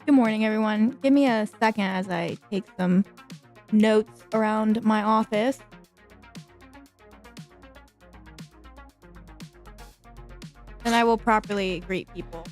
Good morning, everyone. Give me a second as I take some notes around my office. And I will properly greet people.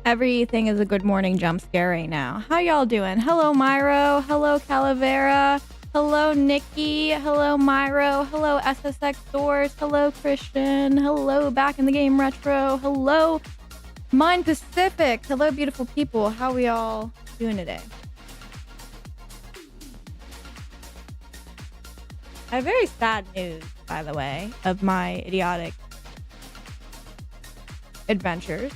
Everything is a good morning jump scare right now. How y'all doing? Hello, Myro. Hello, Calavera. Hello, Nikki. Hello, Myro. Hello, SSX Doors. Hello, Christian. Hello, Back in the Game Retro. Hello, Mind Pacific. Hello, beautiful people. How we all doing today? I have very sad news, by the way, of my idiotic adventures.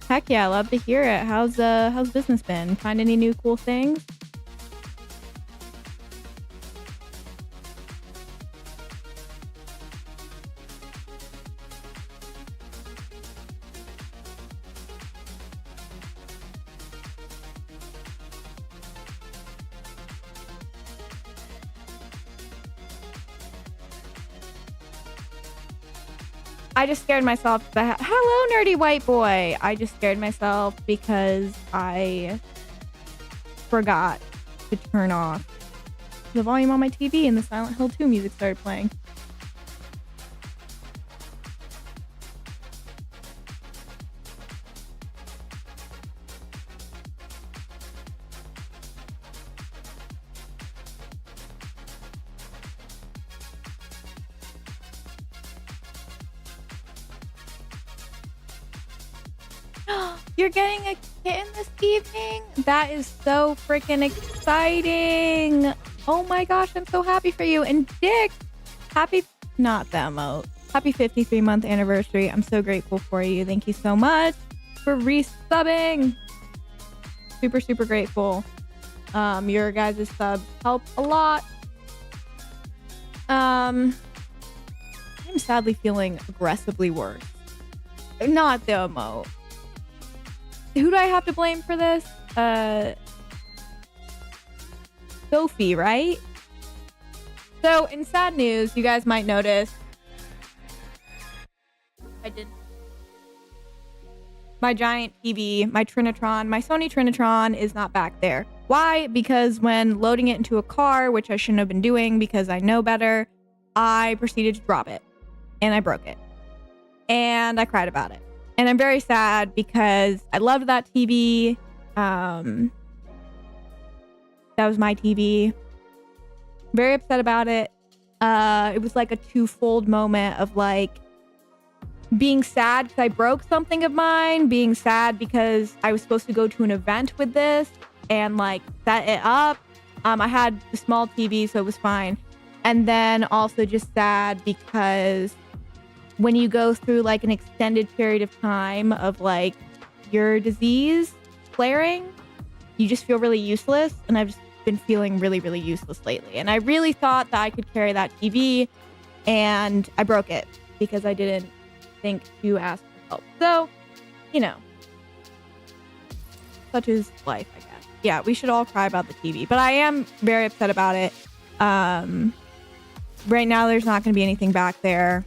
Heck yeah, I love to hear it. How's business been? Find any new cool things? I just scared myself. Hello, nerdy white boy. I just scared myself because I forgot to turn off the volume on my TV and the Silent Hill 2 music started playing. You're getting a kitten this evening? That is so freaking exciting. Oh my gosh, I'm so happy for you. And Dick, not the emote. Happy 53-month anniversary. I'm so grateful for you. Thank you so much for resubbing. Super, super grateful. Your guys' subs help a lot. I'm sadly feeling aggressively worse. Not the emote. Who do I have to blame for this? Sophie, right? So, in sad news, you guys might notice my giant TV, my Trinitron, my Sony Trinitron is not back there. Why? Because when loading it into a car, which I shouldn't have been doing because I know better, I proceeded to drop it. And I broke it. And I cried about it. And I'm very sad because I loved that TV. That was my TV. Very upset about it. It was like a twofold moment of like being sad because I broke something of mine, being sad because I was supposed to go to an event with this and like set it up. I had the small TV, so it was fine. And then also just sad because when you go through like an extended period of time of like your disease flaring, you just feel really useless. And I've just been feeling really, really useless lately. And I really thought that I could carry that TV and I broke it because I didn't think to ask for help. So, you know, such is life, I guess. Yeah, we should all cry about the TV, but I am very upset about it. Right now, there's not going to be anything back there.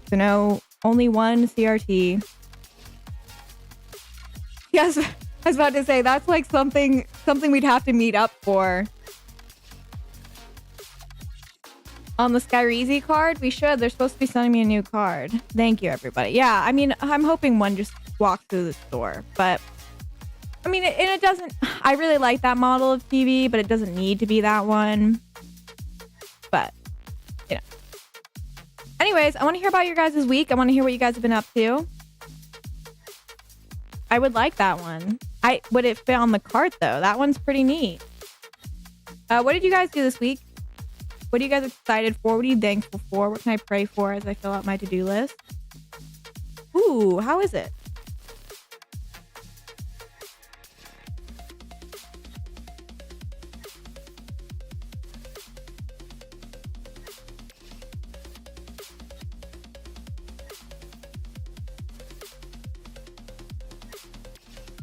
So no, only one CRT. Yes, I was about to say, that's like something we'd have to meet up for. On the Skyreezy card, we should. They're supposed to be sending me a new card. Thank you, everybody. Yeah, I mean, I'm hoping one just walks through the store, but I mean, and it doesn't, I really like that model of TV, but it doesn't need to be that one. But, you know. Anyways, I want to hear about your guys' week. I want to hear what you guys have been up to. I would like that one. Would it fit on the cart, though? That one's pretty neat. What did you guys do this week? What are you guys excited for? What are you thankful for? What can I pray for as I fill out my to-do list? Ooh, how is it?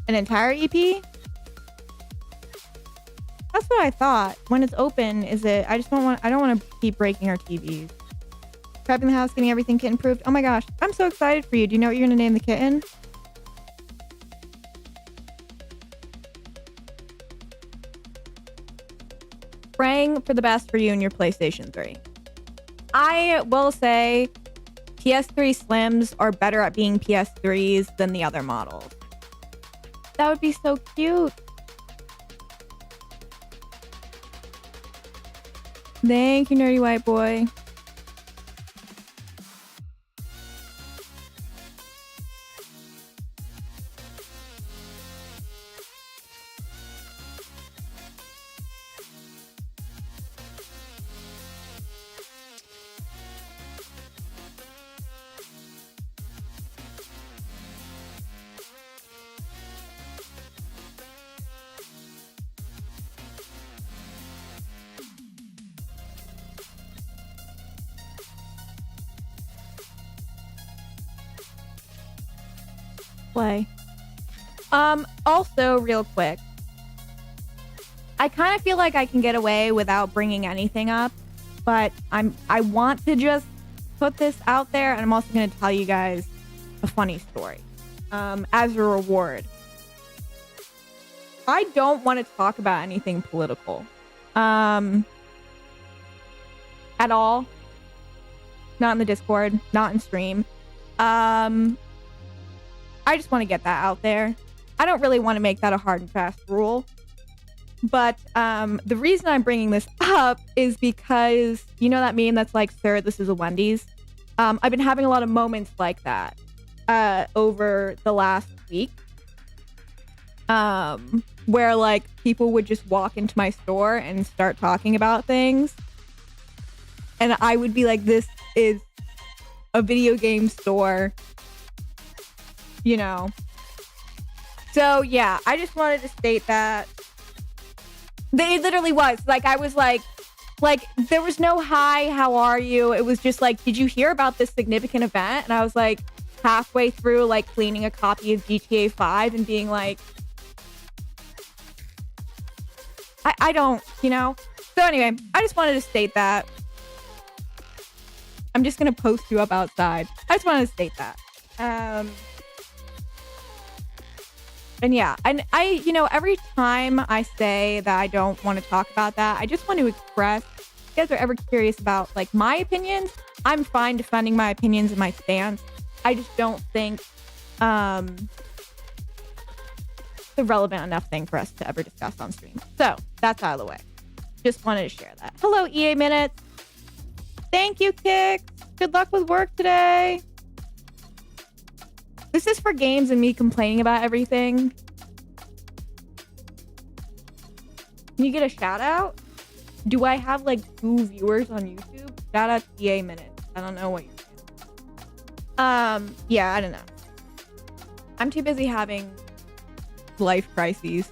An entire EP? That's what I thought. When it's open, is it? I don't want to keep breaking our TVs. Prepping the house, getting everything kitten proofed. Oh my gosh, I'm so excited for you. Do you know what you're gonna name the kitten? Praying for the best for you and your PlayStation 3. I will say PS3 Slims are better at being PS3s than the other models. That would be so cute. Thank you, nerdy white boy. Play. Also, real quick, I kind of feel like I can get away without bringing anything up, but I want to just put this out there, and I'm also going to tell you guys a funny story as a reward. I don't want to talk about anything political at all. Not in the Discord, not in stream. I just want to get that out there. I don't really want to make that a hard and fast rule. But the reason I'm bringing this up is because, you know that meme that's like, sir, this is a Wendy's? I've been having a lot of moments like that over the last week. Where like people would just walk into my store and start talking about things. And I would be like, this is a video game store. You know. So yeah, I just wanted to state that. It literally was. Like, I was like, there was no hi, how are you? It was just like, did you hear about this significant event? And I was like, halfway through, like, cleaning a copy of GTA 5 and being like, I don't, you know? So anyway, I just wanted to state that. I'm just going to post you up outside. I just wanted to state that. And yeah, and I, you know, every time I say that I don't want to talk about that, I just want to express, if you guys are ever curious about like my opinions, I'm fine defending my opinions and my stance. I just don't think it's a relevant enough thing for us to ever discuss on stream. So that's out of the way. Just wanted to share that. Hello, EA Minutes. Thank you, Kix. Good luck with work today. This is for games and me complaining about everything. Can you get a shout out? Do I have like 2 viewers on YouTube? Shout out to EA Minutes. I don't know what you're doing. Yeah, I don't know. I'm too busy having life crises.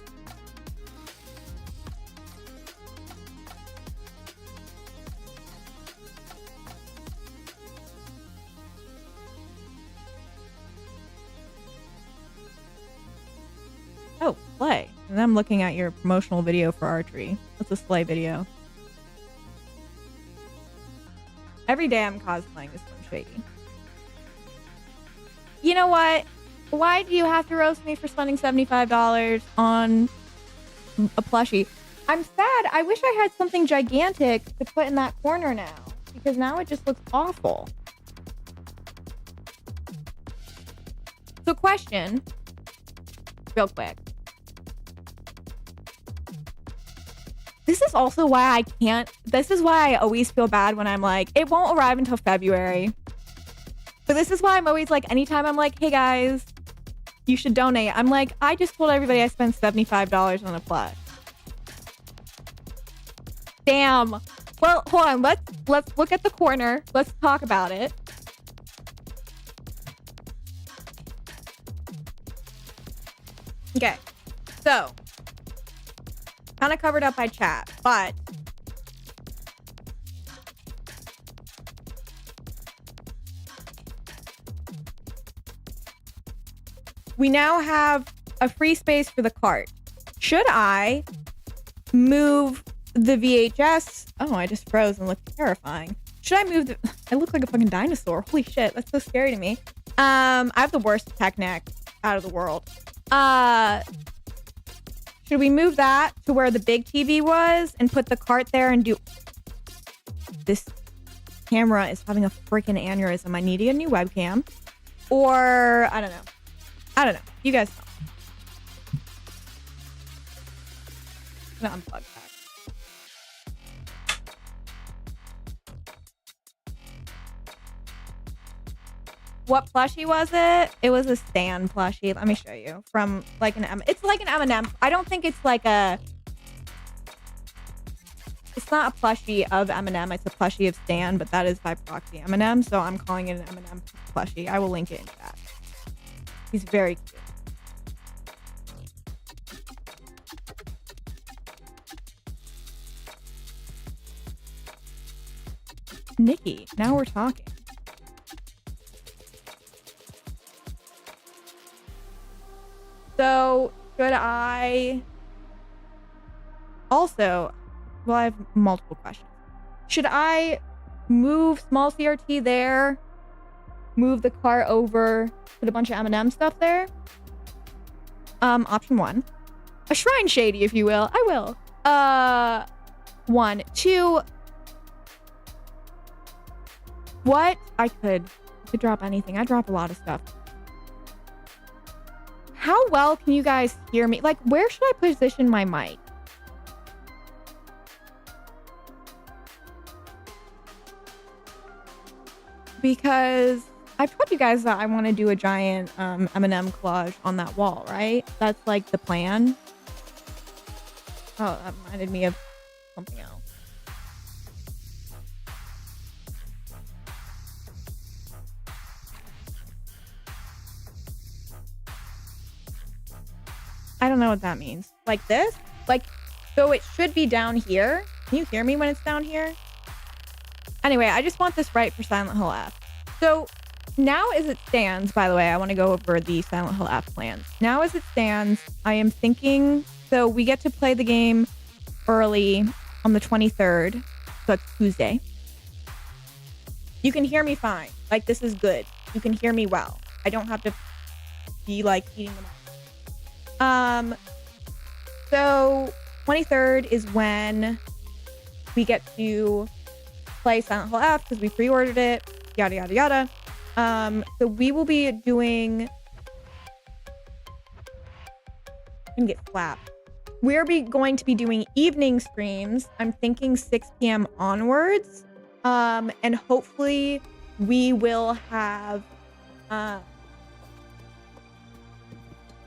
And I'm looking at your promotional video for archery. That's a sleigh video. Every day I'm cosplaying as Slim Shady. You know what? Why do you have to roast me for spending $75 on a plushie? I'm sad. I wish I had something gigantic to put in that corner now, because now it just looks awful. So question, real quick. This is also why this is why I always feel bad when I'm like, it won't arrive until February. But this is why I'm always like, anytime I'm like, hey guys, you should donate. I'm like, I just told everybody I spent $75 on a plush. Damn. Well, hold on. Let's look at the corner. Let's talk about it. Okay. So, kind of covered up by chat, but we now have a free space for the cart. Should I move the VHS? Oh, I just froze and looked terrifying. Should I move I look like a fucking dinosaur. Holy shit, that's so scary to me. I have the worst tech neck out of the world. Should we move that to where the big TV was and put the cart there and do... This camera is having a freaking aneurysm. I need a new webcam. Or, I don't know. You guys know. I'm gonna unplug that. What plushie was it? It was a Stan plushie. Let me show you. From like it's like an M&M. I don't think it's like a... It's not a plushie of M&M. It's a plushie of Stan, but that is by proxy M&M. So I'm calling it an M&M plushie. I will link it in chat. He's very cute. Nikki, now we're talking. So, should I... Also, well, I have multiple questions. Should I move small CRT there, move the car over, put a bunch of M&M stuff there? Option 1. A shrine shady, if you will. I will. 1. 2. What? I could drop anything. I drop a lot of stuff. How well can you guys hear me? Like, where should I position my mic? Because I've told you guys that I want to do a giant M&M collage on that wall, right? That's like the plan. Oh, that reminded me of something else. I don't know what that means. Like this? Like, so it should be down here. Can you hear me when it's down here? Anyway, I just want this right for Silent Hill F. So now as it stands, by the way, I want to go over the Silent Hill F plans. Now as it stands, I am thinking, so we get to play the game early on the 23rd. So that's Tuesday. You can hear me fine. Like, this is good. You can hear me well. I don't have to be like eating them up. So 23rd is when we get to play Silent Hill F because we pre-ordered it, yada, yada, yada. So we will be doing... I'm gonna get slapped. We're going to be doing evening streams. I'm thinking 6 p.m. onwards. And hopefully we will have...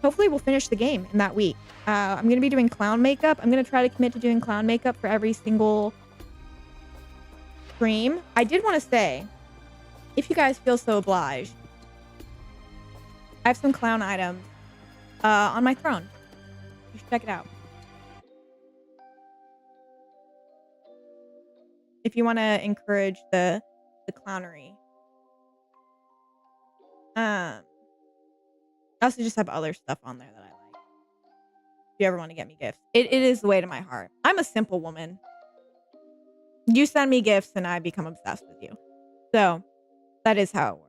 hopefully we'll finish the game in that week. I'm going to be doing clown makeup. I'm going to try to commit to doing clown makeup for every single stream. I did want to say, if you guys feel so obliged, I have some clown items on my throne. You should check it out. If you want to encourage the clownery. I also just have other stuff on there that I like. you ever want to get me gifts. It is the way to my heart. I'm a simple woman. You send me gifts and I become obsessed with you. So that is how it works.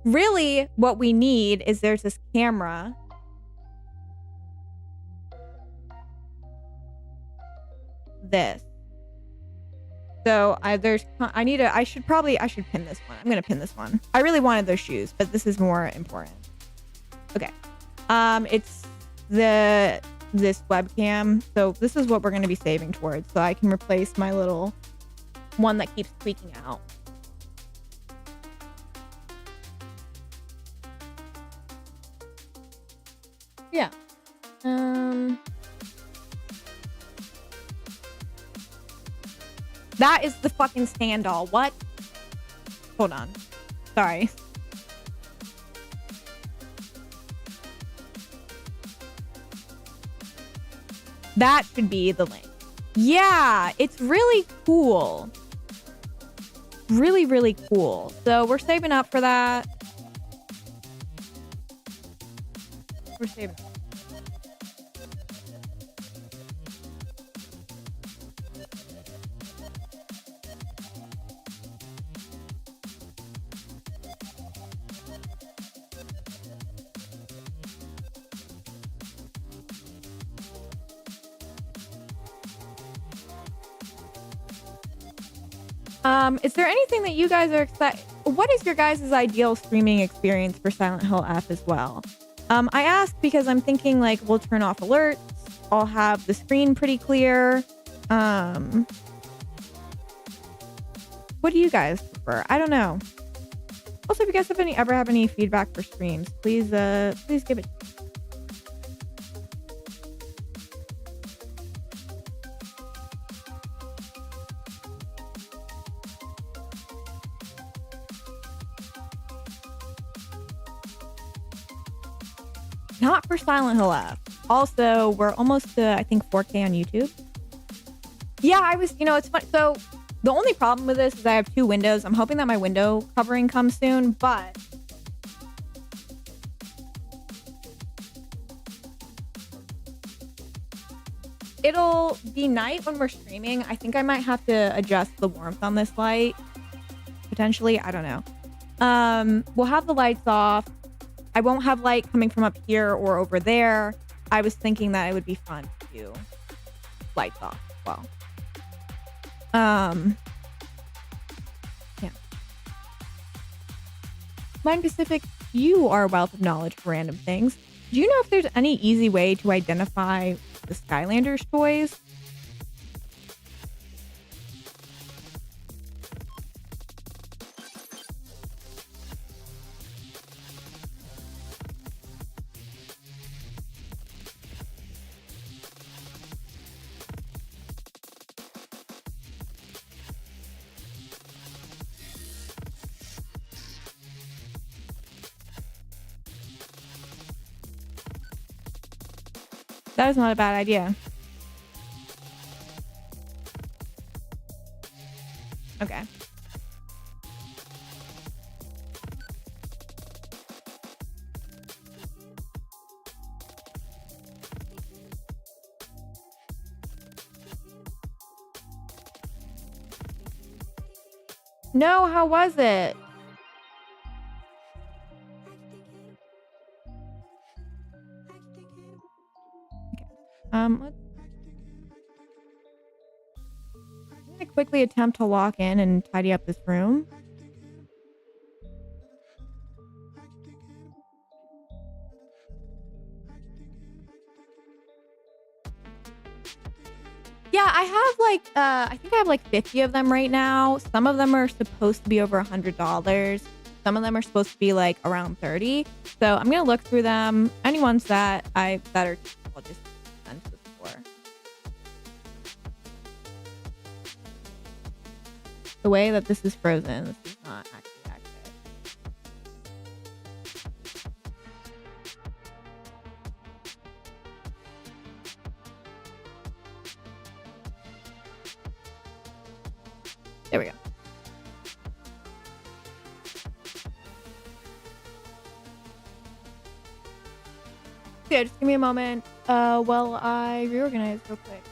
Really, what we need is there's this camera. This. So I should pin this one. I'm gonna pin this one. I really wanted those shoes, but this is more important. Okay. It's this webcam. So this is what we're gonna be saving towards. So I can replace my little one that keeps tweaking out. Yeah. That is the fucking stand doll. What? Hold on. Sorry. That should be the link. Yeah, it's really cool. Really, really cool. So we're saving up for that. We're saving up. Is there anything that you guys are excited? What is your guys' ideal streaming experience for Silent Hill F as well? I ask because I'm thinking like we'll turn off alerts. I'll have the screen pretty clear. What do you guys prefer? I don't know. Also, if you guys ever have any feedback for streams, please give it. Not for Silent Hill F. Also, we're almost to, I think, 4K on YouTube. Yeah, it's fun. So the only problem with this is I have 2 windows. I'm hoping that my window covering comes soon, but it'll be night when we're streaming. I think I might have to adjust the warmth on this light. Potentially, I don't know. We'll have the lights off. I won't have light coming from up here or over there. I was thinking that it would be fun to do lights off as well. Yeah. Mind Pacific, you are a wealth of knowledge for random things. Do you know if there's any easy way to identify the Skylanders toys? That is not a bad idea. Okay. No, how was it? I'm gonna quickly attempt to lock in and tidy up this room. Yeah, I have I think I have like 50 of them right now. Some of them are supposed to be over $100. Some of them are supposed to be like around 30. So I'm gonna look through them. Any ones that are, I'll just send to the store. The way that this is frozen, this is not actually accurate. There we go. Yeah, just give me a moment while I reorganize real quick.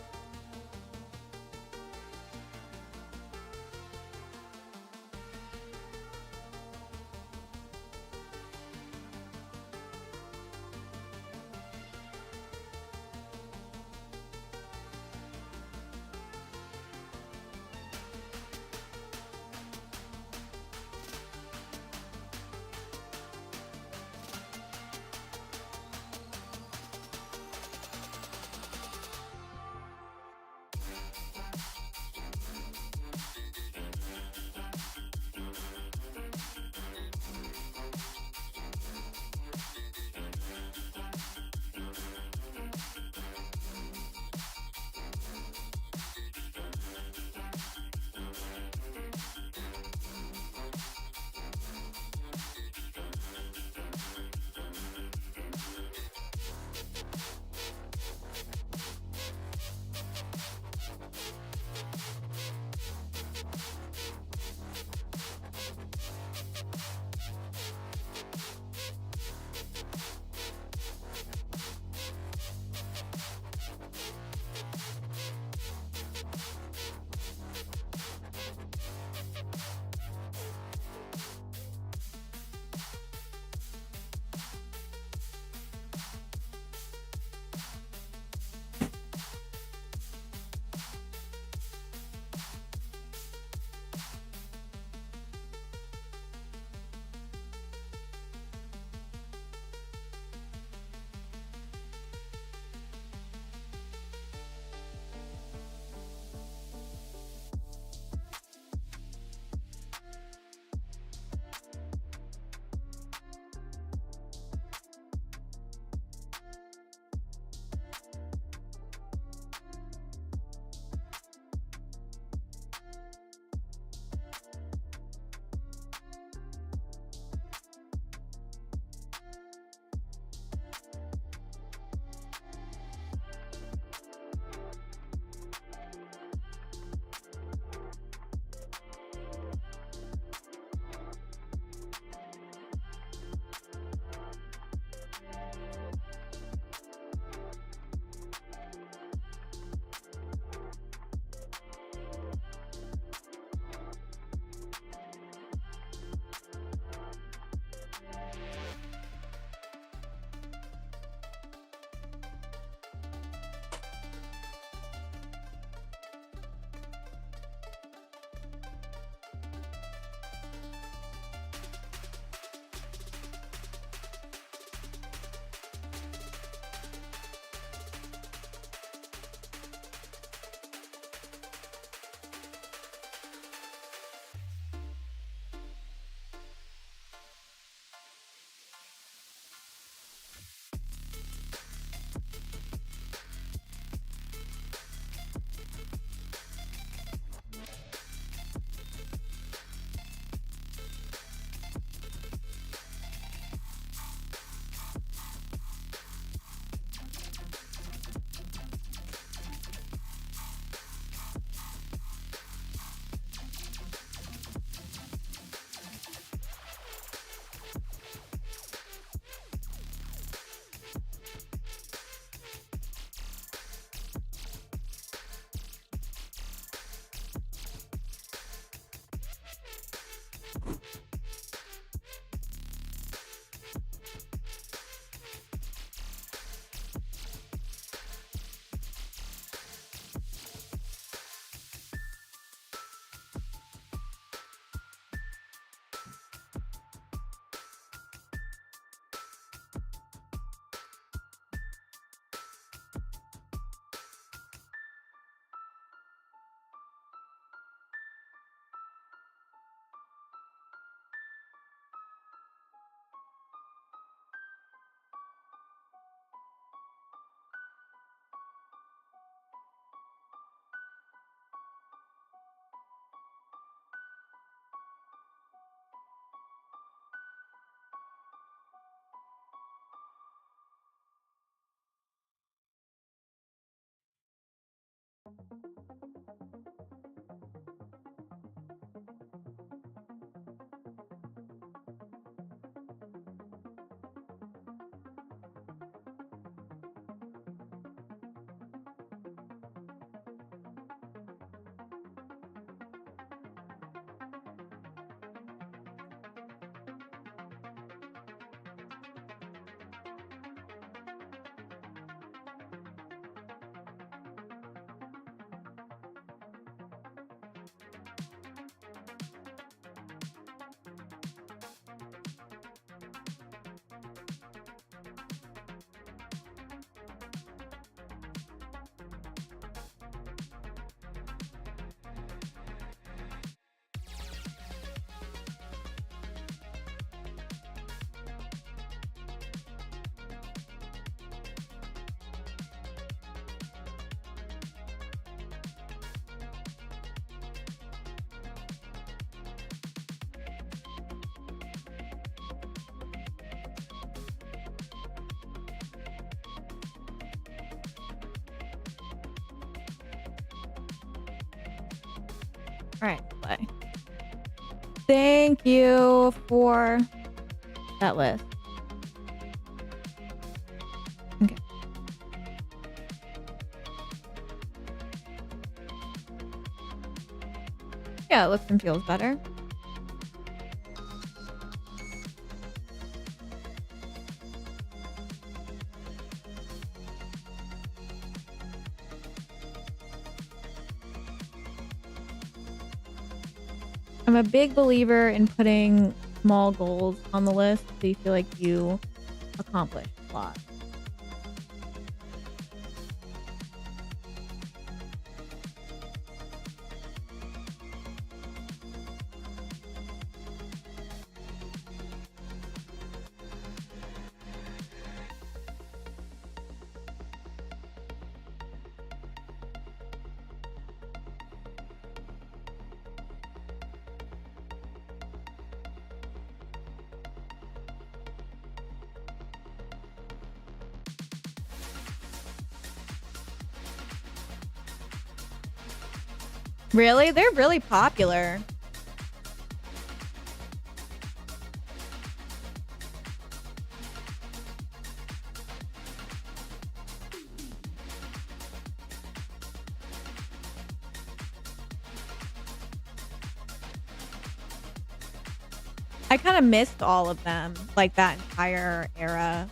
All right, play. Thank you for that list. Okay. Yeah, it looks and feels better. I'm a big believer in putting small goals on the list so you feel like you accomplished a lot. Really? They're really popular. I kind of missed all of them, like that entire era.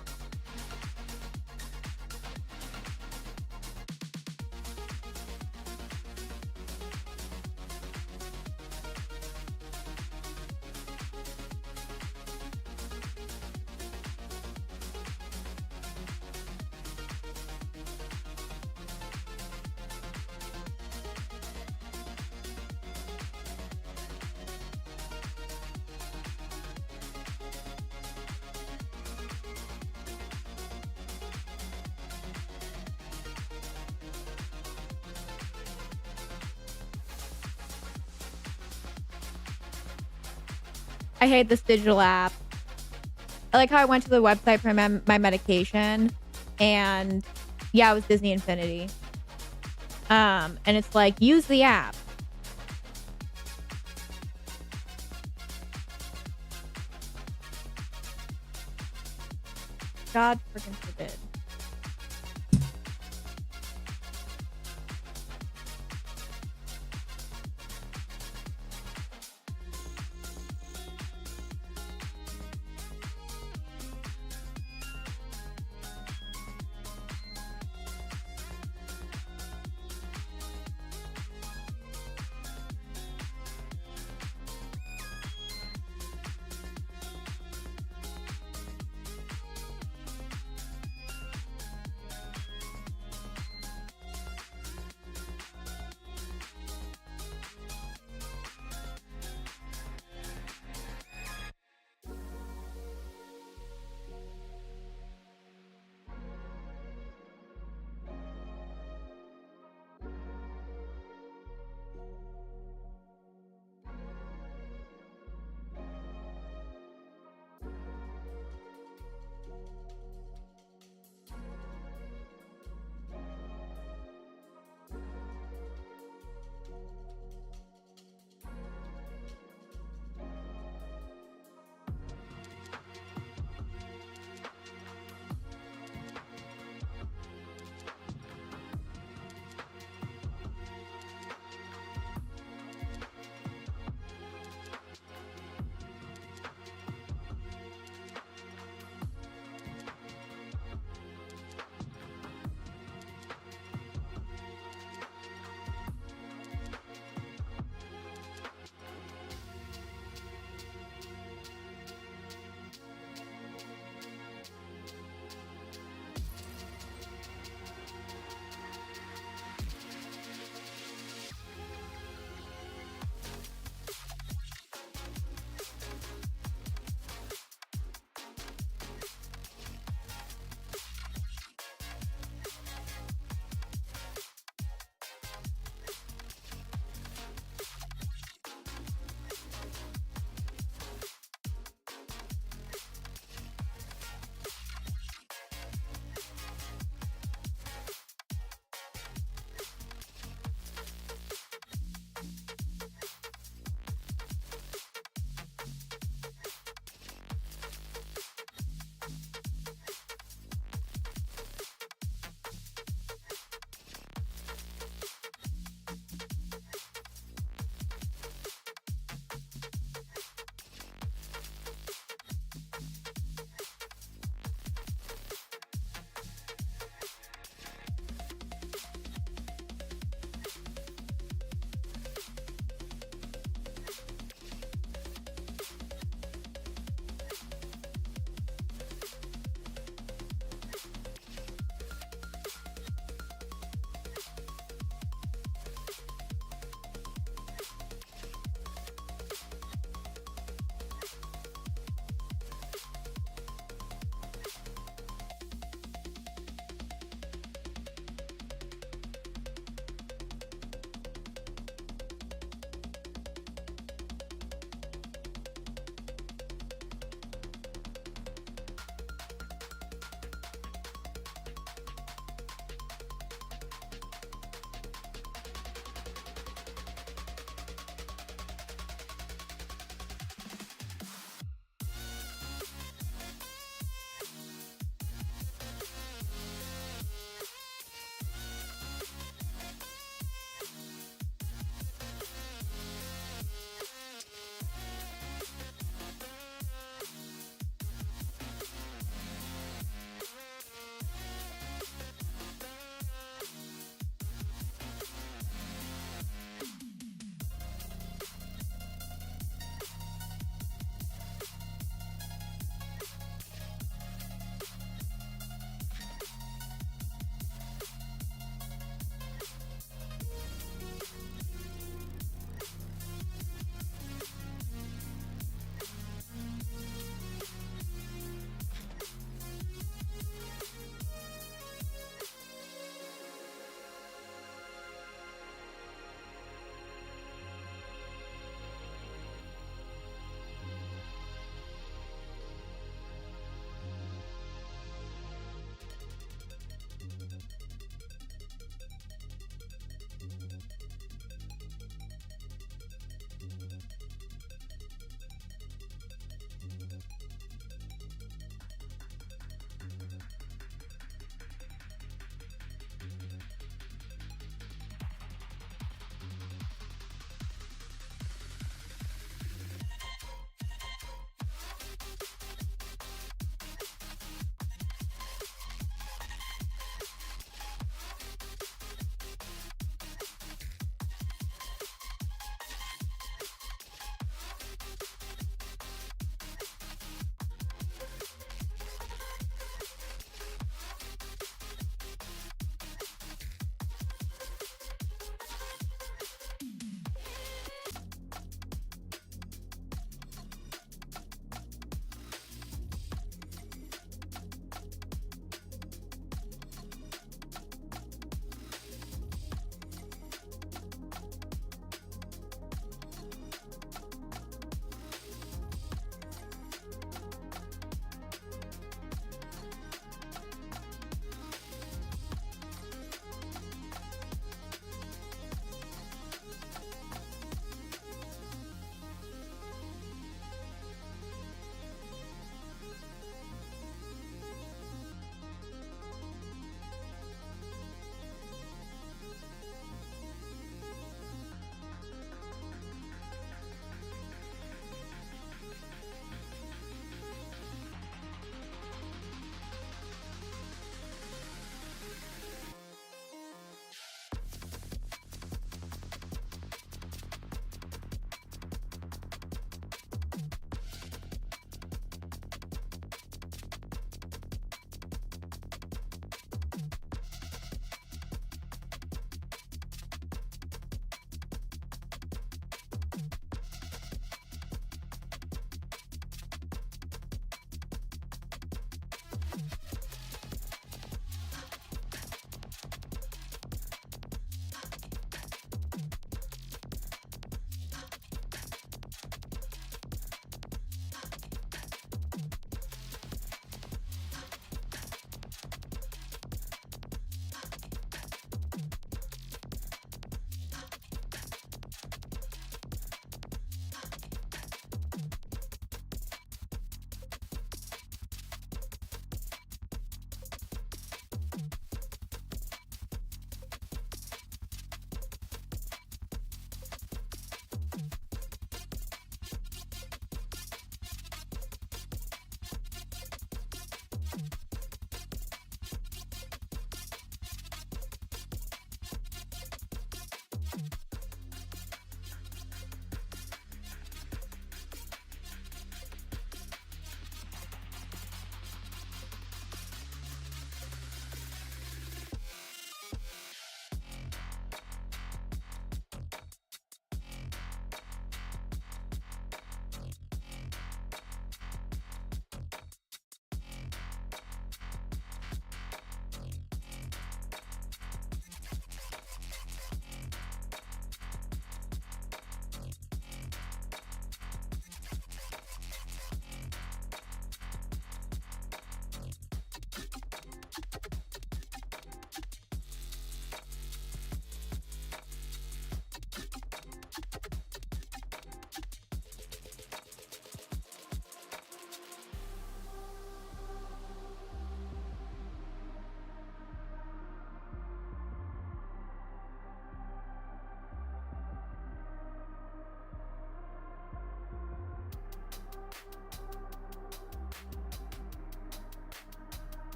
I hate this digital app. I like how I went to the website for my medication, and yeah, it was Disney Infinity. And it's like, use the app. God freaking forbid.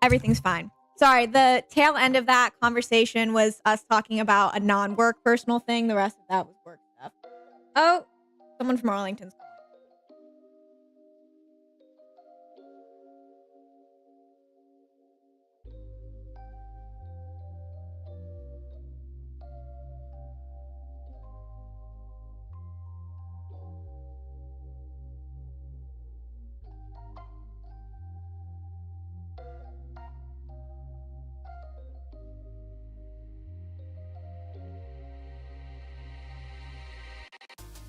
Everything's fine. Sorry, the tail end of that conversation was us talking about a non-work personal thing. The rest of that was work stuff. Oh, someone from Arlington's calling.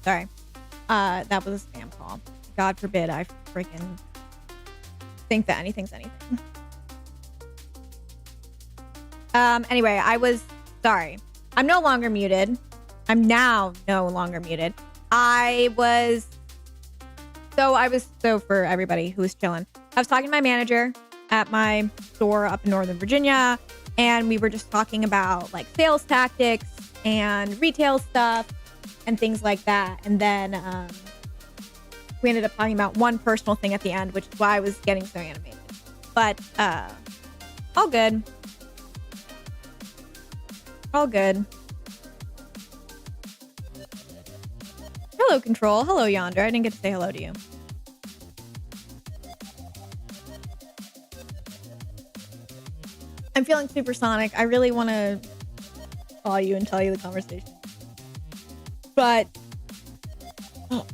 Sorry. That was a spam call. God forbid I freaking think that anything's anything. Anyway, sorry. I'm no longer muted. I'm now no longer muted. So for everybody who was chilling, I was talking to my manager at my store up in Northern Virginia, and we were just talking about like sales tactics and retail stuff and things like that. And then we ended up talking about one personal thing at the end, which is why I was getting so animated. But all good. All good. Hello, Control. Hello, Yonder. I didn't get to say hello to you. I'm feeling supersonic. I really want to call you and tell you the conversation. But, oh,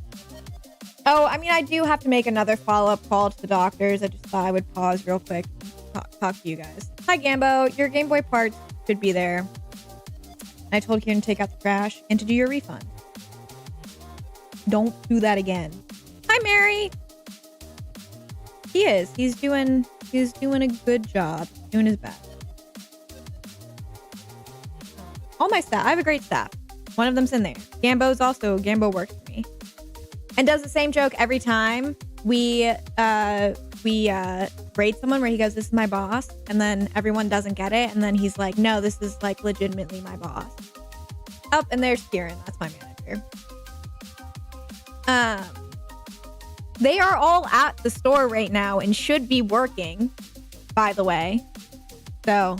I mean, I do have to make another follow-up call to the doctors. I just thought I would pause real quick and talk to you guys. Hi, Gambo. Your Game Boy parts should be there. I told Kieran to take out the trash and to do your refund. Don't do that again. Hi, Mary. He is. He's doing a good job. Doing his best. All my staff. I have a great staff. One of them's in there. Gambo works for me. And does the same joke every time we grade someone where he goes, "This is my boss," and then everyone doesn't get it, and then he's like, "No, this is like legitimately my boss." Oh, and there's Kieran. That's my manager. They are all at the store right now and should be working, by the way. So,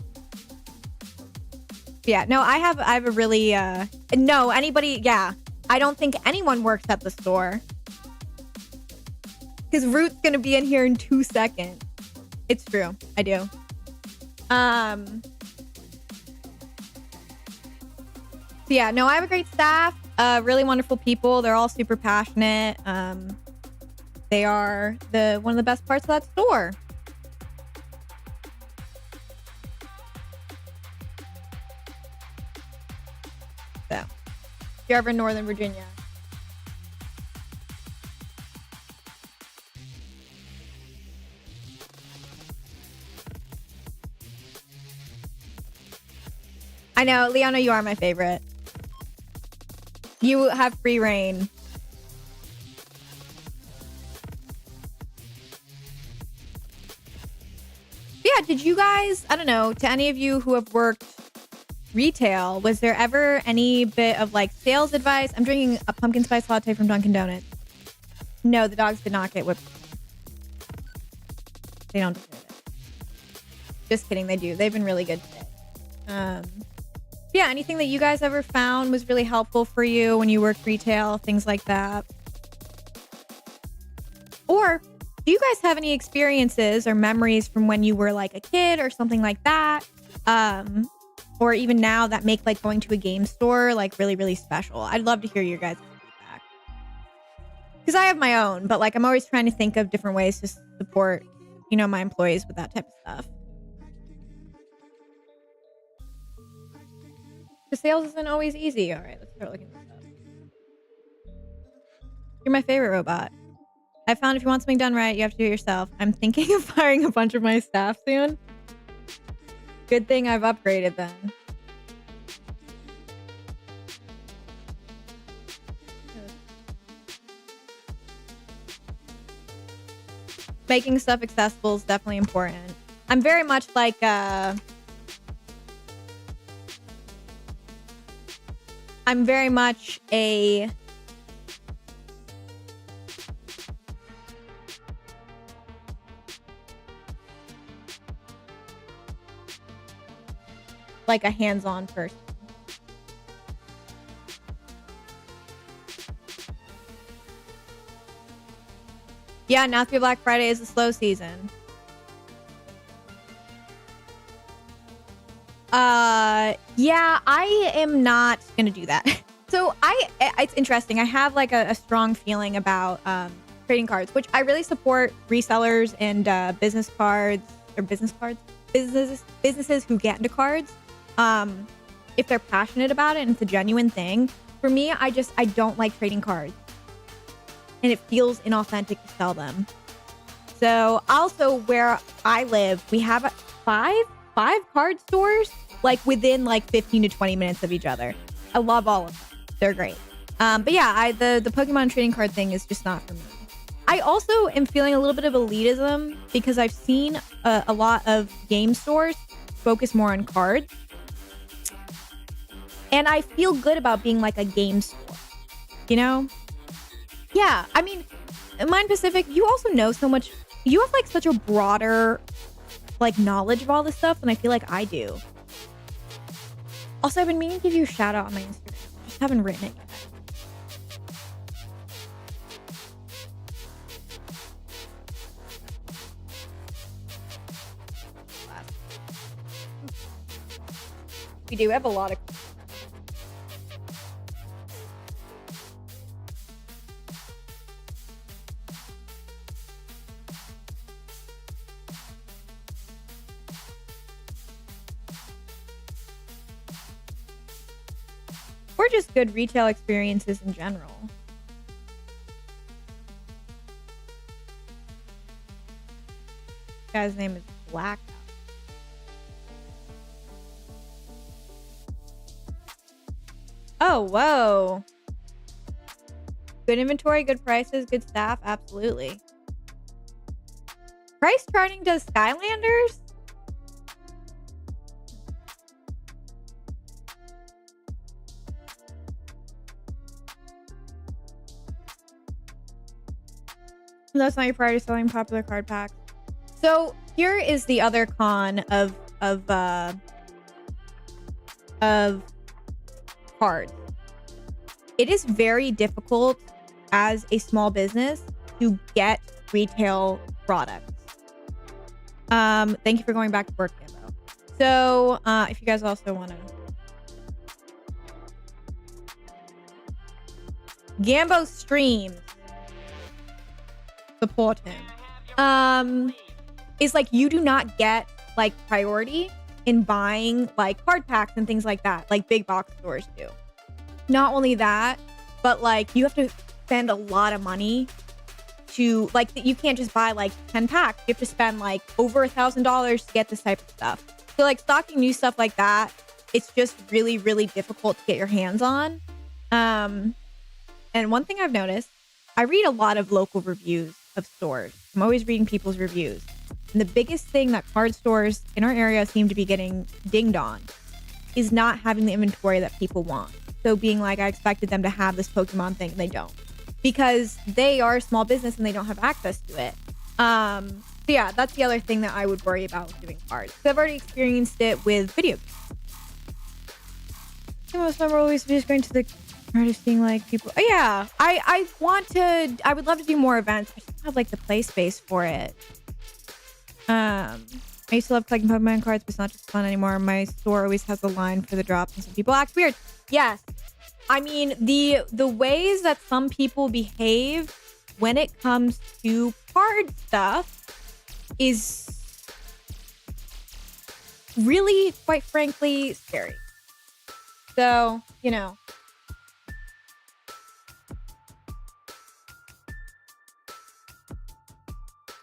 yeah, no, I have a really, no, anybody, yeah. I don't think anyone works at the store. Because Root's going to be in here in 2 seconds. It's true. I do. So yeah, no, I have a great staff. Really wonderful people. They're all super passionate. They are one of the best parts of that store. So, if you're ever in Northern Virginia. I know, Leona, you are my favorite. You have free reign. Yeah, did you guys, I don't know, to any of you who have worked retail, was there ever any bit of like sales advice? I'm drinking a pumpkin spice latte from Dunkin' Donuts. No, the dogs did not get whipped. They don't deserve it. Just kidding, they do. They've been really good today. Yeah, anything that you guys ever found was really helpful for you when you worked retail, things like that? Or do you guys have any experiences or memories from when you were like a kid or something like that? Or even now that make like going to a game store like really, really special? I'd love to hear your guys' feedback. Because I have my own, but like I'm always trying to think of different ways to support, you know, my employees with that type of stuff. The sales isn't always easy. All right, let's start looking this up. You're my favorite robot. I found if you want something done right, you have to do it yourself. I'm thinking of hiring a bunch of my staff soon. Good thing I've upgraded then. Making stuff accessible is definitely important. I'm very much like I'm very much a like a hands-on person. Yeah, now through Black Friday is the slow season. Yeah, I am not gonna do that. So it's interesting. I have like a strong feeling about trading cards, which I really support resellers and businesses who get into cards. If they're passionate about it and it's a genuine thing. For me, I don't like trading cards, and it feels inauthentic to sell them. So also where I live, we have five card stores like within like 15 to 20 minutes of each other. I love all of them. They're great. But yeah, the Pokemon trading card thing is just not for me. I also am feeling a little bit of elitism because I've seen a lot of game stores focus more on cards. And I feel good about being like a game store, you know? Yeah, I mean, Mind Pacific, you also know so much. You have like such a broader like knowledge of all this stuff than I feel like I do. Also, I've been meaning to give you a shout out on my Instagram. I just haven't written it yet. We do have a lot of... or just good retail experiences in general. This guy's name is Black. Oh, whoa. Good inventory, good prices, good staff. Absolutely. Price charting does Skylanders? That's not your priority, selling popular card packs. So here is the other con of cards. It is very difficult as a small business to get retail products. Thank you for going back to work, Gambo. So if you guys also want to... Gambo streams. Support him. Is like you do not get like priority in buying like card packs and things like that, like big box stores do. Not only that, but like you have to spend a lot of money to like, you can't just buy like 10 packs. You have to spend like over $1,000 to get this type of stuff. So like stocking new stuff like that, it's just really, really difficult to get your hands on. And one thing I've noticed, I read a lot of local reviews of stores. I'm always reading people's reviews. And the biggest thing that card stores in our area seem to be getting dinged on is not having the inventory that people want. So being like, I expected them to have this Pokemon thing and they don't. Because they are a small business and they don't have access to it. So yeah, that's the other thing that I would worry about with doing cards. So I've already experienced it with video games. The most memorable is just going to the artist seeing like people. Oh, yeah, I would love to do more events. I just don't have like the play space for it. I used to love collecting Pokemon cards, but it's not just fun anymore. My store always has a line for the drops and some people act weird. Yes. I mean, the ways that some people behave when it comes to card stuff is really, quite frankly, scary. So, you know.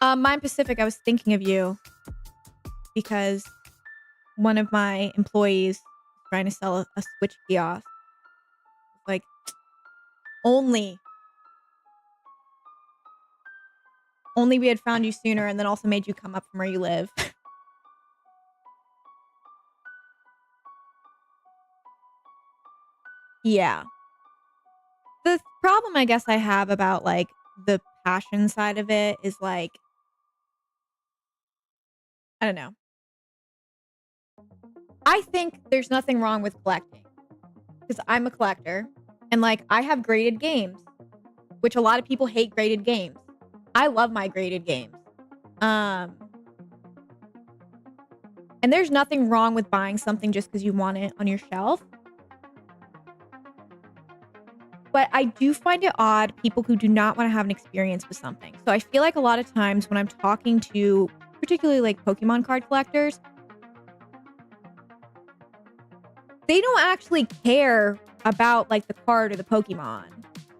Mind Pacific, I was thinking of you because one of my employees is trying to sell a Switch kiosk. Like, only we had found you sooner and then also made you come up from where you live. Yeah. The problem I guess I have about like the passion side of it is like, I don't know. I think there's nothing wrong with collecting because I'm a collector and like I have graded games, which a lot of people hate graded games. I love my graded games. And there's nothing wrong with buying something just because you want it on your shelf. But I do find it odd people who do not want to have an experience with something. So I feel like a lot of times when I'm talking to particularly like Pokemon card collectors, they don't actually care about like the card or the Pokemon.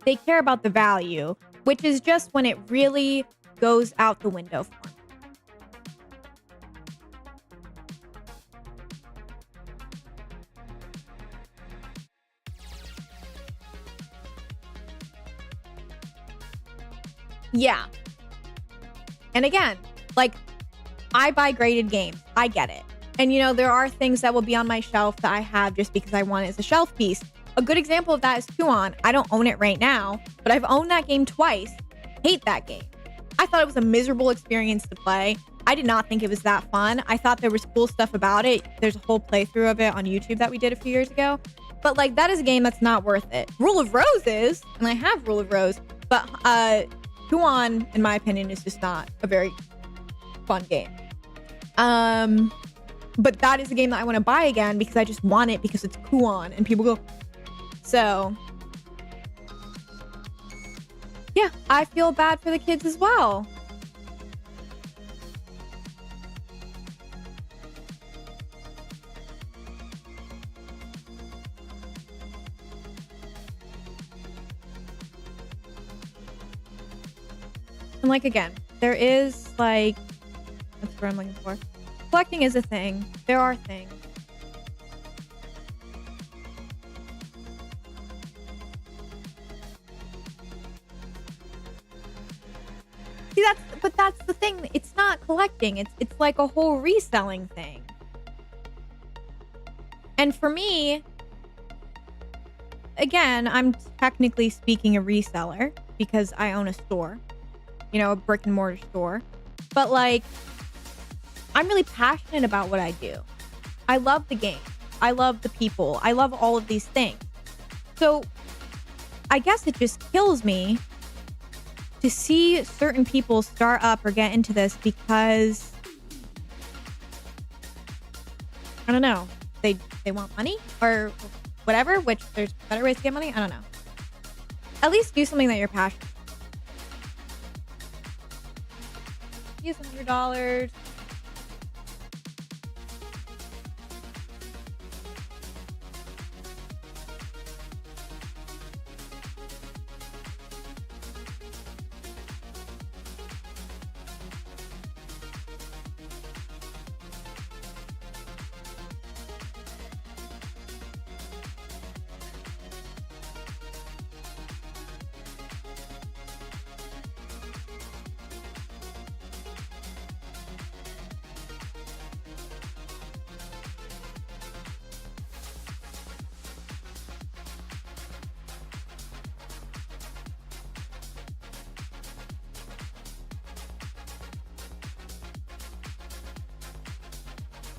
They care about the value, which is just when it really goes out the window for me. Yeah. And again, like I buy graded games. I get it. And you know, there are things that will be on my shelf that I have just because I want it as a shelf piece. A good example of that is Kuon. I don't own it right now, but I've owned that game twice. Hate that game. I thought it was a miserable experience to play. I did not think it was that fun. I thought there was cool stuff about it. There's a whole playthrough of it on YouTube that we did a few years ago. But like that is a game that's not worth it. Rule of Rose is, and I have Rule of Rose, but Kuon, in my opinion, is just not a very fun game. But that is a game that I want to buy again because I just want it because it's Kuon and people go. So yeah, I feel bad for the kids as well. And like, again, there is like, that's what I'm looking for. Collecting is a thing. There are things. See, that's the thing. It's not collecting. It's like a whole reselling thing. And for me, again, I'm technically speaking a reseller because I own a store, you know, a brick and mortar store. But like, I'm really passionate about what I do. I love the game. I love the people. I love all of these things. So I guess it just kills me to see certain people start up or get into this because, I don't know, they want money or whatever, which there's better ways to get money. I don't know. At least do something that you're passionate about. Use $100.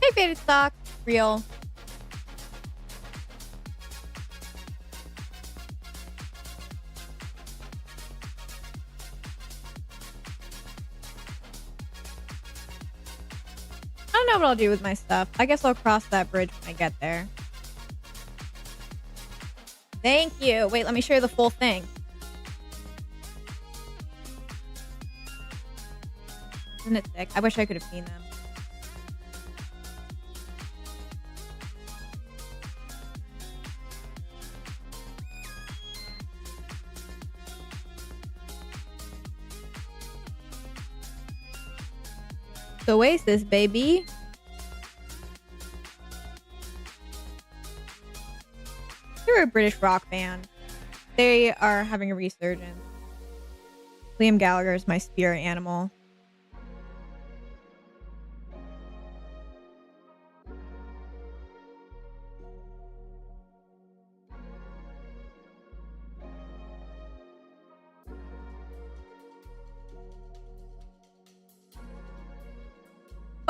Hey, Faded Stock. Real. I don't know what I'll do with my stuff. I guess I'll cross that bridge when I get there. Thank you. Wait, let me show you the full thing. Isn't it sick? I wish I could have seen them. Oasis, baby. They're a British rock band. They are having a resurgence. Liam Gallagher is my spirit animal.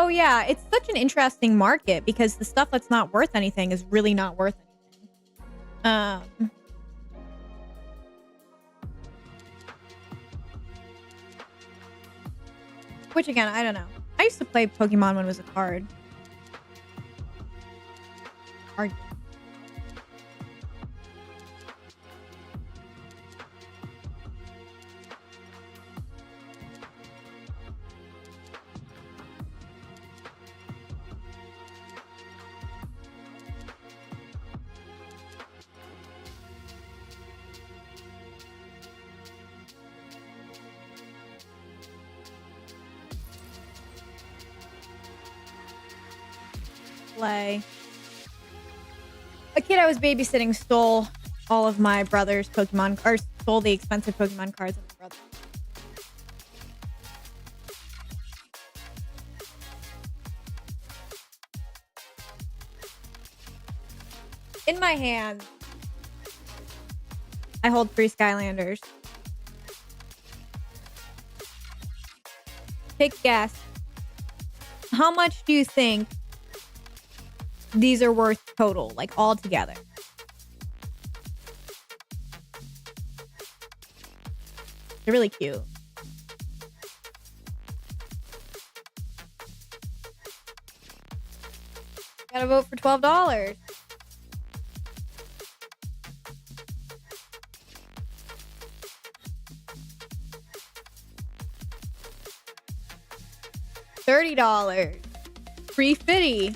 Oh yeah, it's such an interesting market because the stuff that's not worth anything is really not worth anything. Which again, I don't know. I used to play Pokemon when it was a card. Play. A kid I was babysitting stole all of my brother's Pokemon, or stole the expensive Pokemon cards of my brother. In my hand, I hold 3 Skylanders. Take a guess. How much do you think these are worth total, like all together? They're really cute. Gotta vote for $12. $30. $3.50.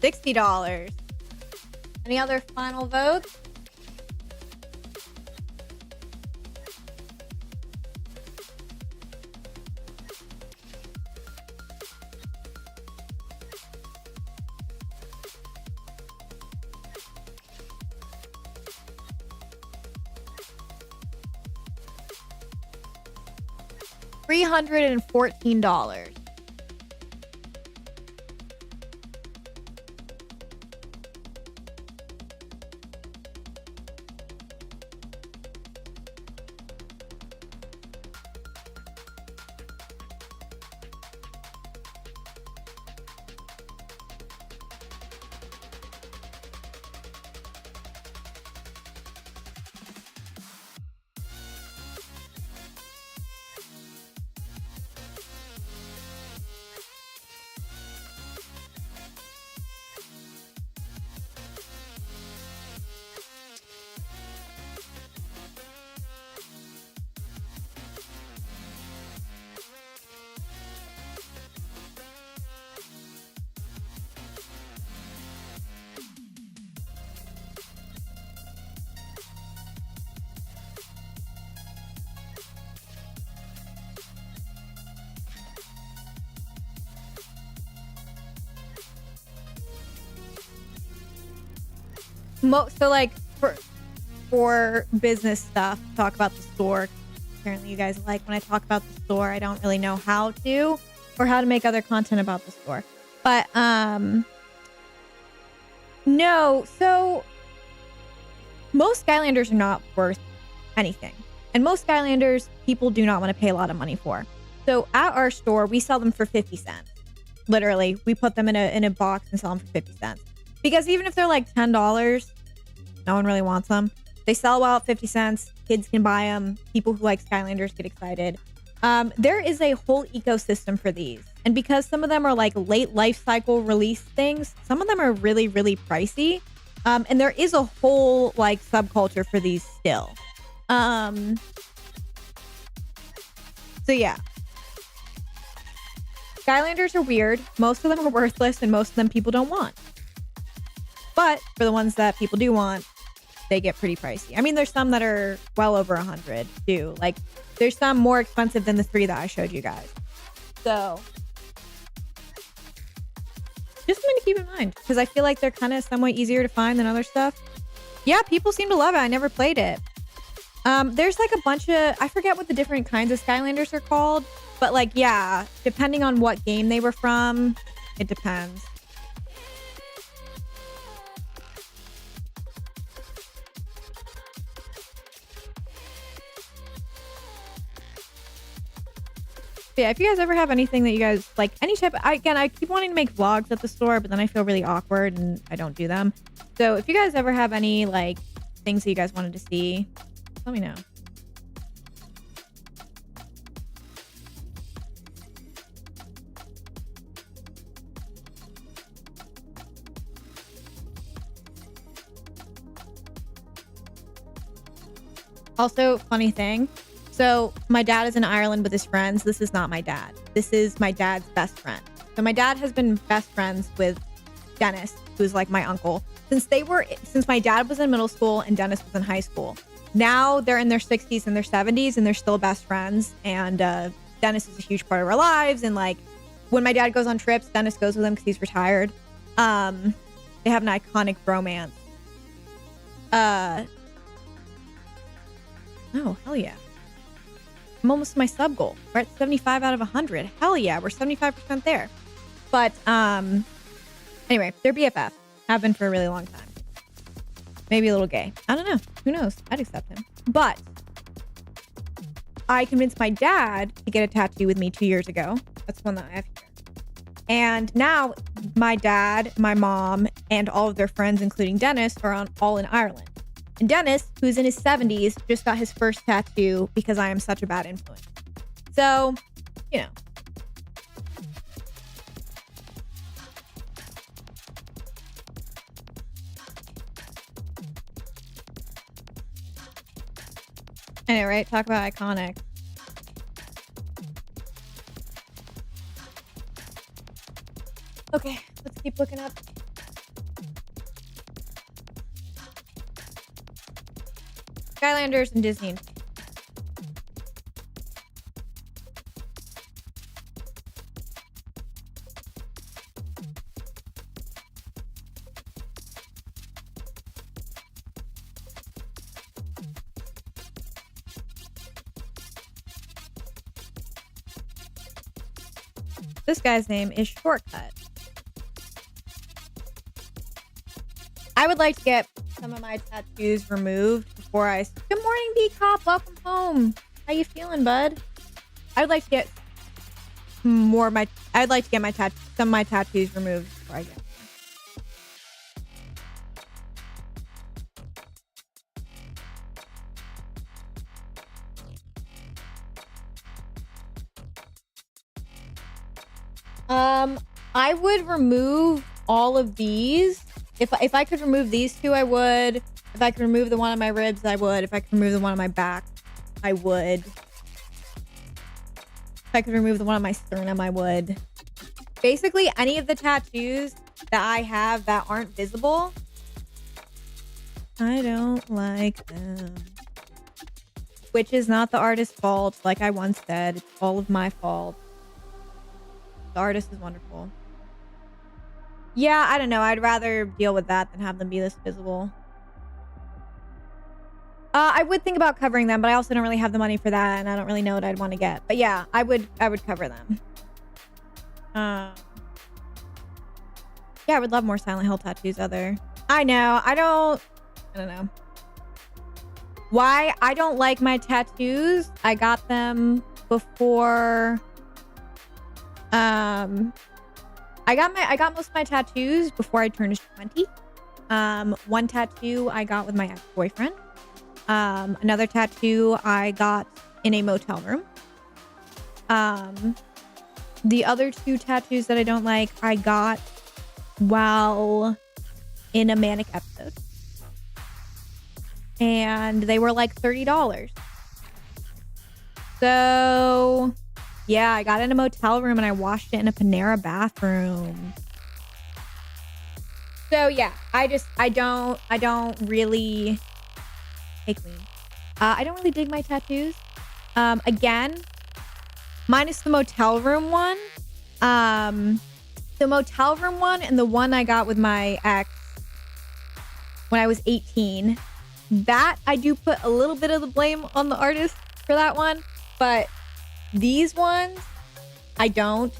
$60. Any other final votes? $314. So like for business stuff, talk about the store. Apparently you guys like when I talk about the store. I don't really know how to or how to make other content about the store. But no, so most Skylanders are not worth anything. And most Skylanders people do not want to pay a lot of money for. So at our store, we sell them for 50 cents. Literally, we put them in a box and sell them for 50 cents. Because even if they're like $10, no one really wants them. They sell well at 50 cents. Kids can buy them. People who like Skylanders get excited. There is a whole ecosystem for these. And because some of them are like late life cycle release things, some of them are really, really pricey. And there is a whole like subculture for these still. So yeah. Skylanders are weird. Most of them are worthless and most of them people don't want. But for the ones that people do want, they get pretty pricey. I mean, there's some that are well over 100 too. Like there's some more expensive than the 3 that I showed you guys. So just something to keep in mind because I feel like they're kind of somewhat easier to find than other stuff. Yeah, people seem to love it. I never played it. There's like a bunch of, I forget what the different kinds of Skylanders are called, but like, yeah, depending on what game they were from, it depends. But yeah, if you guys ever have anything that you guys like, any type, again, I keep wanting to make vlogs at the store, but then I feel really awkward and I don't do them. So if you guys ever have any like things that you guys wanted to see, let me know. Also, funny thing. So my dad is in Ireland with his friends. This is not my dad. This is my dad's best friend. So my dad has been best friends with Dennis, who's like my uncle, since my dad was in middle school and Dennis was in high school. Now they're in their 60s and their 70s and they're still best friends. And Dennis is a huge part of our lives. And like when my dad goes on trips, Dennis goes with him because he's retired. They have an iconic bromance. Oh, hell yeah. I'm almost to my sub goal. We're at 75 out of 100. Hell yeah, we're 75% there. But anyway, they're BFF. Have been for a really long time. Maybe a little gay. I don't know. Who knows? I'd accept him. But I convinced my dad to get a tattoo with me 2 years ago. That's one that I have here. And now my dad, my mom, and all of their friends, including Dennis, are all in Ireland. And Dennis, who's in his 70s, just got his first tattoo because I am such a bad influence. So, you know. Anyway, right? Talk about iconic. Okay, let's keep looking up. Skylanders and Disney. This guy's name is Shortcut. I would like to get some of my tattoos removed before I... Good morning, B-Cop. Welcome home. How you feeling, bud? I would like to get more of my... I'd like to get some of my tattoos removed before I get them. I would remove all of these. If I could remove these two, I would. If I could remove the one on my ribs, I would. If I could remove the one on my back, I would. If I could remove the one on my sternum, I would. Basically, any of the tattoos that I have that aren't visible, I don't like them. Which is not the artist's fault, like I once said. It's all of my fault. The artist is wonderful. Yeah, I don't know. I'd rather deal with that than have them be this visible. I would think about covering them, but I also don't really have the money for that, and I don't really know what I'd want to get. But yeah, I would cover them. Yeah, I would love more Silent Hill tattoos. I know. I don't know. Why I don't like my tattoos? I got them before. I got most of my tattoos before I turned 20. One tattoo I got with my ex-boyfriend. Another tattoo I got in a motel room. The other two tattoos that I don't like, I got while in a manic episode. And they were like $30. So yeah, I got in a motel room and I washed it in a Panera bathroom. So yeah, I don't really take me. I don't really dig my tattoos. Again, minus the motel room one. The motel room one and the one I got with my ex when I was 18. That I do put a little bit of the blame on the artist for that one, but these ones, I don't.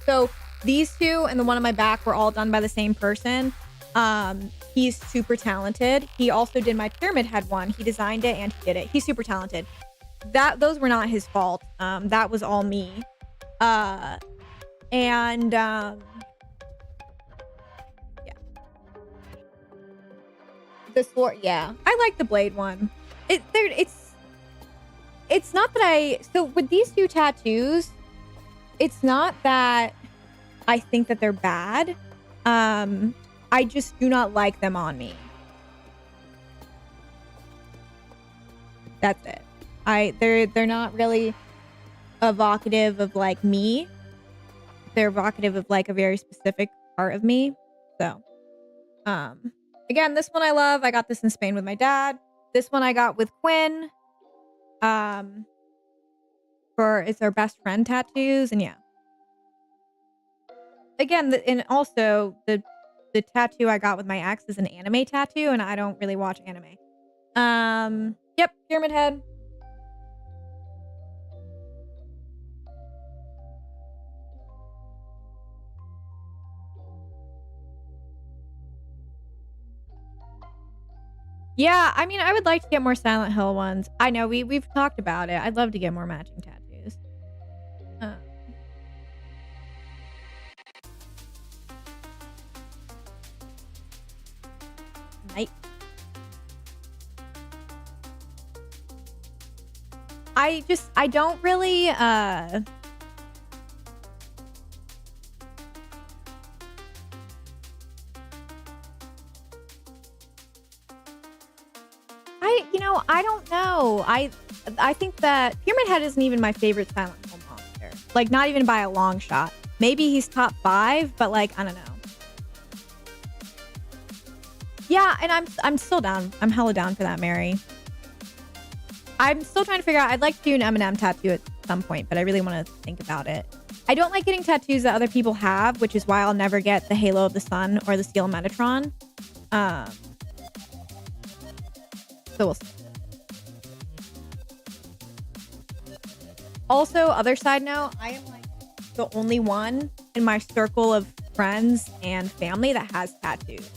So these two and the one on my back were all done by the same person. He's super talented. He also did my pyramid head one. He designed it and he did it. He's super talented. those were not his fault. That was all me. And yeah. The sword, yeah. I like the blade one. It's not that so with these two tattoos, it's not that I think that they're bad. I just do not like them on me. That's it. They're not really evocative of like me. They're evocative of like a very specific part of me. So, again, this one I love. I got this in Spain with my dad. This one I got with Quinn. For it's our best friend tattoos, and yeah. Again, and also the tattoo I got with my ex is an anime tattoo, and I don't really watch anime. Yep, Pyramid Head. Yeah, I mean, I would like to get more Silent Hill ones. I know we've talked about it. I'd love to get more matching tattoos. Night. I don't really I don't know. I think that Pyramid Head isn't even my favorite Silent Hill monster. Like, not even by a long shot. Maybe he's top 5, but like, I don't know. Yeah, and I'm still down. I'm hella down for that, Mary. I'm still trying to figure out. I'd like to do an Eminem tattoo at some point, but I really want to think about it. I don't like getting tattoos that other people have, which is why I'll never get the Halo of the Sun or the Steel Metatron. So we'll see. Also, other side note, I am like the only one in my circle of friends and family that has tattoos.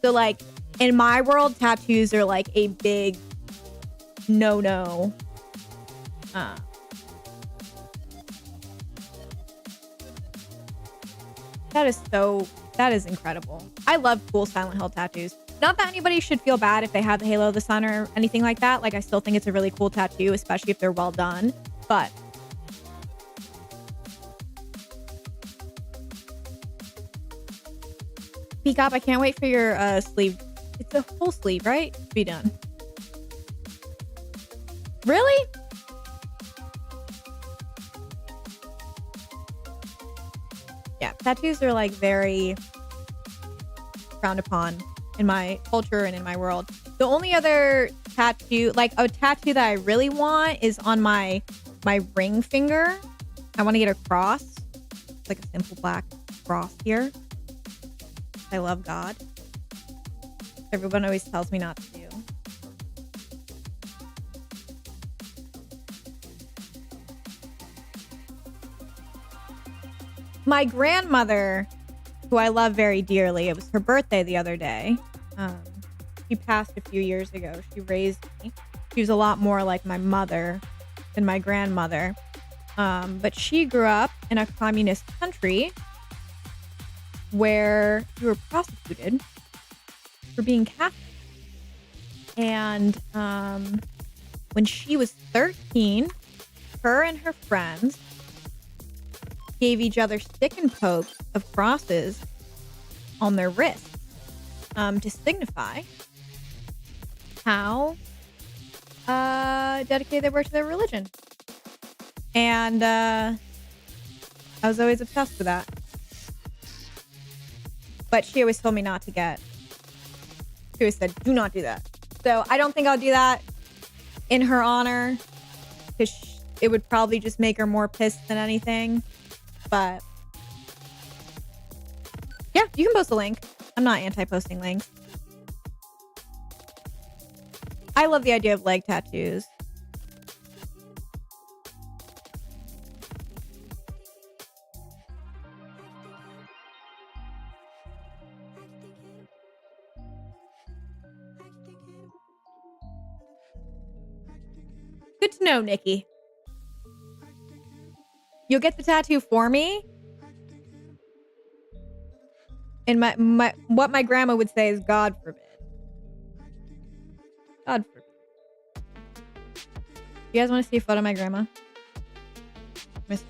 So like in my world, tattoos are like a big no. That is incredible. I love cool Silent Hill tattoos. Not that anybody should feel bad if they have the Halo of the Sun or anything like that. Like, I still think it's a really cool tattoo, especially if they're well done. But speak up. I can't wait for your sleeve. It's a full sleeve, right? To be done. Really? Yeah, tattoos are like very frowned upon in my culture and in my world. The only other tattoo, like a tattoo that I really want, is on my ring finger. I want to get a cross, like a simple black cross here. I love God. Everyone always tells me not to do. My grandmother, who I love very dearly, it was her birthday the other day. She passed a few years ago. She raised me. She was a lot more like my mother than my grandmother. But she grew up in a communist country where you were prosecuted for being Catholic. And when she was 13, her and her friends gave each other stick and pokes of crosses on their wrists to signify how dedicated they were to their religion. And I was always obsessed with that. But she always told me not to get. She always said, do not do that. So I don't think I'll do that in her honor, because it would probably just make her more pissed than anything. But yeah, you can post a link. I'm not anti-posting links. I love the idea of leg tattoos. Good to know, Nikki. You'll get the tattoo for me? And what my grandma would say is God forbid. God forbid. You guys want to see a photo of my grandma? Miss.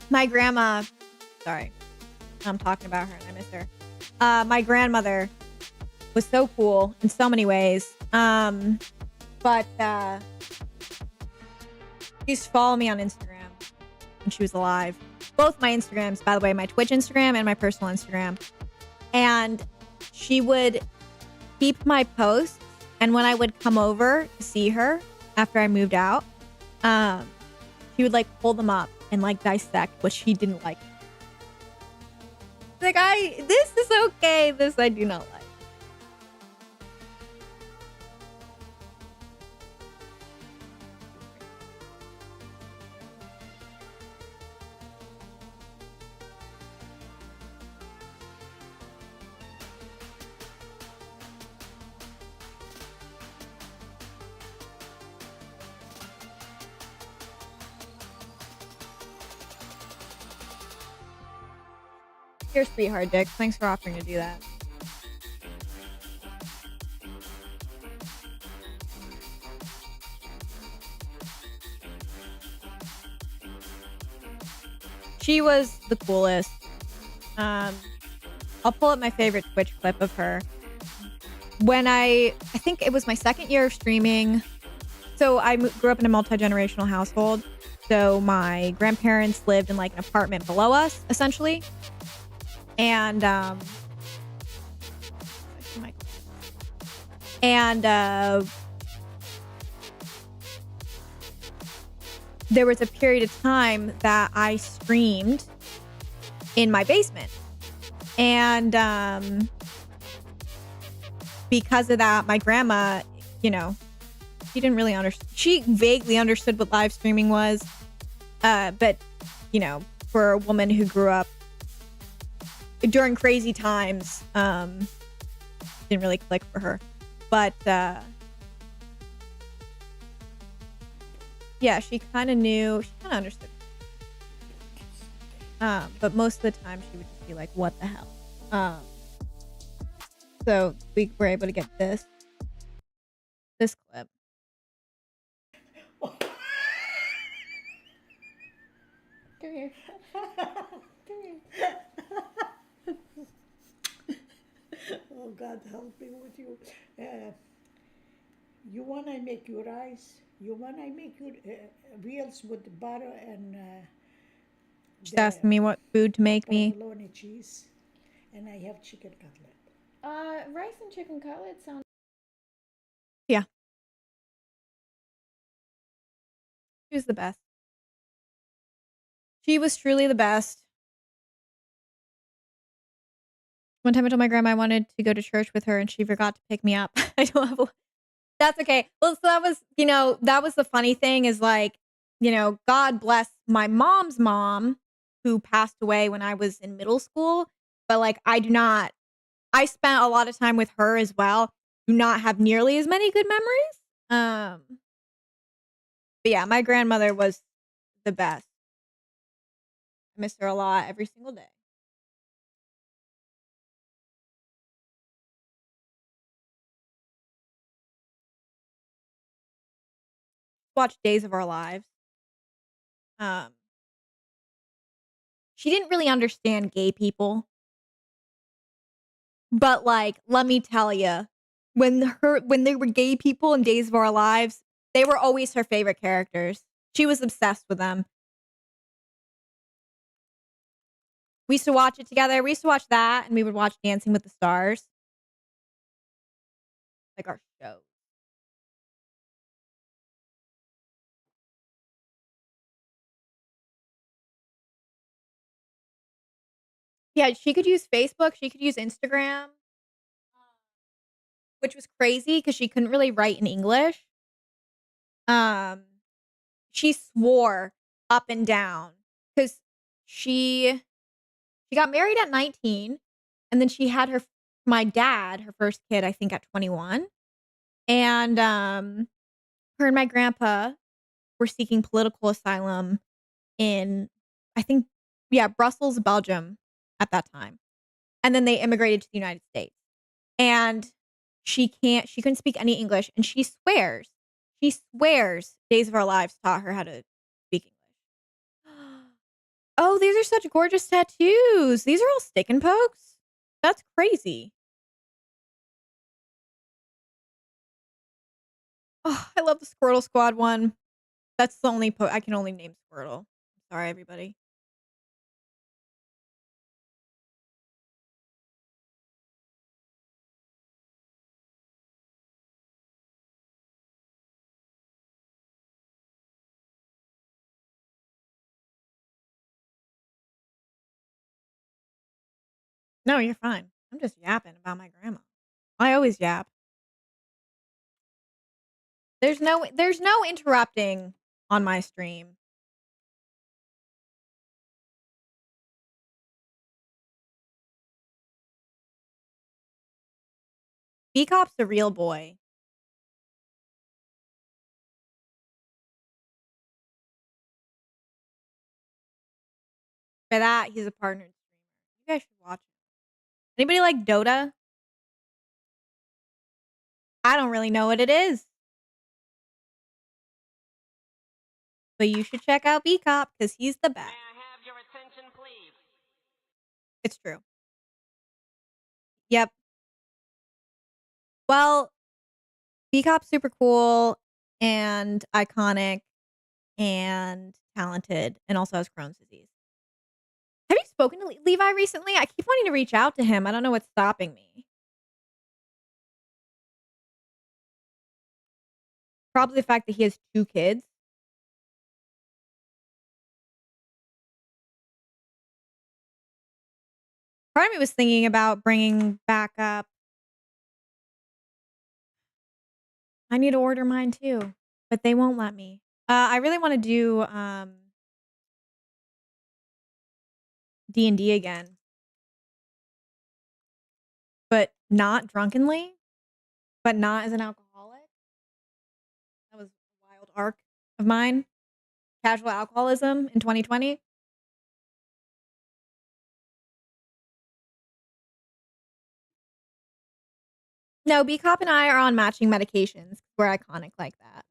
My grandma, sorry, I'm talking about her and I miss her. My grandmother was so cool in so many ways. But she used to follow me on Instagram when she was alive. Both my Instagrams, by the way, my Twitch Instagram and my personal Instagram. And she would keep my posts. And when I would come over to see her after I moved out, she would like pull them up and like dissect what she didn't like. Like, this is okay. This I do not like. You're a sweetheart, Dick. Thanks for offering to do that. She was the coolest. I'll pull up my favorite Twitch clip of her. When I think it was my second year of streaming. So I grew up in a multi-generational household. So my grandparents lived in like an apartment below us, essentially. And there was a period of time that I streamed in my basement. And because of that, my grandma, you know, she didn't really understand. She vaguely understood what live streaming was. But, you know, for a woman who grew up during crazy times, didn't really click for her. But yeah, she kind of knew, she kind of understood. But most of the time she would just be like, what the hell? So we were able to get this clip. Come here. Come here. Oh, God help me with you. You want I make you rice? You want I make you wheels with butter and She's asking me what food to make me. provolone cheese, and I have chicken cutlet. Rice and chicken cutlet sound. Yeah. She was the best. She was truly the best. One time I told my grandma I wanted to go to church with her and she forgot to pick me up. I don't have a... That's okay. Well, so that was, you know, that was the funny thing is like, you know, God bless my mom's mom who passed away when I was in middle school. But like, I spent a lot of time with her as well. Do not have nearly as many good memories. But yeah, my grandmother was the best. I miss her a lot every single day. Watch Days of Our Lives. She didn't really understand gay people. But like, let me tell you, when they were gay people in Days of Our Lives, they were always her favorite characters. She was obsessed with them. We used to watch it together. We used to watch that, and we would watch Dancing with the Stars. Like our show. Yeah, she could use Facebook. She could use Instagram. Which was crazy because she couldn't really write in English. She swore up and down because she She got married at 19, and then she had my dad, her first kid, I think at 21. And her and my grandpa were seeking political asylum in, I think, yeah, Brussels, Belgium at that time. And then they immigrated to the United States. And she couldn't speak any English, and she swears Days of Our Lives taught her how to speak English. Oh, these are such gorgeous tattoos. These are all stick and pokes. That's crazy. Oh, I love the Squirtle Squad one. That's the only I can only name Squirtle. Sorry, everybody. No, you're fine. I'm just yapping about my grandma. I always yap. There's no interrupting on my stream. B Cop's a real boy. For that, he's a partnered streamer. You guys should watch him. Anybody like Dota? I don't really know what it is. But you should check out B Cop because he's the best. May I have your attention, please? It's true. Yep. Well, B Cop's super cool and iconic and talented and also has Crohn's disease. Have you spoken to Levi recently? I keep wanting to reach out to him. I don't know what's stopping me. Probably the fact that he has 2 kids. Part of me was thinking about bringing back up. I need to order mine too, but they won't let me. I really want to do D&D again, but not drunkenly, but not as an alcoholic. That was a wild arc of mine. Casual alcoholism in 2020. No, B Cop and I are on matching medications. We're iconic like that.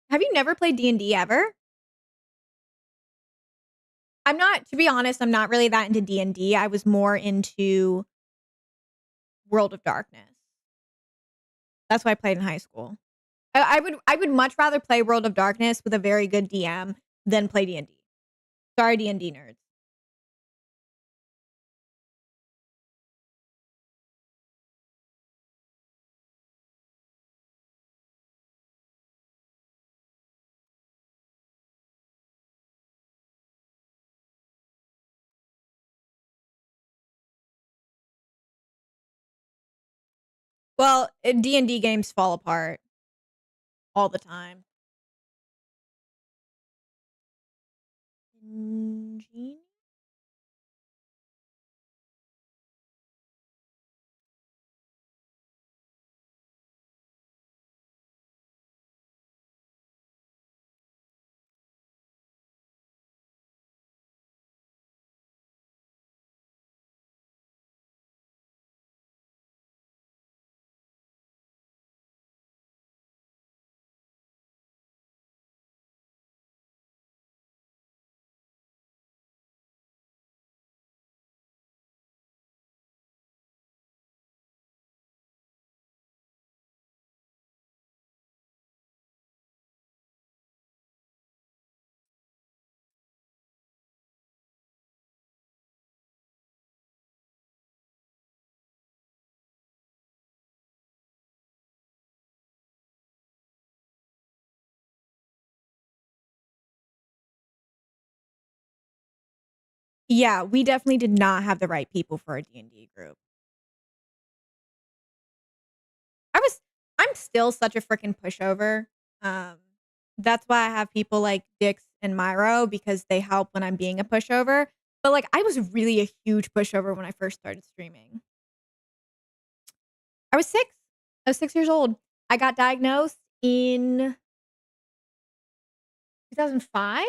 Have you never played D&D ever? I'm not, to be honest, I'm not really that into D&D. I was more into World of Darkness. That's what I played in high school. I would much rather play World of Darkness with a very good DM than play D&D. Sorry, D&D nerds. Well, D&D games fall apart all the time. Gene? Yeah, we definitely did not have the right people for a D&D group. I'm still such a freaking pushover. Um, that's why I have people like Dix and Myro because they help when I'm being a pushover. But like I was really a huge pushover when I first started streaming. I was 6. I was 6 years old. I got diagnosed in 2005?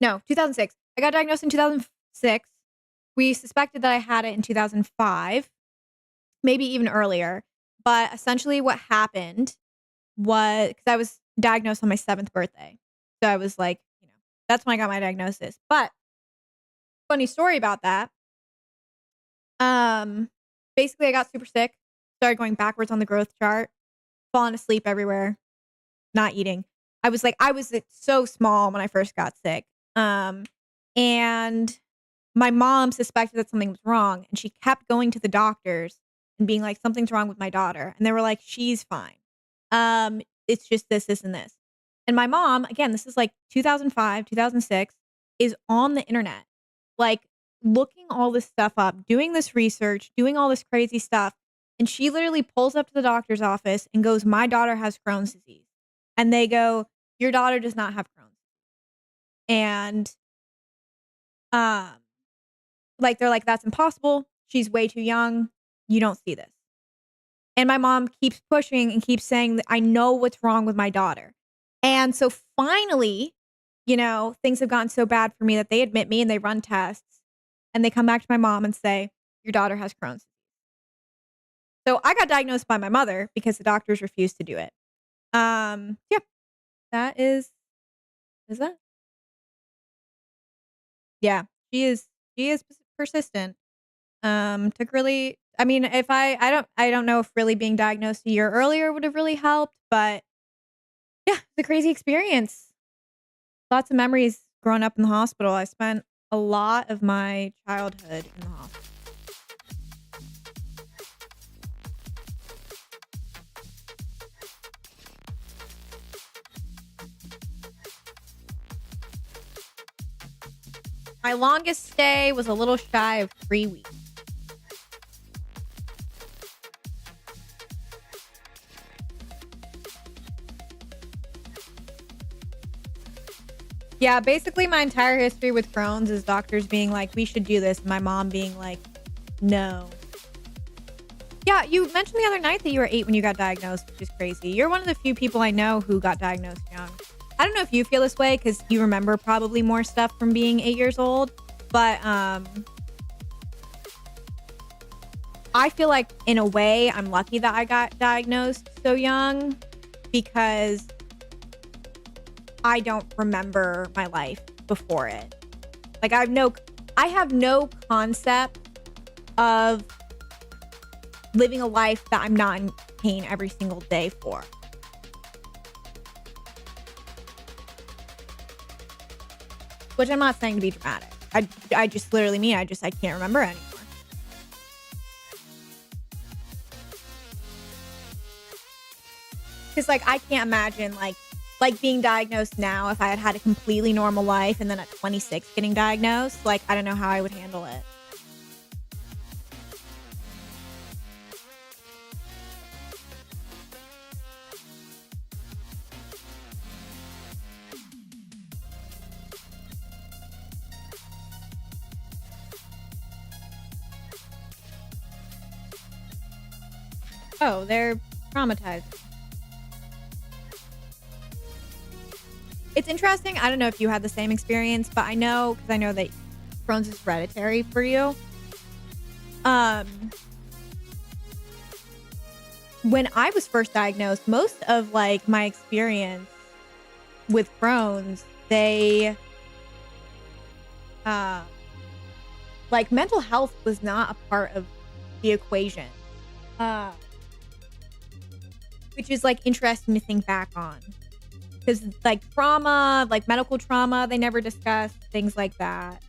No, 2006. I got diagnosed in 2006. We suspected that I had it in 2005, maybe even earlier. But essentially what happened was because I was diagnosed on my 7th birthday. So I was like, that's when I got my diagnosis. But funny story about that. Um, basically I got super sick, started going backwards on the growth chart, falling asleep everywhere, not eating. I was so small when I first got sick. And my mom suspected that something was wrong and she kept going to the doctors and being like, something's wrong with my daughter. And they were like, she's fine. It's just this, and this. And my mom, again, this is like 2005, 2006, is on the internet, like looking all this stuff up, doing this research, doing all this crazy stuff. And she literally pulls up to the doctor's office and goes, my daughter has Crohn's disease. And they go, your daughter does not have Crohn's. And um, like they're like, that's impossible. She's way too young. You don't see this. And my mom keeps pushing and keeps saying that I know what's wrong with my daughter. And so finally, things have gotten so bad for me that they admit me and they run tests and they come back to my mom and say, your daughter has Crohn's. So I got diagnosed by my mother because the doctors refused to do it. Yeah, that is that. Yeah, she is persistent. Took really, I mean, if I don't know if really being diagnosed a year earlier would have really helped, but yeah, it's a crazy experience. Lots of memories growing up in the hospital. I spent a lot of my childhood in the hospital. My longest stay was a little shy of 3 weeks. Yeah, basically my entire history with Crohn's is doctors being like, we should do this. And my mom being like, no. Yeah, you mentioned the other night that you were 8 when you got diagnosed, which is crazy. You're one of the few people I know who got diagnosed young. I don't know if you feel this way because you remember probably more stuff from being 8 years old, but I feel like in a way I'm lucky that I got diagnosed so young because I don't remember my life before it. Like I have no concept of living a life that I'm not in pain every single day for. Which I'm not saying to be dramatic. I just literally mean I can't remember anymore. Because like I can't imagine like being diagnosed now if I had had a completely normal life and then at 26 getting diagnosed. Like I don't know how I would handle it. Oh, they're traumatized. It's interesting. I don't know if you had the same experience, but I know that Crohn's is hereditary for you. When I was first diagnosed, most of like my experience with Crohn's, they like mental health was not a part of the equation. Which is like interesting to think back on. Because like trauma, like medical trauma, they never discussed things like that.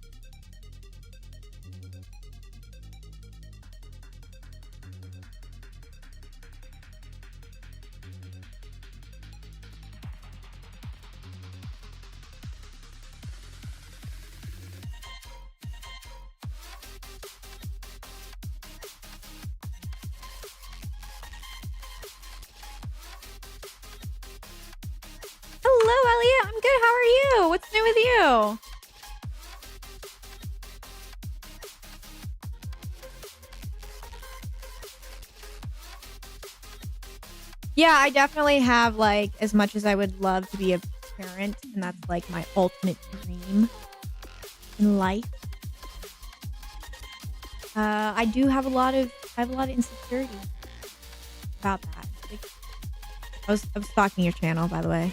Elliot. I'm good. How are you? What's new with you? Yeah, I definitely have, like, as much as I would love to be a parent, and that's, like, my ultimate dream in life. I have a lot of insecurity about that. Like, I was stalking your channel, by the way.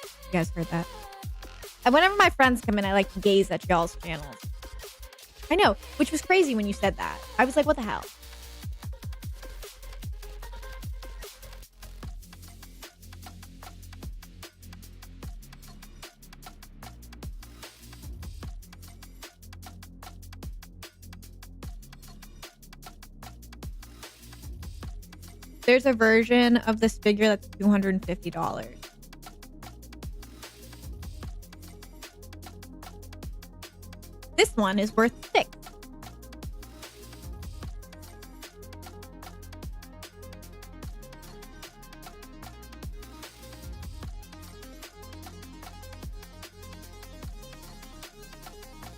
You guys heard that. And whenever my friends come in, I like to gaze at y'all's channels. I know, which was crazy when you said that. I was like, what the hell? There's a version of this figure that's $250. This one is worth $6.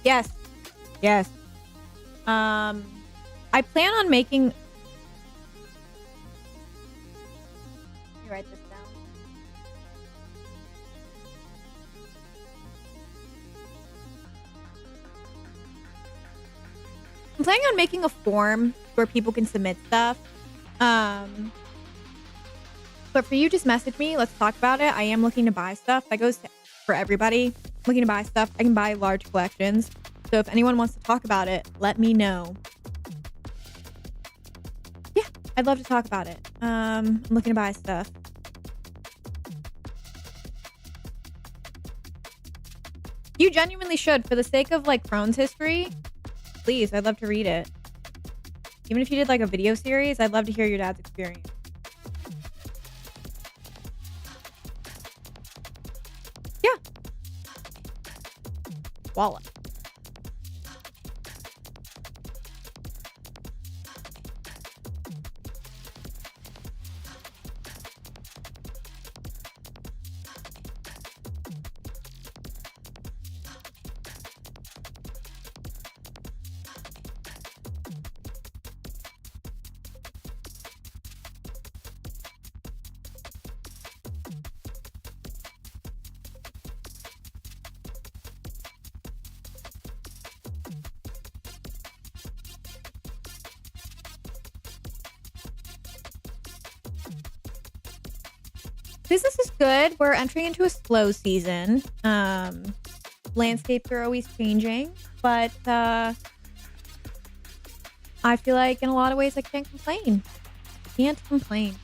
Yes. Yes. I plan on making... Let me write this down. I'm planning on making a form where people can submit stuff. But for you, just message me. Let's talk about it. I am looking to buy stuff. That goes for everybody. I'm looking to buy stuff. I can buy large collections. So if anyone wants to talk about it, let me know. Yeah, I'd love to talk about it. I'm looking to buy stuff. You genuinely should, for the sake of like Crohn's history. Please, I'd love to read it. Even if you did like a video series, I'd love to hear your dad's experience. Yeah. Wallet. Business is good. We're entering into a slow season. Landscapes are always changing, but I feel like in a lot of ways I can't complain. Can't complain.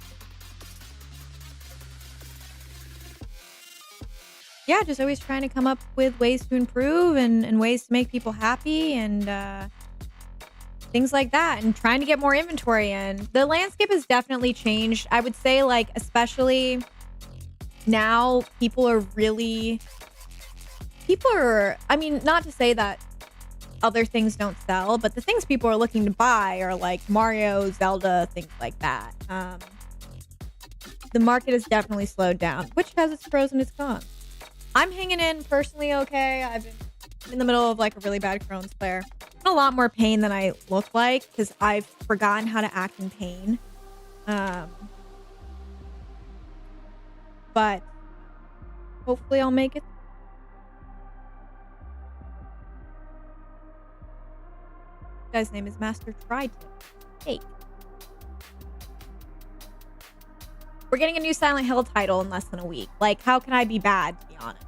Yeah, just always trying to come up with ways to improve and ways to make people happy and things like that, and trying to get more inventory in. The landscape has definitely changed. I would say, like, especially now, I mean, not to say that other things don't sell, but the things people are looking to buy are like Mario, Zelda, things like that. The market has definitely slowed down, which has its pros and its cons. I'm hanging in personally okay. I'm in the middle of like a really bad Crohn's flare. I'm in a lot more pain than I look like because I've forgotten how to act in pain. But hopefully I'll make it. Guy's name is Master Tritip. Hey. We're getting a new Silent Hill title in less than a week. Like, how can I be bad, to be honest?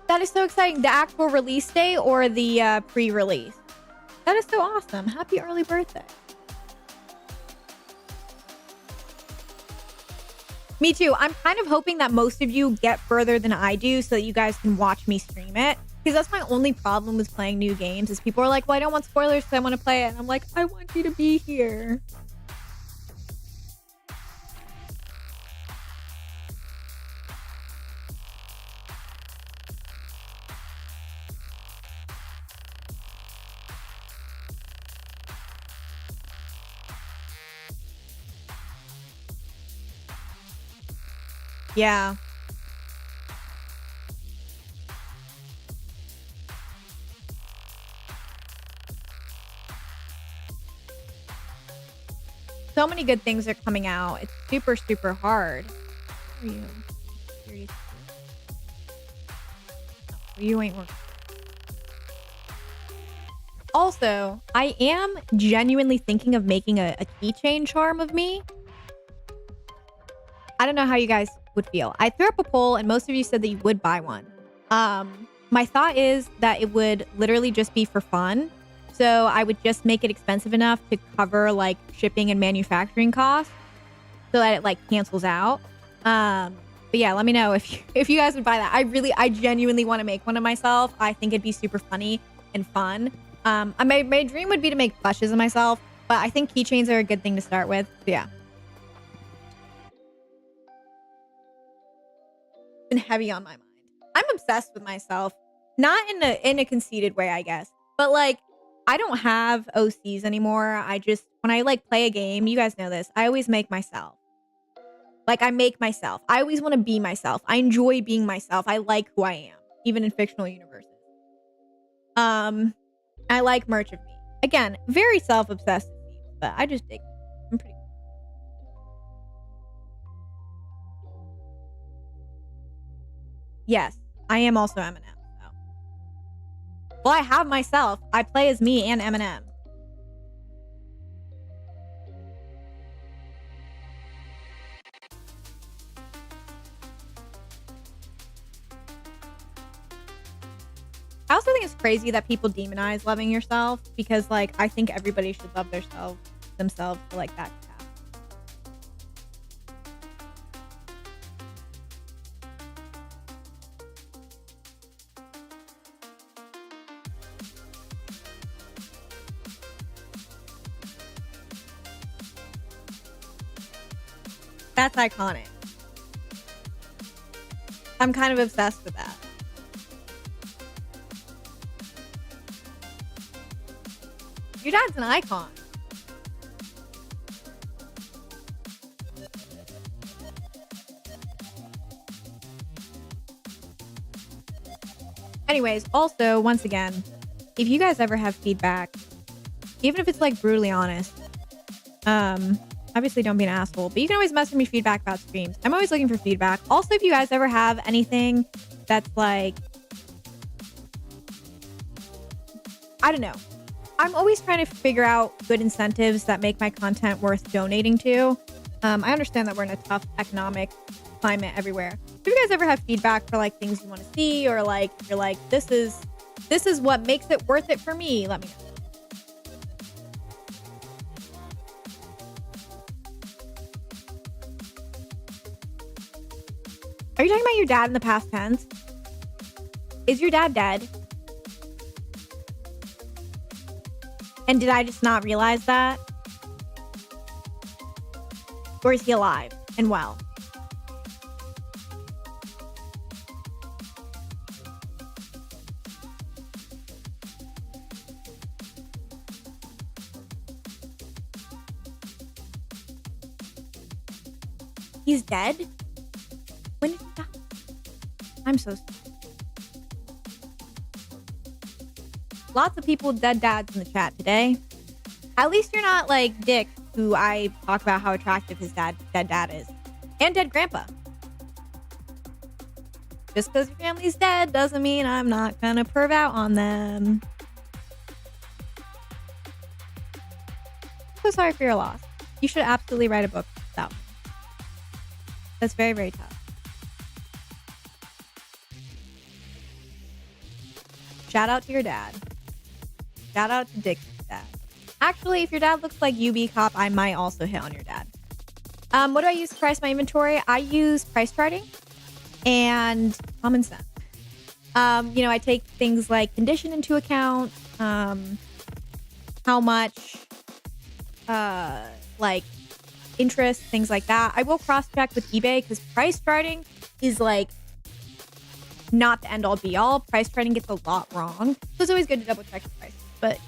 That is so exciting. The actual release date or the pre-release? That is so awesome. Happy early birthday. Me too. I'm kind of hoping that most of you get further than I do so that you guys can watch me stream it. Because that's my only problem with playing new games is people are like, well, I don't want spoilers because I want to play it. And I'm like, I want you to be here. Yeah. So many good things are coming out. It's super, super hard. Who are you? Security. No, you ain't working. Also, I am genuinely thinking of making a keychain charm of me. I don't know how you guys would feel. I threw up a poll and most of you said that you would buy one. My thought is that it would literally just be for fun. So I would just make it expensive enough to cover like shipping and manufacturing costs so that it like cancels out. But yeah, let me know if you guys would buy that. I genuinely want to make one of myself. I think it'd be super funny and fun. My dream would be to make plushes of myself, but I think keychains are a good thing to start with. So yeah. Been heavy on my mind. I'm obsessed with myself. Not in a conceited way, I guess. But like I don't have OCs anymore. I just when I like play a game, you guys know this, I always make myself. Like I make myself. I always want to be myself. I enjoy being myself. I like who I am, even in fictional universes. I like merch of me. Again, very self-obsessed, but I just dig it. I'm pretty cool. Yes, I am also Eminem. So. Well, I have myself. I play as me and Eminem. I also think it's crazy that people demonize loving yourself because, like, I think everybody should love themselves for like that to happen. That's iconic. I'm kind of obsessed with that. Your dad's an icon. Anyways, also, once again, if you guys ever have feedback, even if it's like brutally honest, obviously don't be an asshole, but you can always message me feedback about streams. I'm always looking for feedback. Also, if you guys ever have anything that's like, I don't know. I'm always trying to figure out good incentives that make my content worth donating to. I understand that we're in a tough economic climate everywhere. If you guys ever have feedback for like things you want to see, or like you're like, this is what makes it worth it for me, let me know. Are you talking about your dad in the past tense? Is your dad dead? And did I just not realize that? Or is he alive and well? He's dead? When did he die? I'm so sorry. Lots of people with dead dads in the chat today. At least you're not like Dick, who I talk about how attractive his dead dad is. And dead grandpa. Just because your family's dead doesn't mean I'm not gonna perv out on them. So sorry for your loss. You should absolutely write a book about me. That's very, very tough. Shout out to your dad. Shout out to Dick's dad. Actually, if your dad looks like UB Cop, I might also hit on your dad. What do I use to price my inventory? I use price charting and common sense. I take things like condition into account, how much, like interest, things like that. I will cross-check with eBay because price charting is like not the end-all be-all. Price charting gets a lot wrong, so it's always good to double-check the prices. But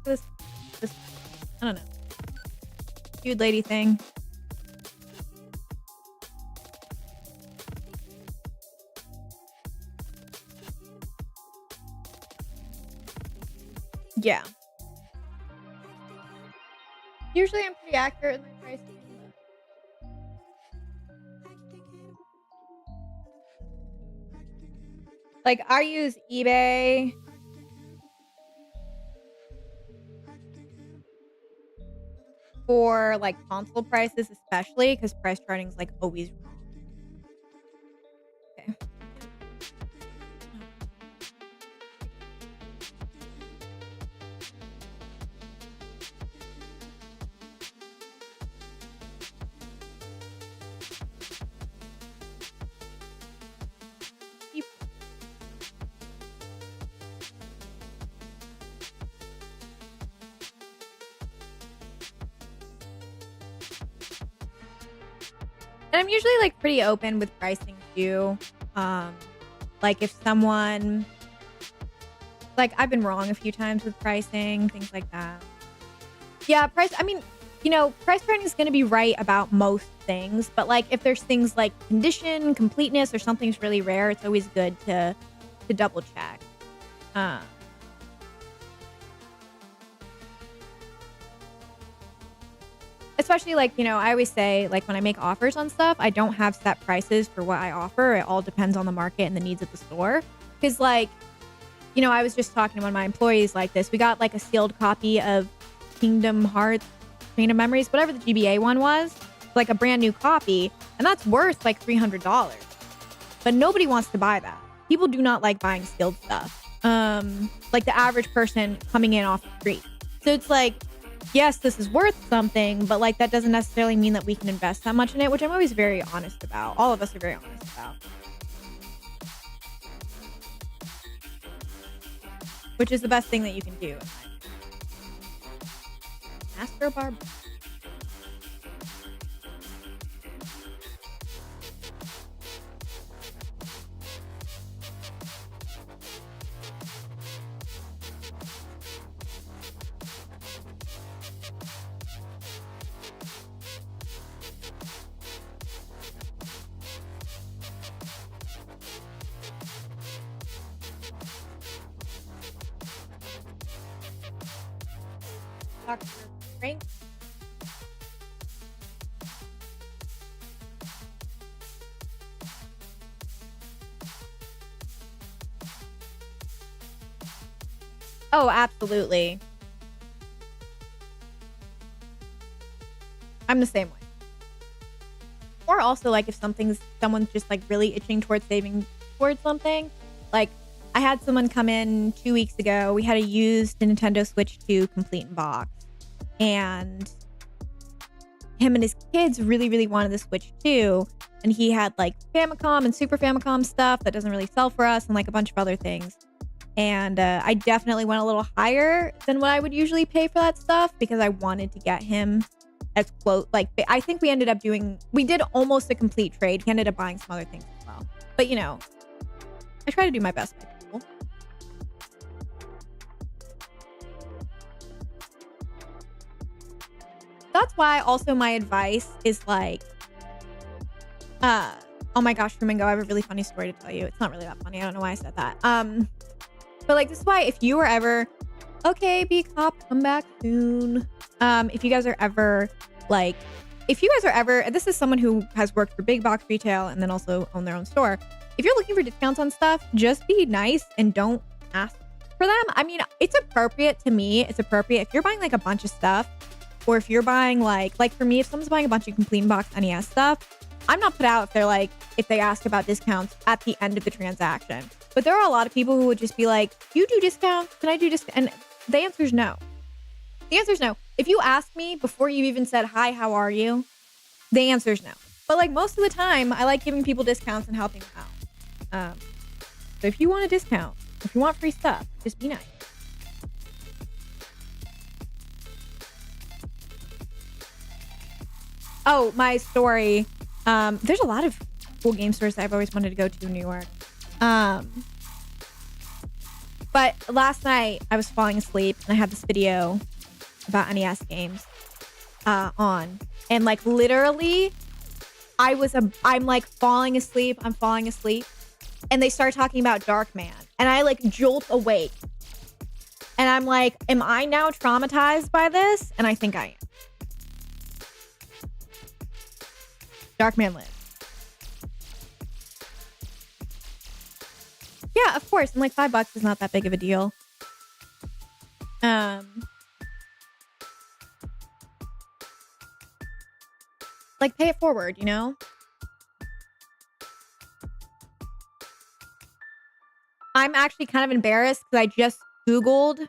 this, I don't know. dude lady thing. Yeah. Usually I'm pretty accurate in my pricing. Like I use eBay for like console prices, especially because price charting is like always wrong. Okay. And I'm usually like pretty open with pricing too. Like if someone, like I've been wrong a few times with pricing, things like that. Yeah, I mean, you know, price charting is going to be right about most things, but like if there's things like condition, completeness, or something's really rare, it's always good to double check. Especially like, you know, I always say like when I make offers on stuff, I don't have set prices for what I offer. It all depends on the market and the needs of the store. Because like, you know, I was just talking to one of my employees like this. We got like a sealed copy of Kingdom Hearts, Chain of Memories, whatever the GBA one was, like a brand new copy. And that's worth like $300. But nobody wants to buy that. People do not like buying sealed stuff. Like the average person coming in off the street. So it's like, yes, this is worth something, but like that doesn't necessarily mean that we can invest that much in it, which I'm always very honest about. All of us are very honest about. Which is the best thing that you can do. Master Barber. Dr. Frank. Oh, absolutely. I'm the same way. Or also like if someone's just like really itching towards saving towards something, like I had someone come in 2 weeks ago. We had a used Nintendo Switch 2 complete in box. And him and his kids really, really wanted the Switch 2. And he had like Famicom and Super Famicom stuff that doesn't really sell for us and like a bunch of other things. And I definitely went a little higher than what I would usually pay for that stuff because I wanted to get him as close. Like I think we did almost a complete trade. He ended up buying some other things as well. But you know, I try to do my best by people. That's why also my advice is like, oh my gosh, Flamingo, I have a really funny story to tell you. It's not really that funny. I don't know why I said that. But like, this is why if you were ever, okay, be a cop, come back soon. If you guys are ever like, and this is someone who has worked for big box retail and then also own their own store. If you're looking for discounts on stuff, just be nice and don't ask for them. I mean, it's appropriate to me. It's appropriate if you're buying like a bunch of stuff, or if you're buying like for me, if someone's buying a bunch of complete box NES stuff, I'm not put out if they ask about discounts at the end of the transaction. But there are a lot of people who would just be like, you do discounts? Can I do discounts? And the answer is no. The answer is no. If you ask me before you even said, hi, how are you? The answer is no. But like most of the time, I like giving people discounts and helping them out. So if you want a discount, if you want free stuff, just be nice. Oh, my story. There's a lot of cool game stores that I've always wanted to go to in New York. But last night I was falling asleep and I had this video about NES games. on, and like literally, I'm like falling asleep. I'm falling asleep, and they start talking about Darkman, and I like jolt awake, and I'm like, am I now traumatized by this? And I think I am. Darkman lives. Yeah, of course. And like $5 is not that big of a deal. Like pay it forward, you know? I'm actually kind of embarrassed because I just Googled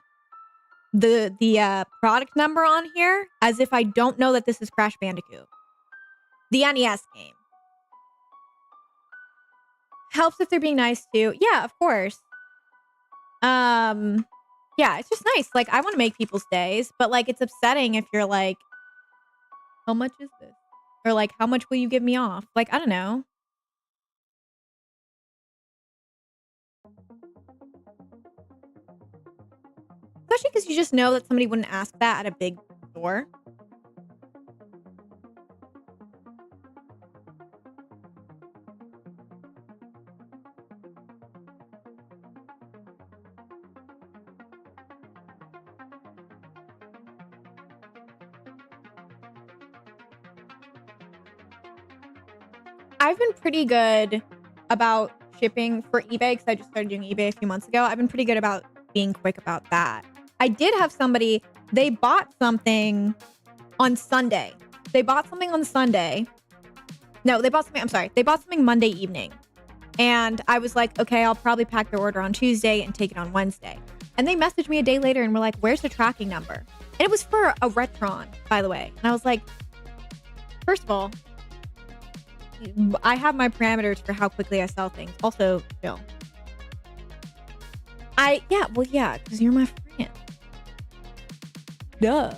the product number on here as if I don't know that this is Crash Bandicoot. The NES game. Helps if they're being nice too. Yeah, of course. Yeah, it's just nice. Like, I want to make people's days, but like, it's upsetting if you're like, how much is this? Or like, how much will you give me off? Like, I don't know. Especially because you just know that somebody wouldn't ask that at a big store. I've been pretty good about shipping for eBay because I just started doing eBay a few months ago. I've been pretty good about being quick about that. I did have somebody, they bought something on Sunday. They bought something on Sunday. No, they bought something Monday evening. And I was like, okay, I'll probably pack their order on Tuesday and take it on Wednesday. And they messaged me a day later and were like, where's the tracking number? And it was for a Retron, by the way. And I was like, first of all, I have my parameters for how quickly I sell things. Also, chill. Yeah, because you're my friend. Duh.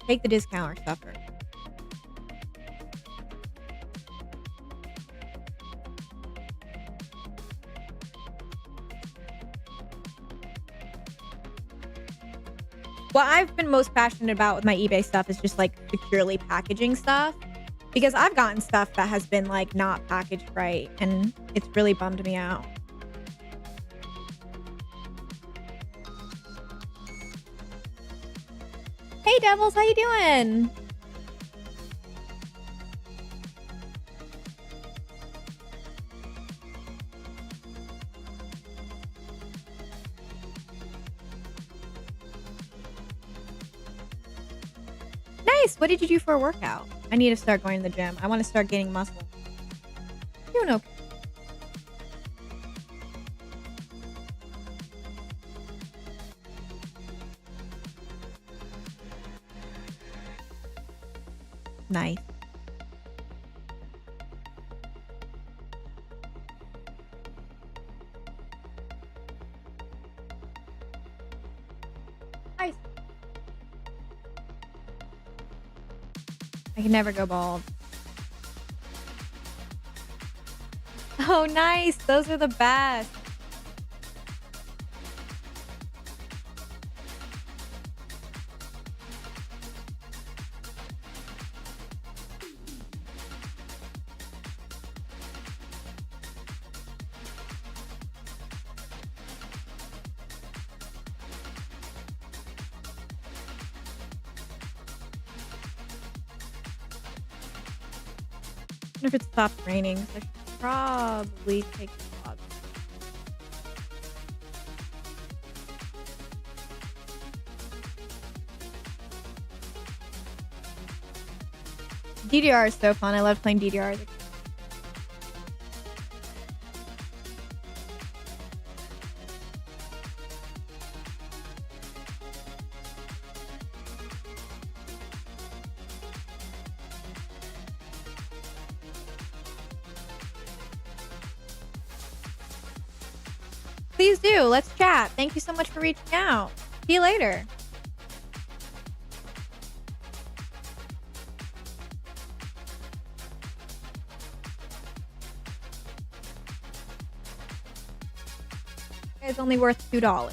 Take the discount or suffer. What I've been most passionate about with my eBay stuff is just like securely packaging stuff, because I've gotten stuff that has been like not packaged right and it's really bummed me out. Hey Devils, how you doing? Nice. What did you do for a workout? I need to start going to the gym. I want to start gaining muscle. Doing okay. Nice. Nice. I can never go bald. Oh, nice. Those are the best. I wonder if it stopped raining. I should probably take the vlog. DDR is so fun. I love playing DDR. Please do. Let's chat. Thank you so much for reaching out. See you later. It's only worth $2.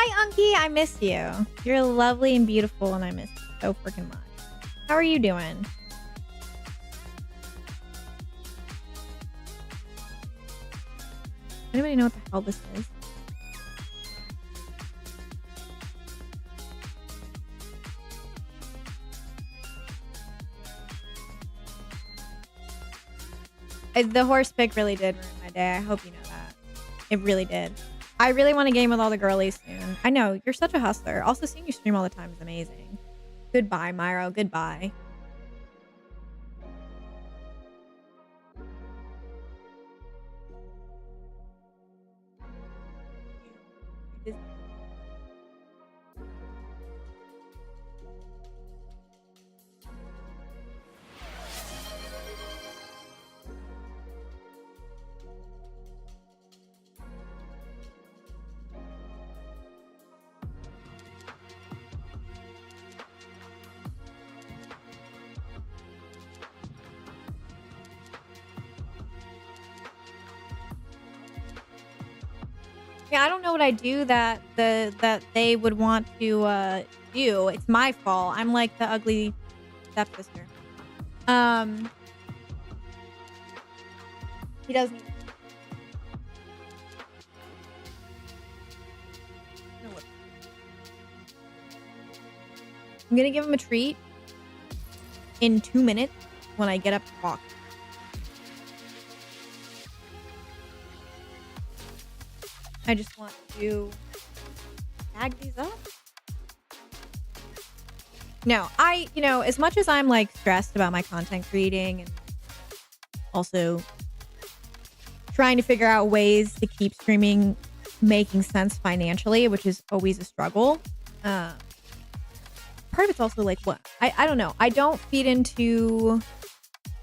Hi, Unky. I miss you. You're lovely and beautiful, and I miss you so freaking much. How are you doing? Anybody know what the hell this is? The horse pick really did ruin my day. I hope you know that. It really did. I really want to game with all the girlies soon. I know, you're such a hustler. Also, seeing you stream all the time is amazing. Goodbye, Myro. Goodbye. Yeah, I don't know what I do that they would want to do. It's my fault. I'm like the ugly stepsister. He doesn't. I'm gonna give him a treat in 2 minutes when I get up to walk. I just want to bag these up. No, as much as I'm like stressed about my content creating and also trying to figure out ways to keep streaming making sense financially, which is always a struggle. Part of it's also like what I don't know. I don't feed into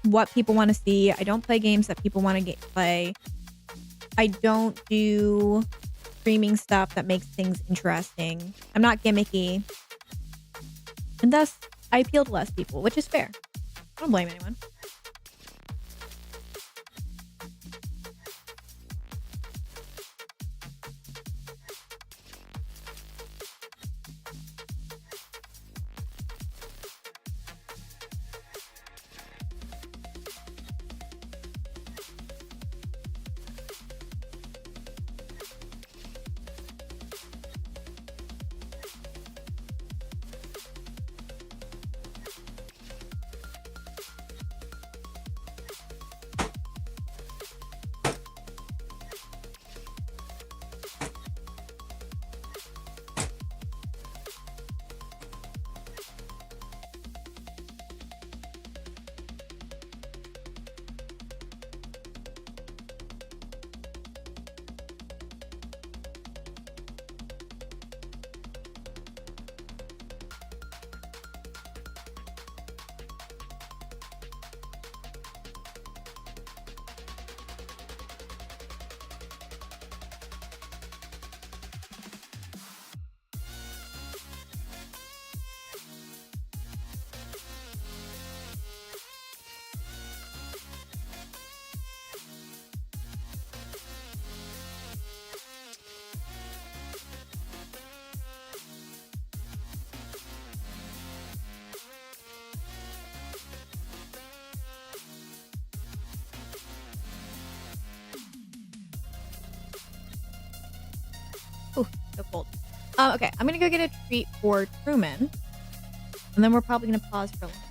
what people want to see. I don't play games that people want to play. I don't do streaming stuff that makes things interesting. I'm not gimmicky. And thus, I appeal to less people, which is fair. I don't blame anyone. Ooh, so cold. Okay, I'm gonna go get a treat for Truman, and then we're probably gonna pause for a little.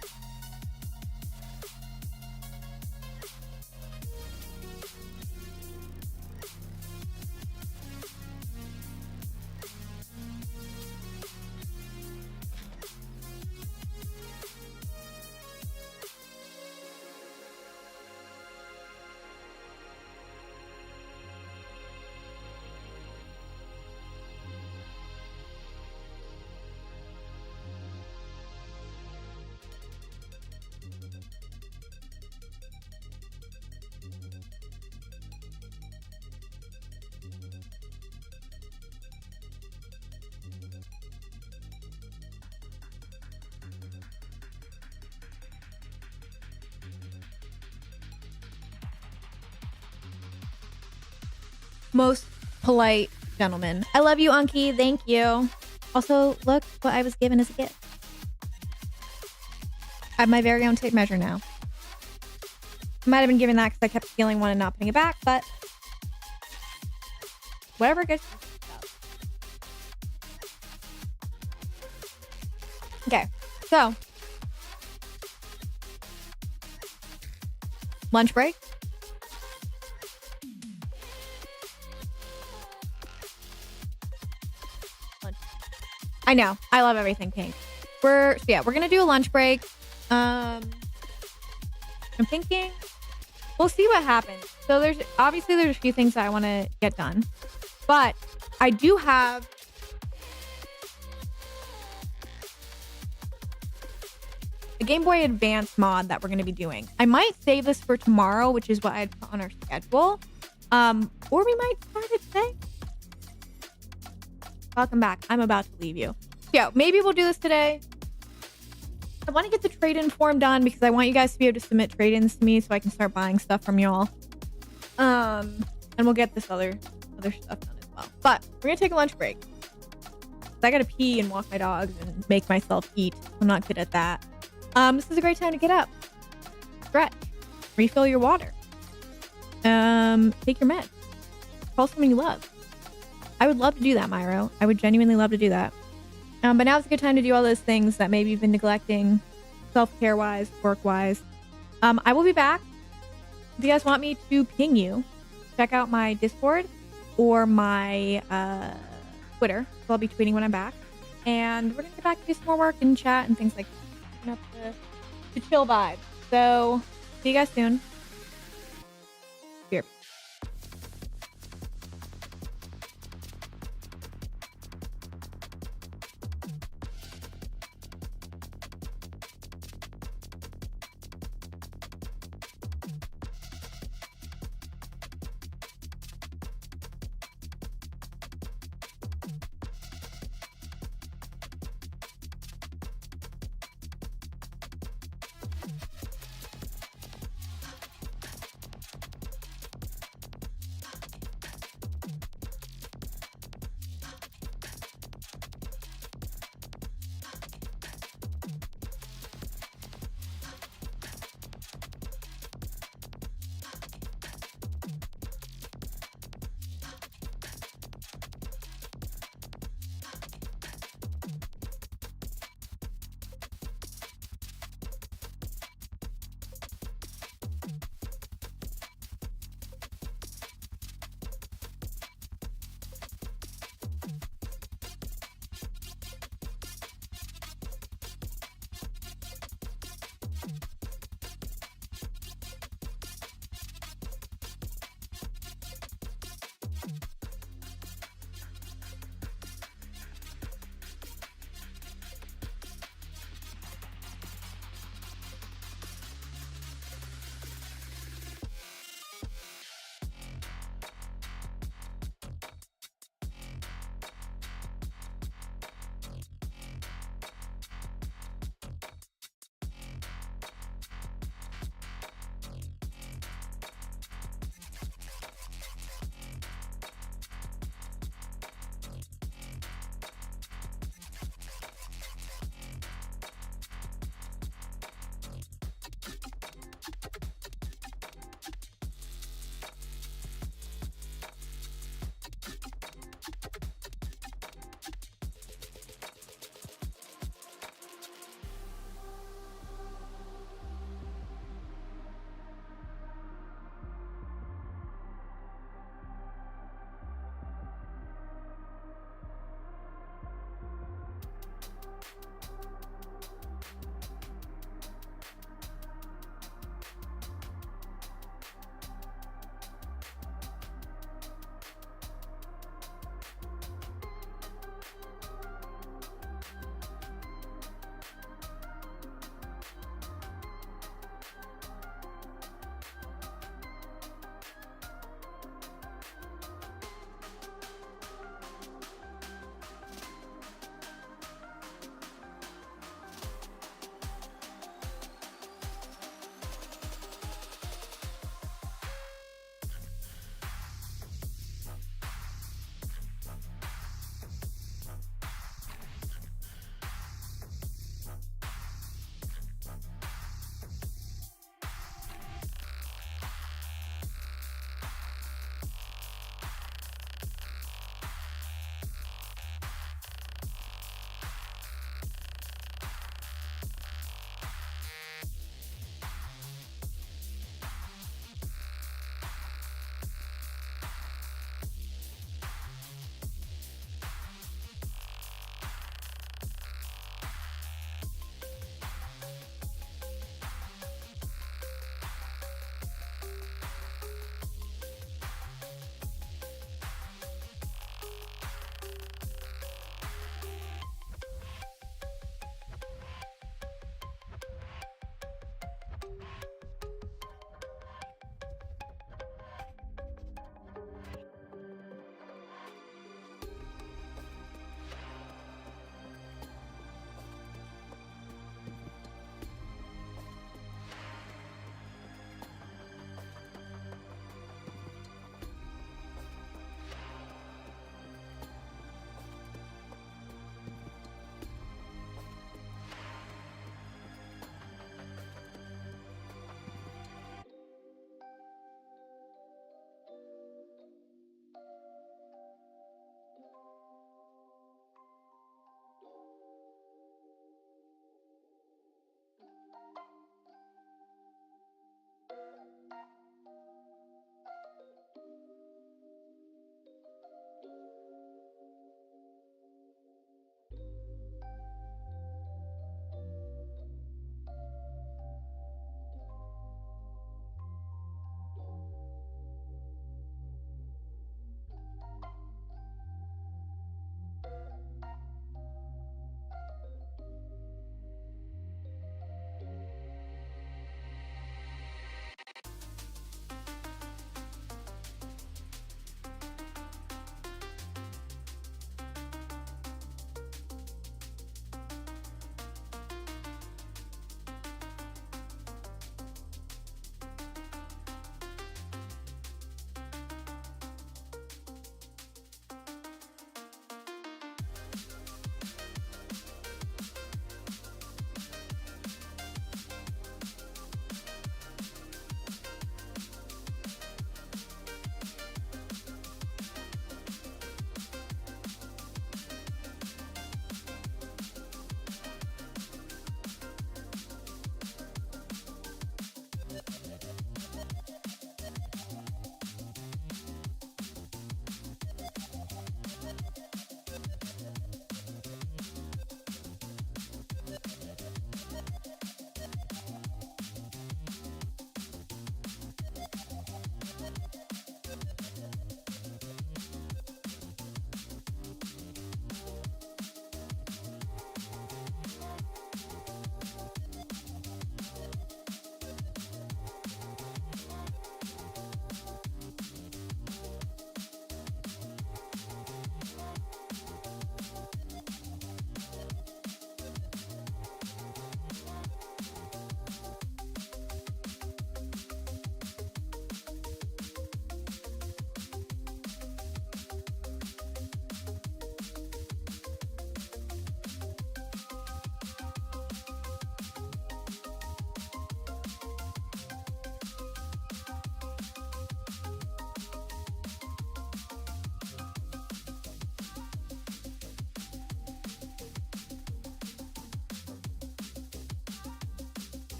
Most polite gentlemen. I love you, Unky. Thank you. Also, look what I was given as a gift. I have my very own tape measure now. I might have been given that because I kept stealing one and not putting it back, but whatever gets you. Okay, so lunch break. I know. I love everything pink. We're gonna do a lunch break. I'm thinking we'll see what happens. So there's a few things that I want to get done, but I do have a Game Boy Advance mod that we're going to be doing. I might save this for tomorrow, which is what I'd put on our schedule. Or we might start it today. Welcome back. I'm about to leave you. Yeah, maybe we'll do this today. I want to get the trade-in form done because I want you guys to be able to submit trade-ins to me so I can start buying stuff from y'all. And we'll get this other stuff done as well. But we're going to take a lunch break. I got to pee and walk my dogs and make myself eat. I'm not good at that. This is a great time to get up, stretch, refill your water, take your meds, call someone you love. I would love to do that, Myro. I would genuinely love to do that. But now's a good time to do all those things that maybe you've been neglecting, self-care wise, work wise. I will be back. If you guys want me to ping you, check out my Discord or my Twitter. So I'll be tweeting when I'm back. And we're gonna get back to do some more work and chat and things like that. Up the chill vibe. So see you guys soon. Here.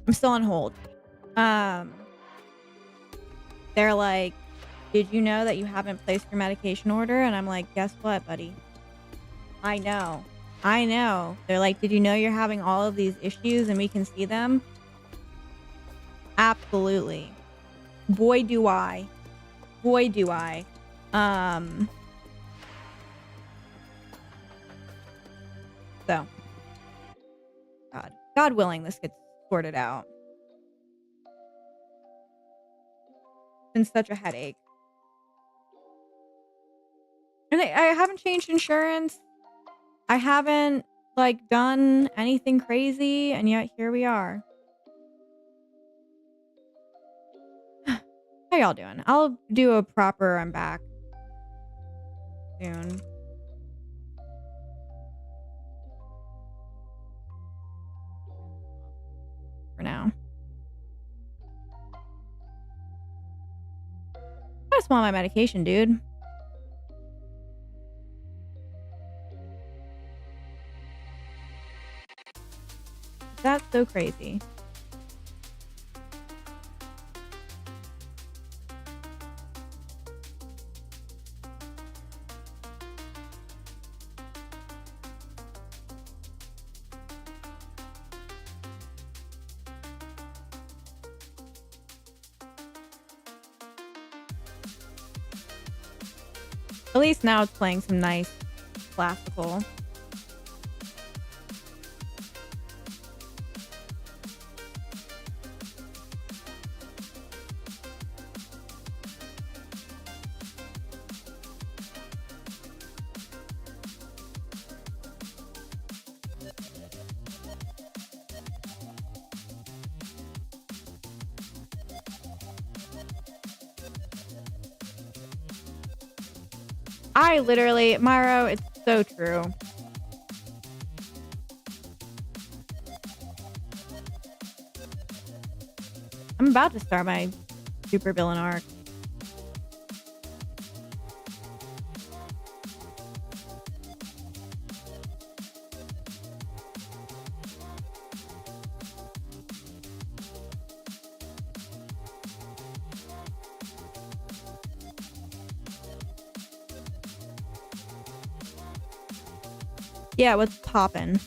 I'm still on hold. They're like, did you know that you haven't placed your medication order? And I'm like, guess what, buddy? I know. They're like, did you know you're having all of these issues and we can see them? Absolutely. Boy, do I. So, God willing, this gets sorted out. It's been such a headache. And I haven't changed insurance. I haven't, like, done anything crazy, and yet here we are. How y'all doing? I'll do a proper I'm back soon. For now. I just want my medication, dude. That's so crazy. At least now it's playing some nice classical. I literally, Myro, it's so true. I'm about to start my super villain arc. Yeah, what's poppin'?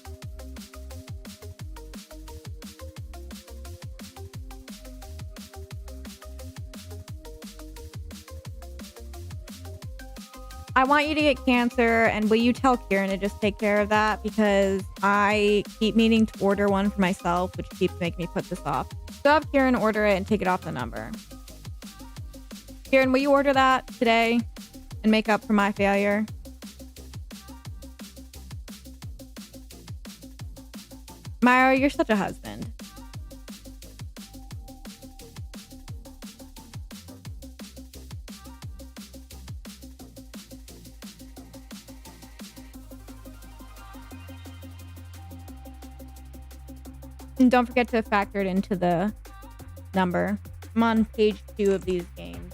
I want you to get cancer, and will you tell Kieran to just take care of that? Because I keep meaning to order one for myself, which keeps making me put this off. So have Kieran order it and take it off the number. Kieran, will you order that today and make up for my failure? Myro, you're such a husband. And don't forget to factor it into the number. I'm on page 2 of these games.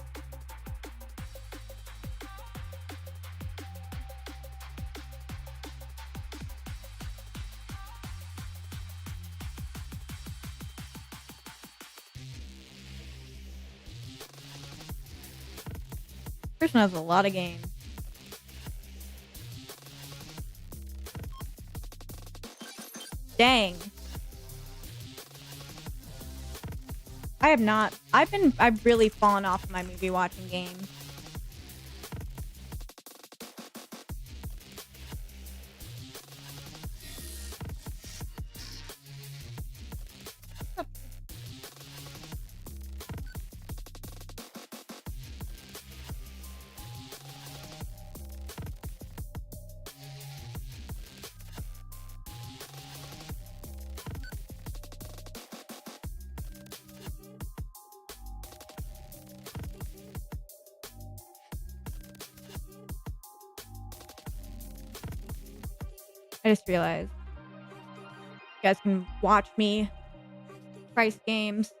Person has a lot of games. Dang. I've really fallen off of my movie watching game. I just realized you guys can watch me price games.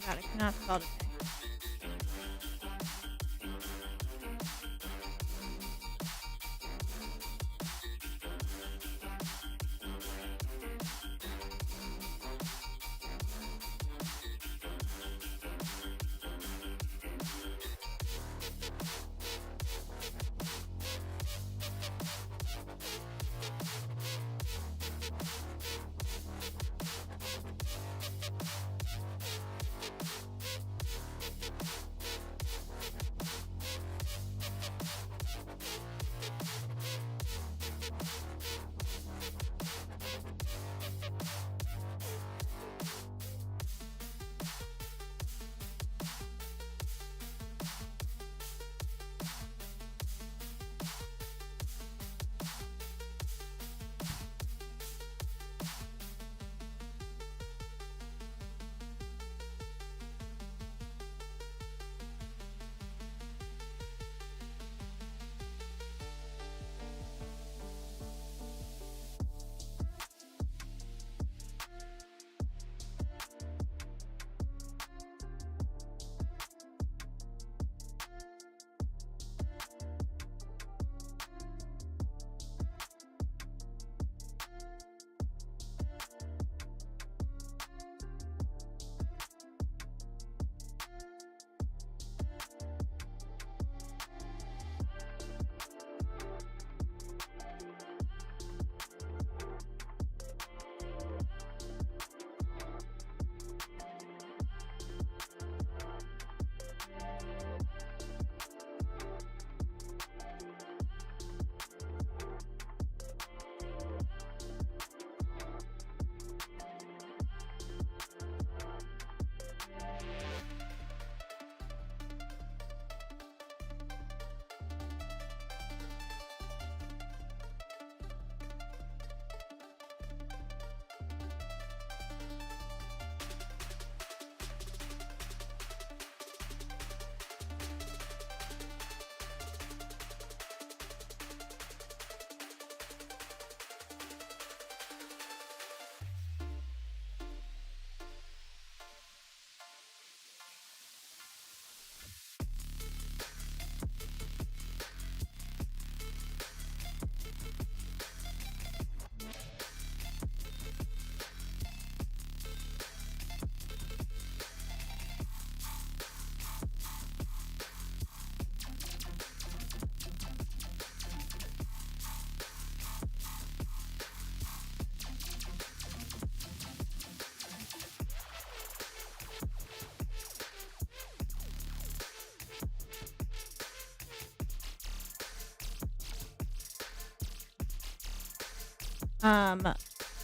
God, I cannot spell today.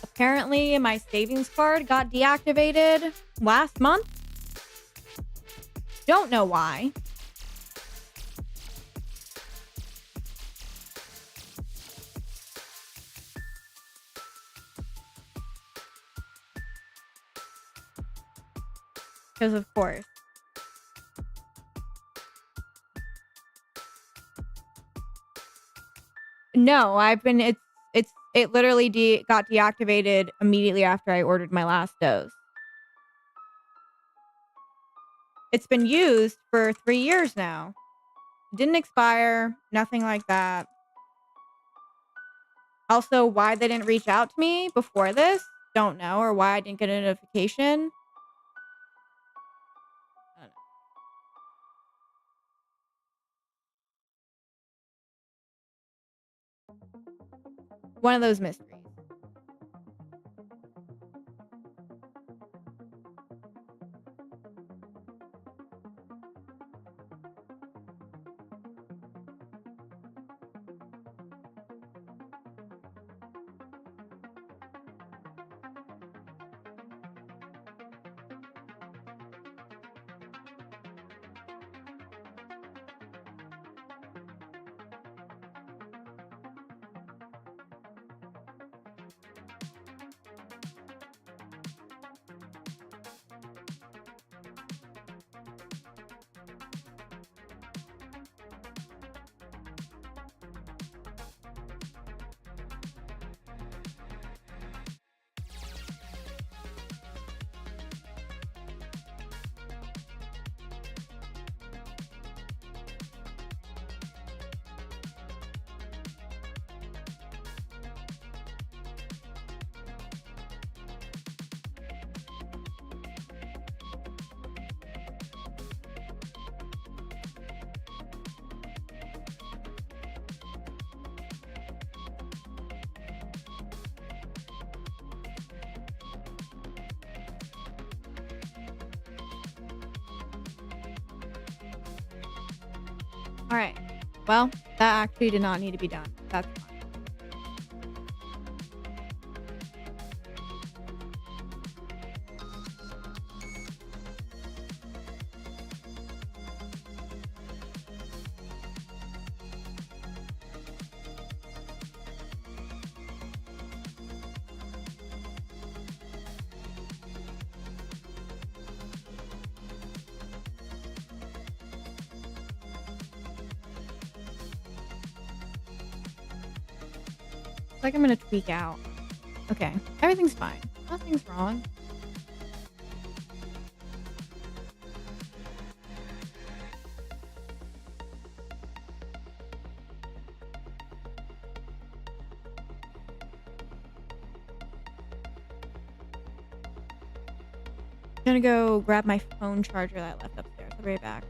Apparently my savings card got deactivated last month. Don't know why. Because of course. No, it literally got deactivated immediately after I ordered my last dose. It's been used for 3 years now. Didn't expire, nothing like that. Also, why they didn't reach out to me before this, don't know, or why I didn't get a notification. I don't know. One of those mysteries. All right. Well, that actually did not need to be done. That's fine. Like I'm gonna tweak out. Okay, everything's fine. Nothing's wrong. I'm gonna go grab my phone charger that I left upstairs. I'll be right back.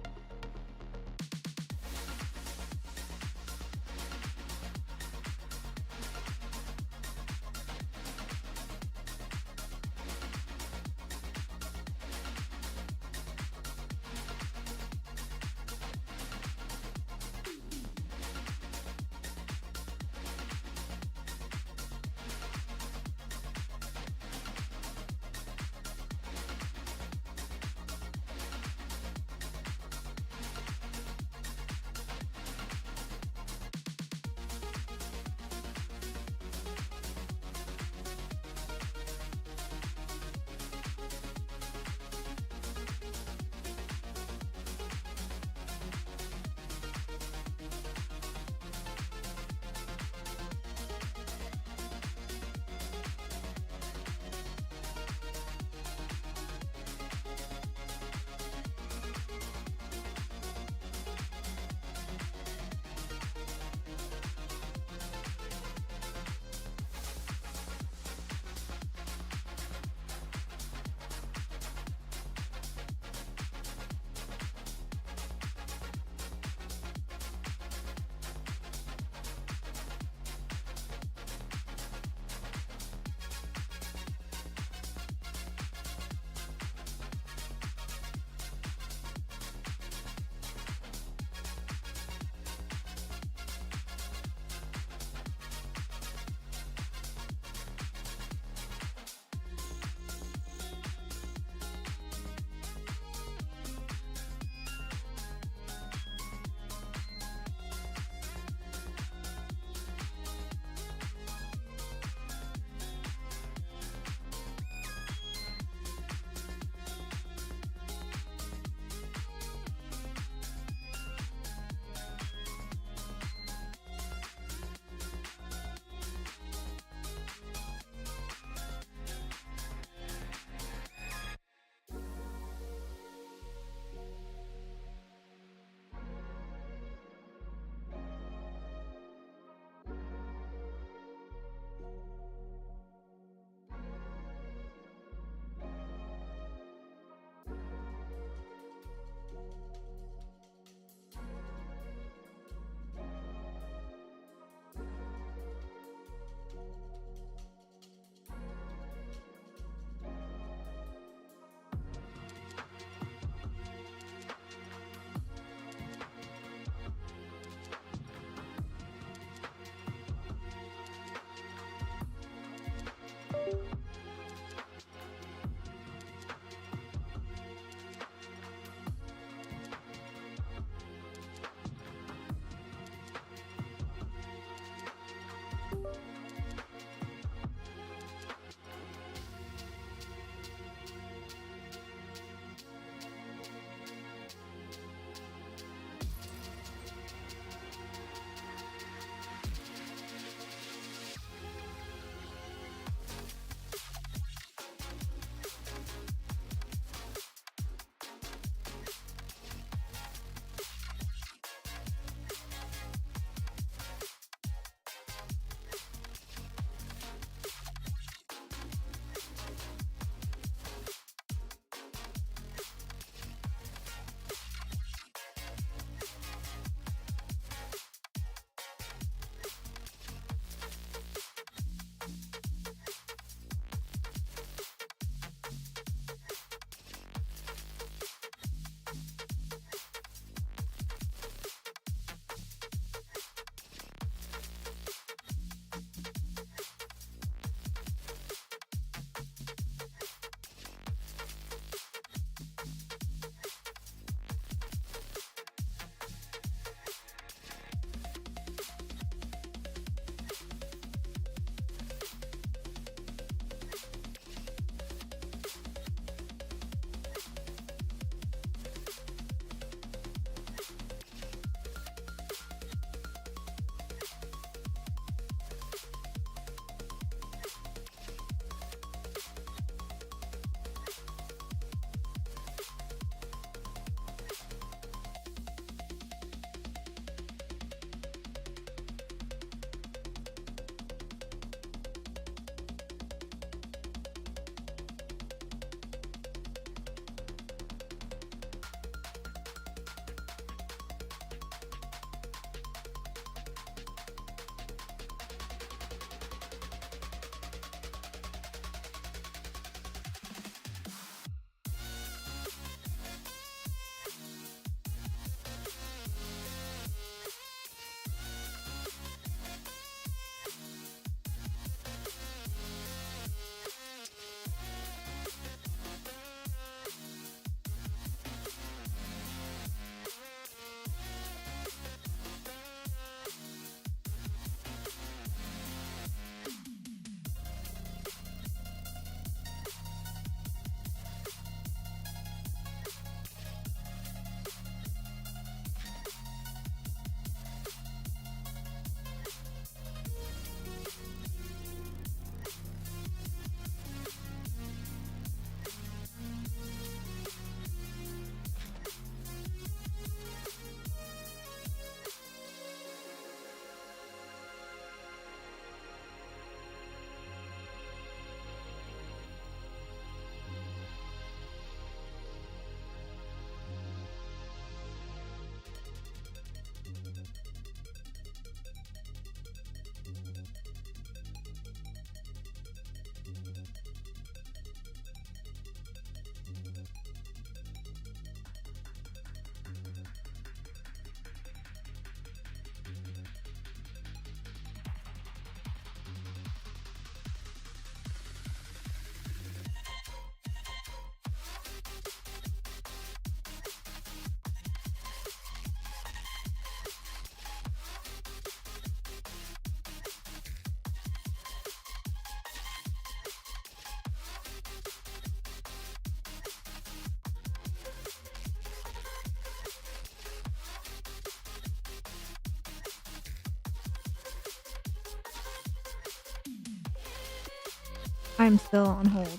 I'm still on hold.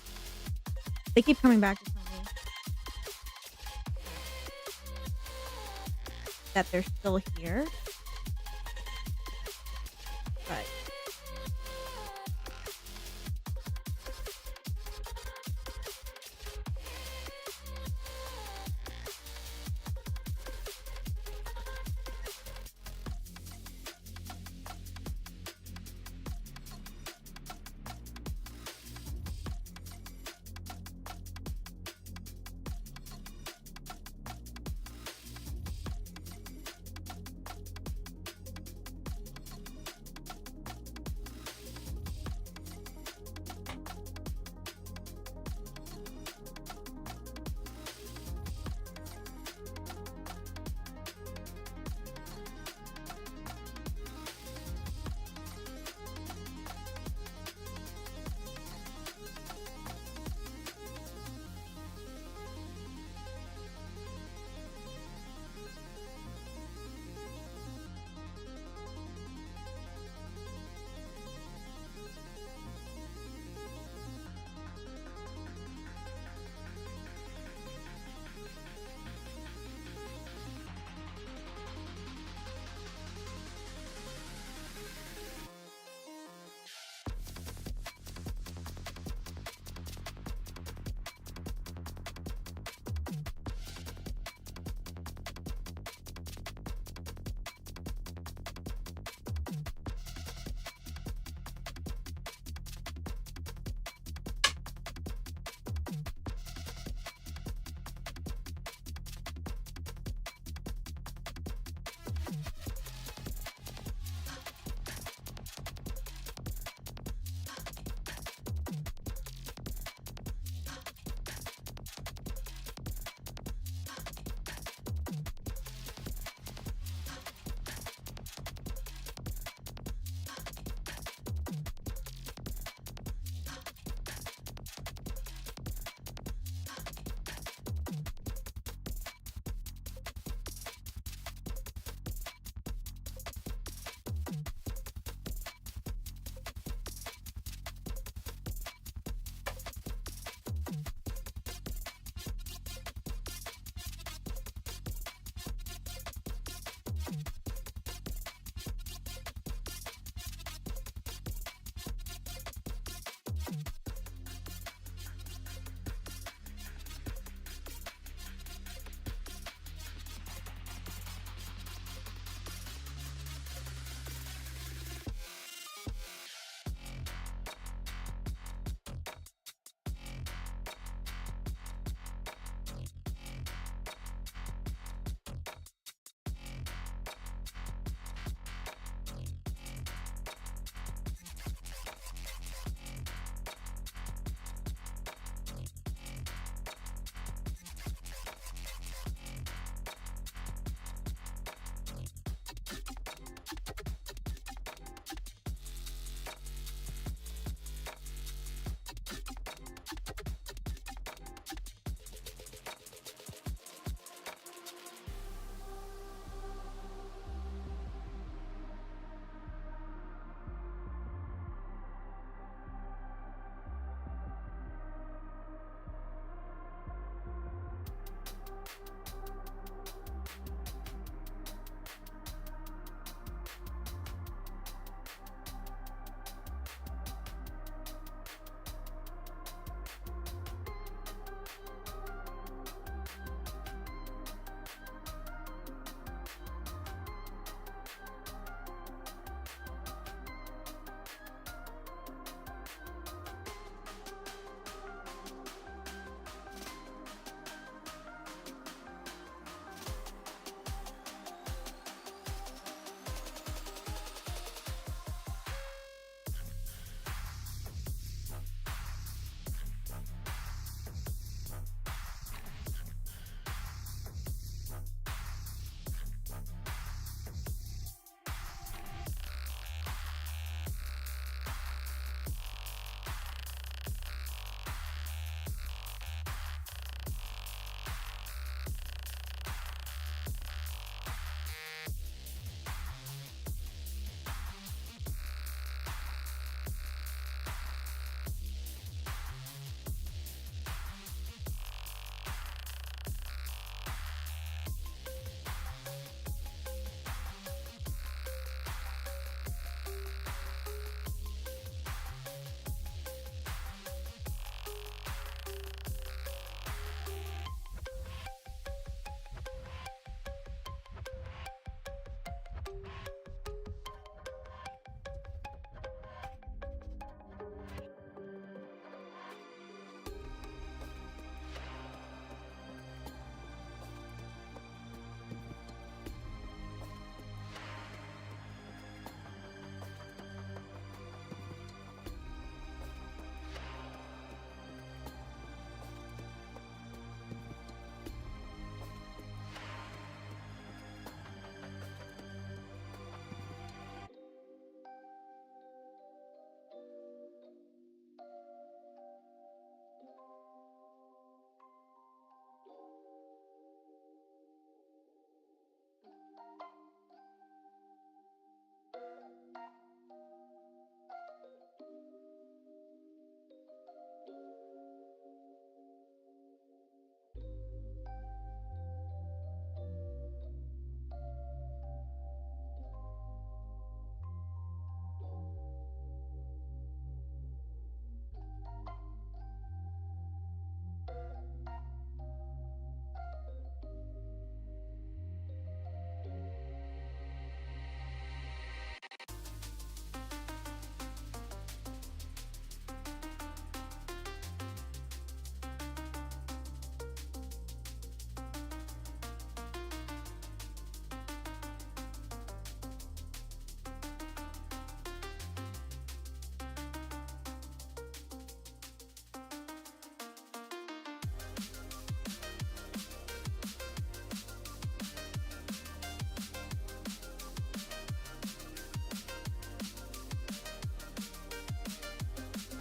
They keep coming back to tell me that they're still here. But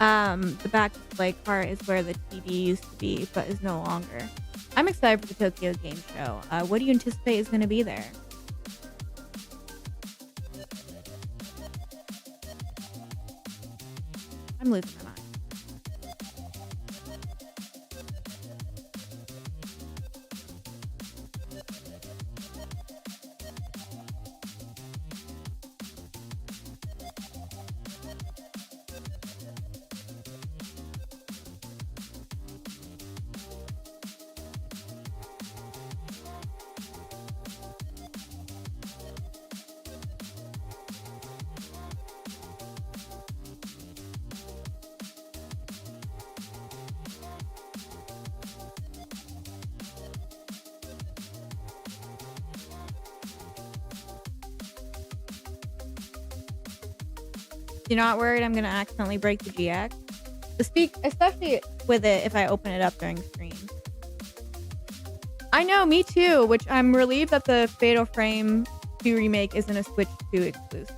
The back display part is where the TV used to be, but is no longer. I'm excited for the Tokyo Game Show. What do you anticipate is going to be there? I'm losing my mind. You're not worried I'm gonna accidentally break the GX? Especially with it if I open it up during stream. I know, me too, which I'm relieved that the Fatal Frame 2 remake isn't a Switch 2 exclusive.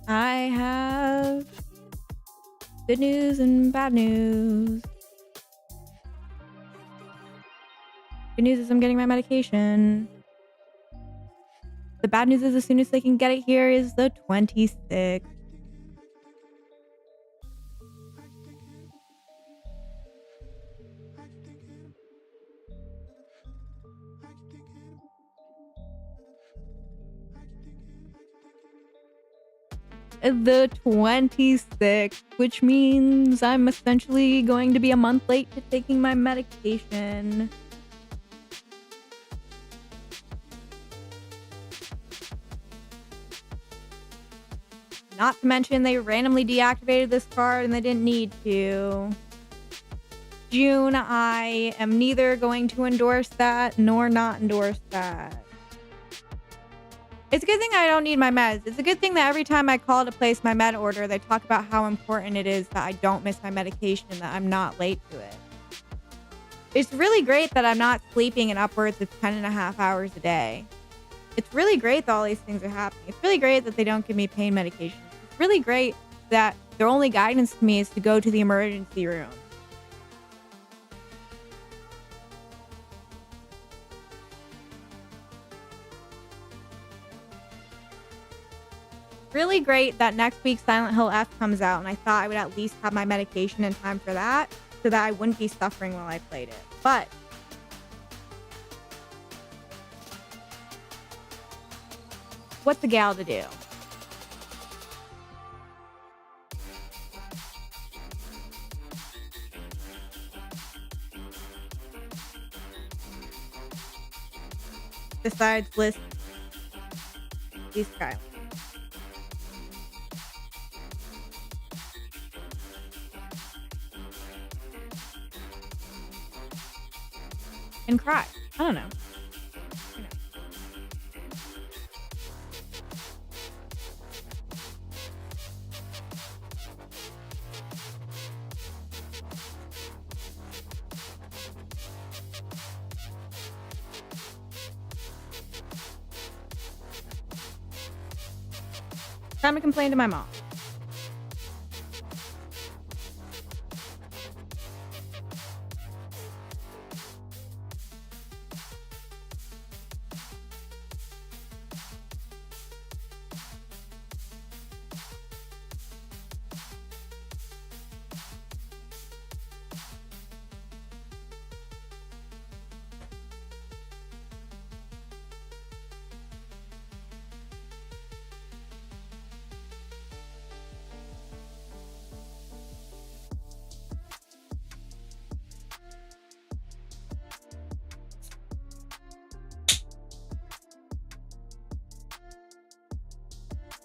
I have good news and bad news. Good news is I'm getting my medication. The bad news is as soon as they can get it here is the 26th. The 26th, which means I'm essentially going to be a month late to taking my medication. Not to mention they randomly deactivated this card and they didn't need to. June, I am neither going to endorse that nor not endorse that. It's a good thing I don't need my meds. It's a good thing that every time I call to place my med order, they talk about how important it is that I don't miss my medication and that I'm not late to it. It's really great that I'm not sleeping in upwards of 10 and a half hours a day. It's really great that all these things are happening. It's really great that they don't give me pain medication. It's really great that their only guidance to me is to go to the emergency room. Really great that next week Silent Hill F comes out, and I thought I would at least have my medication in time for that so that I wouldn't be suffering while I played it. But what's the gal to do? Besides list these guys. And cry. I don't know. Time to complain to my mom.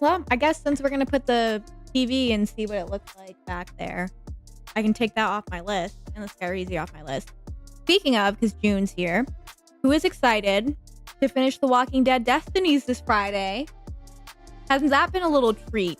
Well, I guess since we're going to put the TV and see what it looks like back there, I can take that off my list and let's get Easy off my list. Speaking of, because June's here, who is excited to finish The Walking Dead Destinies this Friday? Hasn't that been a little treat?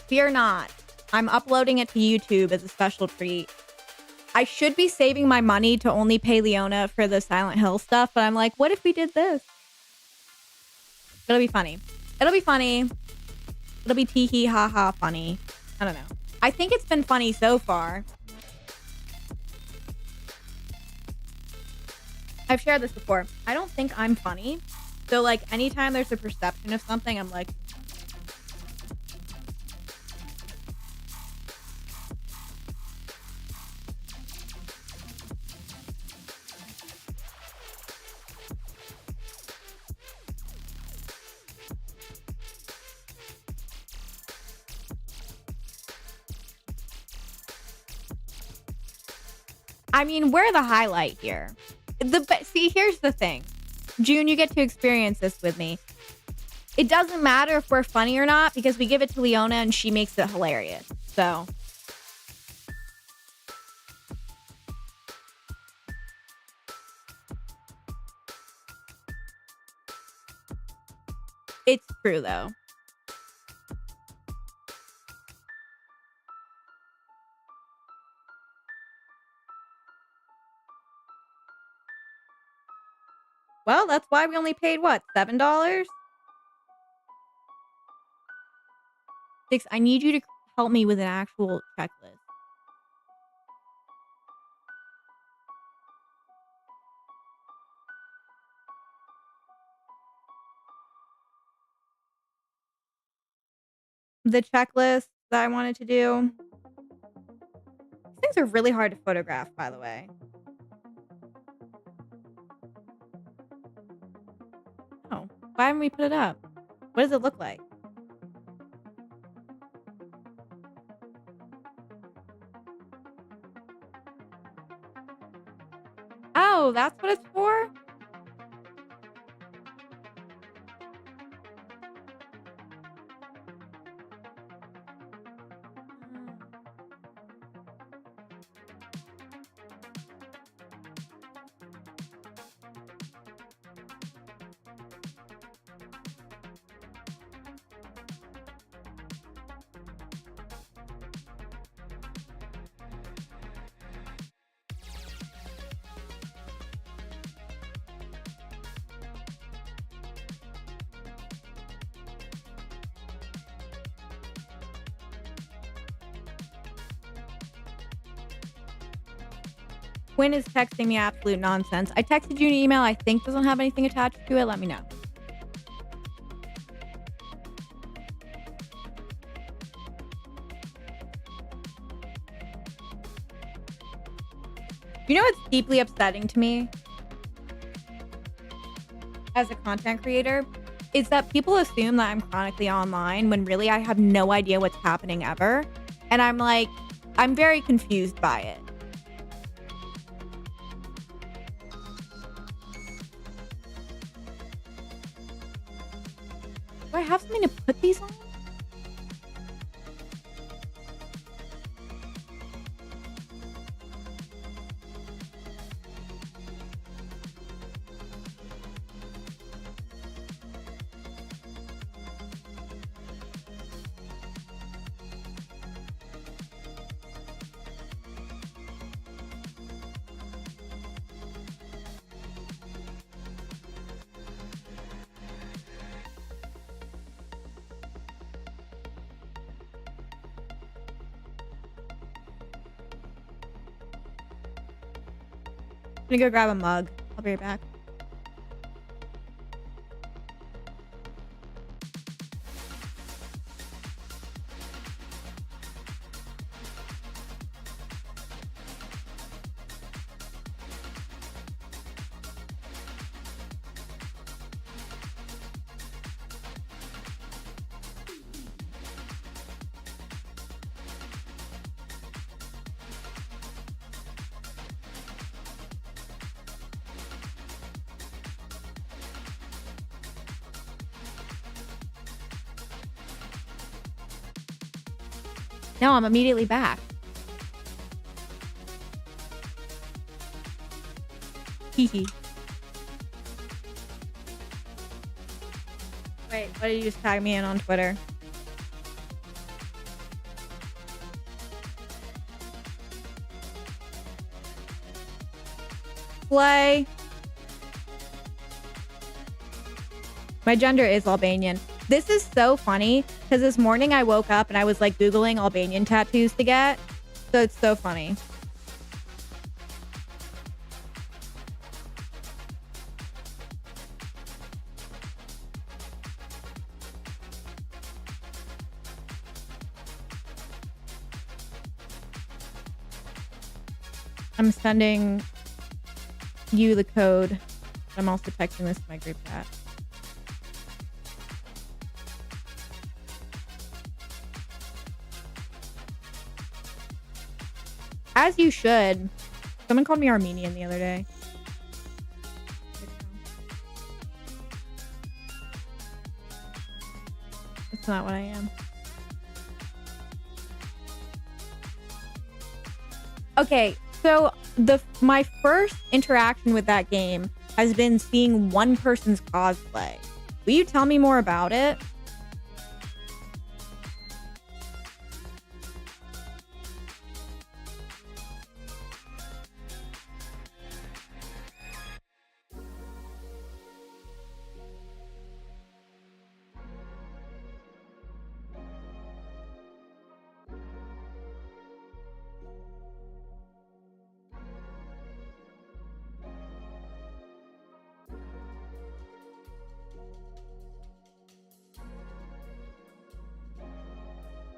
Fear not. I'm uploading it to YouTube as a special treat. I should be saving my money to only pay Leona for the Silent Hill stuff, but I'm like, what if we did this? It'll be funny. It'll be funny. It'll be tee hee ha ha funny. I don't know. I think it's been funny so far. I've shared this before. I don't think I'm funny. So like anytime there's a perception of something, I'm like, I mean, we're the highlight here. See, here's the thing. June, you get to experience this with me. It doesn't matter if we're funny or not because we give it to Leona and she makes it hilarious. So. It's true, though. Well, that's why we only paid, what, $7? 6, I need you to help me with an actual checklist. The checklist that I wanted to do. These things are really hard to photograph, by the way. Oh, why haven't we put it up? What does it look like? Oh, that's what it's for? Quinn is texting me absolute nonsense. I texted you an email I think doesn't have anything attached to it. Let me know. You know what's deeply upsetting to me as a content creator is that people assume that I'm chronically online when really I have no idea what's happening ever. And I'm like, I'm very confused by it. Do I have something to put these on? I'm gonna go grab a mug. I'll be right back. No, I'm immediately back. Hee. Wait, what did you just tag me in on Twitter? Slay. My gender is Albanian. This is so funny because this morning I woke up and I was like Googling Albanian tattoos to get. So it's so funny. I'm sending you the code. I'm also texting this to my group chat. As you should. Someone called me Armenian the other day. That's not what I am. Okay, so my first interaction with that game has been seeing one person's cosplay. Will you tell me more about it?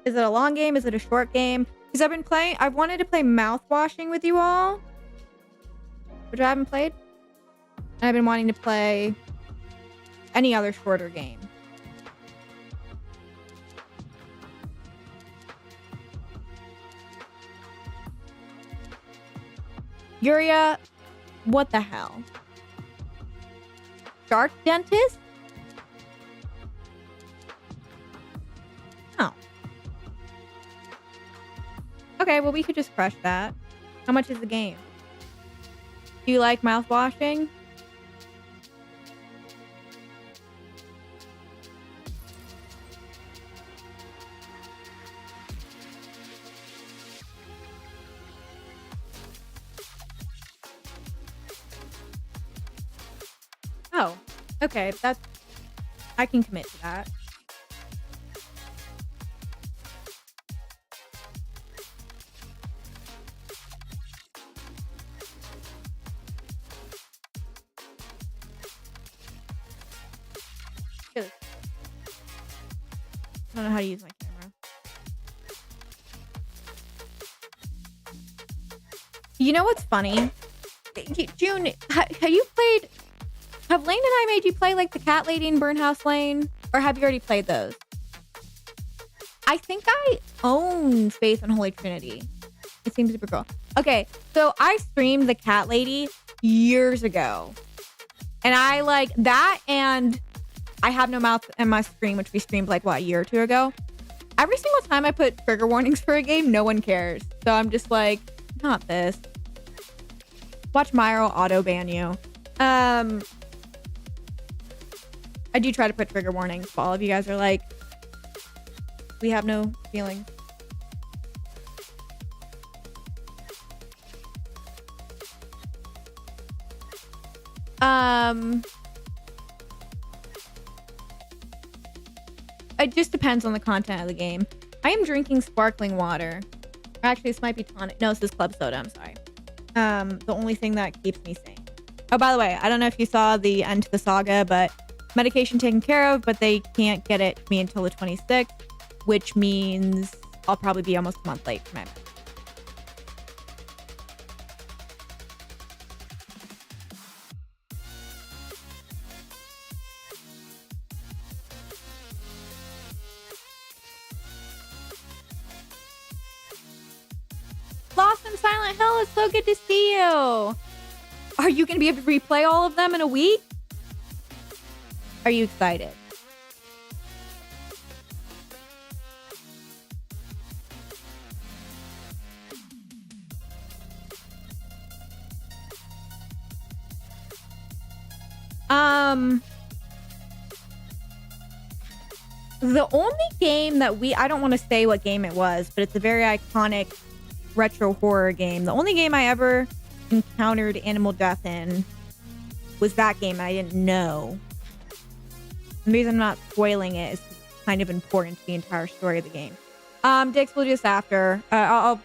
Is it a long game? Is it a short game? Because I've wanted to play mouthwashing with you all, which I haven't played. And I've been wanting to play any other shorter game. Yuria, what the hell? Shark dentist? Oh. Okay, well, we could just crush that. How much is the game? Do you like mouthwashing? Oh, okay. I can commit to that. Good. I don't know how to use my camera. You know what's funny? June, have you played Have Lane and I made you play like the Cat Lady and Burnhouse Lane? Or have you already played those? I think I own Faith and Holy Trinity. It seems super cool. Okay, so I streamed the Cat Lady years ago. And I like that, and I Have No Mouth in My Stream, which we streamed like, what, a year or two ago? Every single time I put trigger warnings for a game, no one cares. So I'm just like, not this. Watch Myro auto ban you. I do try to put trigger warnings, but all of you guys are like, we have no feelings. It just depends on the content of the game. I am drinking sparkling water. Actually, this might be tonic. No, this is club soda. I'm sorry. The only thing that keeps me sane. Oh, by the way, I don't know if you saw the end to the saga, but medication taken care of, but they can't get it to me until the 26th, which means I'll probably be almost a month late for my med. Lost in Silent Hill, it's so good to see you. Are you going to be able to replay all of them in a week? Are you excited? The only game that I don't want to say what game it was, but it's a very iconic retro horror game. The only game I ever encountered animal death in was that game. I didn't know. The reason I'm not spoiling it is kind of important to the entire story of the game. Dix, we'll do this after. I'll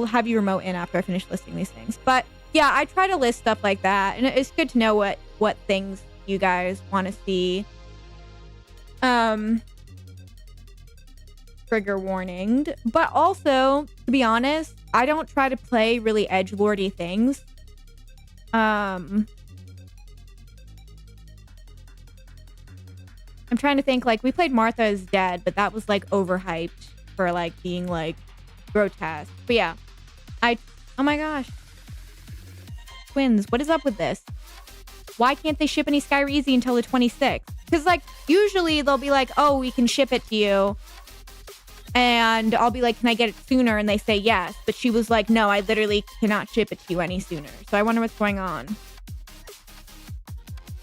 have you remote in after I finish listing these things. But yeah, I try to list stuff like that, and it's good to know what things you guys want to see. Trigger warninged, but also, to be honest, I don't try to play really edgelordy things. I'm trying to think, like, we played Martha is Dead, but that was like overhyped for like being like grotesque. But yeah, oh my gosh, twins, what is up with this? Why can't they ship any Skyreezy until the 26th? Because like usually they'll be like, oh, we can ship it to you. And I'll be like, can I get it sooner? And they say yes. But she was like, no, I literally cannot ship it to you any sooner. So I wonder what's going on.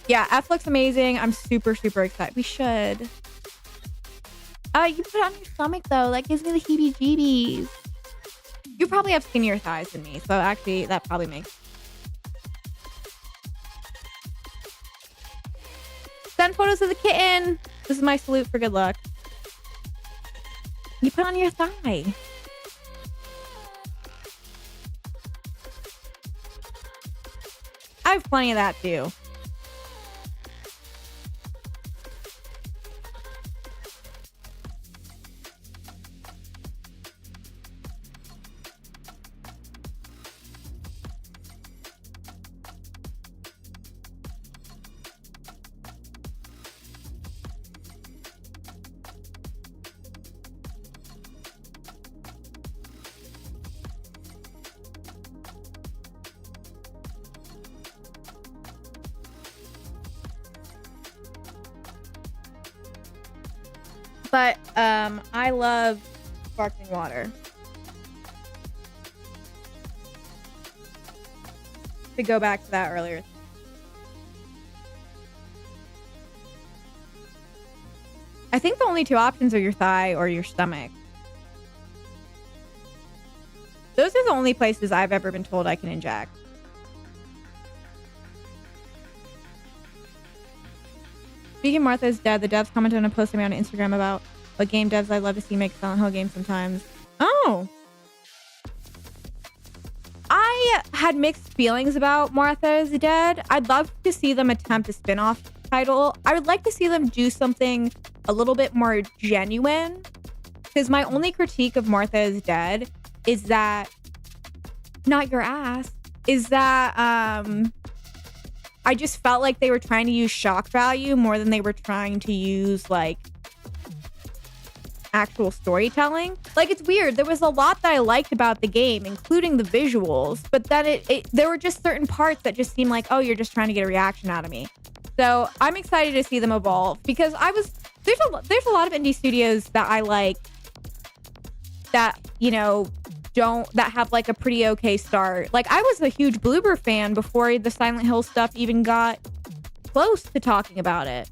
Yeah, F looks amazing. I'm super, super excited. We should. You put it on your stomach, though. That gives me the heebie-jeebies. You probably have skinnier thighs than me. So actually, that probably makes... Send photos of the kitten. This is my salute for good luck. You put on your thigh. I have plenty of that too. But I love sparkling water. To go back to that earlier. I think the only two options are your thigh or your stomach. Those are the only places I've ever been told I can inject. Speaking of Martha's Dead, the devs commented on a post I made on Instagram about what game devs I'd love to see make Silent Hill games sometimes. Oh. I had mixed feelings about Martha's Dead. I'd love to see them attempt a spin-off title. I would like to see them do something a little bit more genuine. Because my only critique of Martha's Dead is that... Not your ass. Is that... I just felt like they were trying to use shock value more than they were trying to use like actual storytelling. Like, it's weird. There was a lot that I liked about the game, including the visuals, but then there were just certain parts that just seemed like, oh, you're just trying to get a reaction out of me. So I'm excited to see them evolve because there's a lot of indie studios that I like that, you know, that have like a pretty okay start. Like, I was a huge Bloober fan before the Silent Hill stuff even got close to talking about it.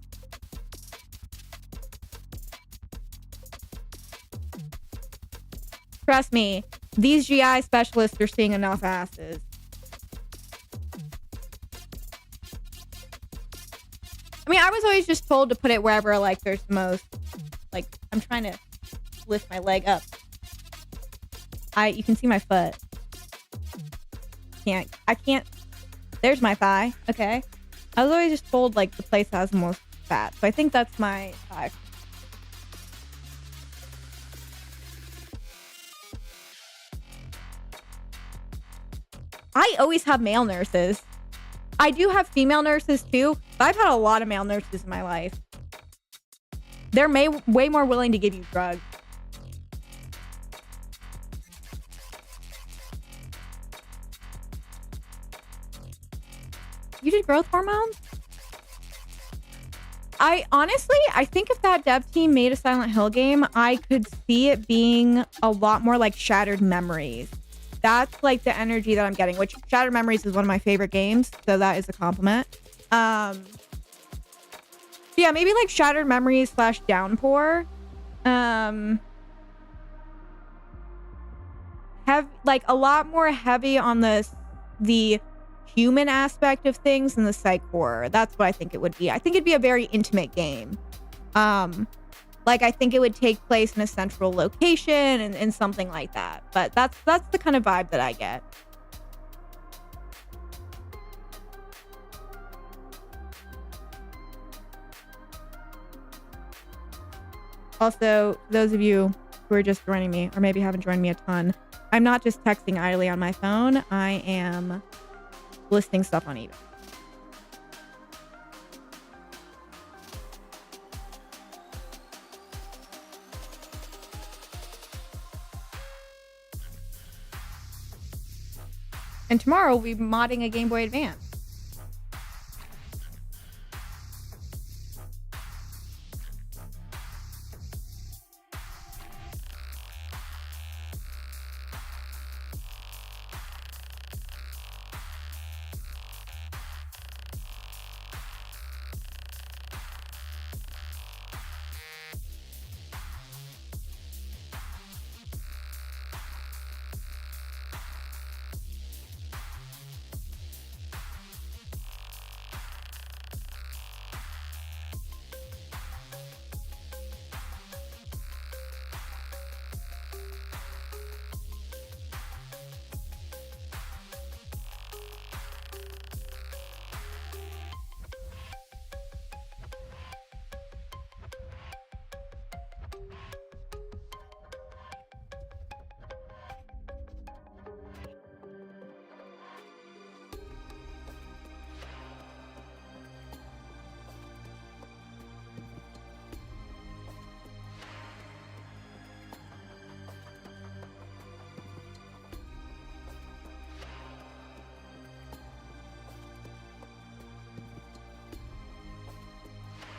Trust me, these GI specialists are seeing enough asses. I mean, I was always just told to put it wherever, like, there's the most, like, I'm trying to lift my leg up. You can see my foot. I can't, there's my thigh, okay? I was always just told, like, the place that has the most fat, so I think that's my thigh. I always have male nurses. I do have female nurses too, but I've had a lot of male nurses in my life. They're way more willing to give you drugs. You did growth hormones? I think if that dev team made a Silent Hill game, I could see it being a lot more like Shattered Memories. That's like the energy that I'm getting, which Shattered Memories is one of my favorite games, so that is a compliment. Yeah, maybe like Shattered Memories / Downpour. Have like a lot more heavy on the human aspect of things than the psych horror. That's what I think it would be. I think it'd be a very intimate game. Like, I think it would take place in a central location and something like that. But that's the kind of vibe that I get. Also, those of you who are just joining me, or maybe haven't joined me a ton, I'm not just texting idly on my phone. I am listing stuff on eBay. And tomorrow we'll be modding a Game Boy Advance.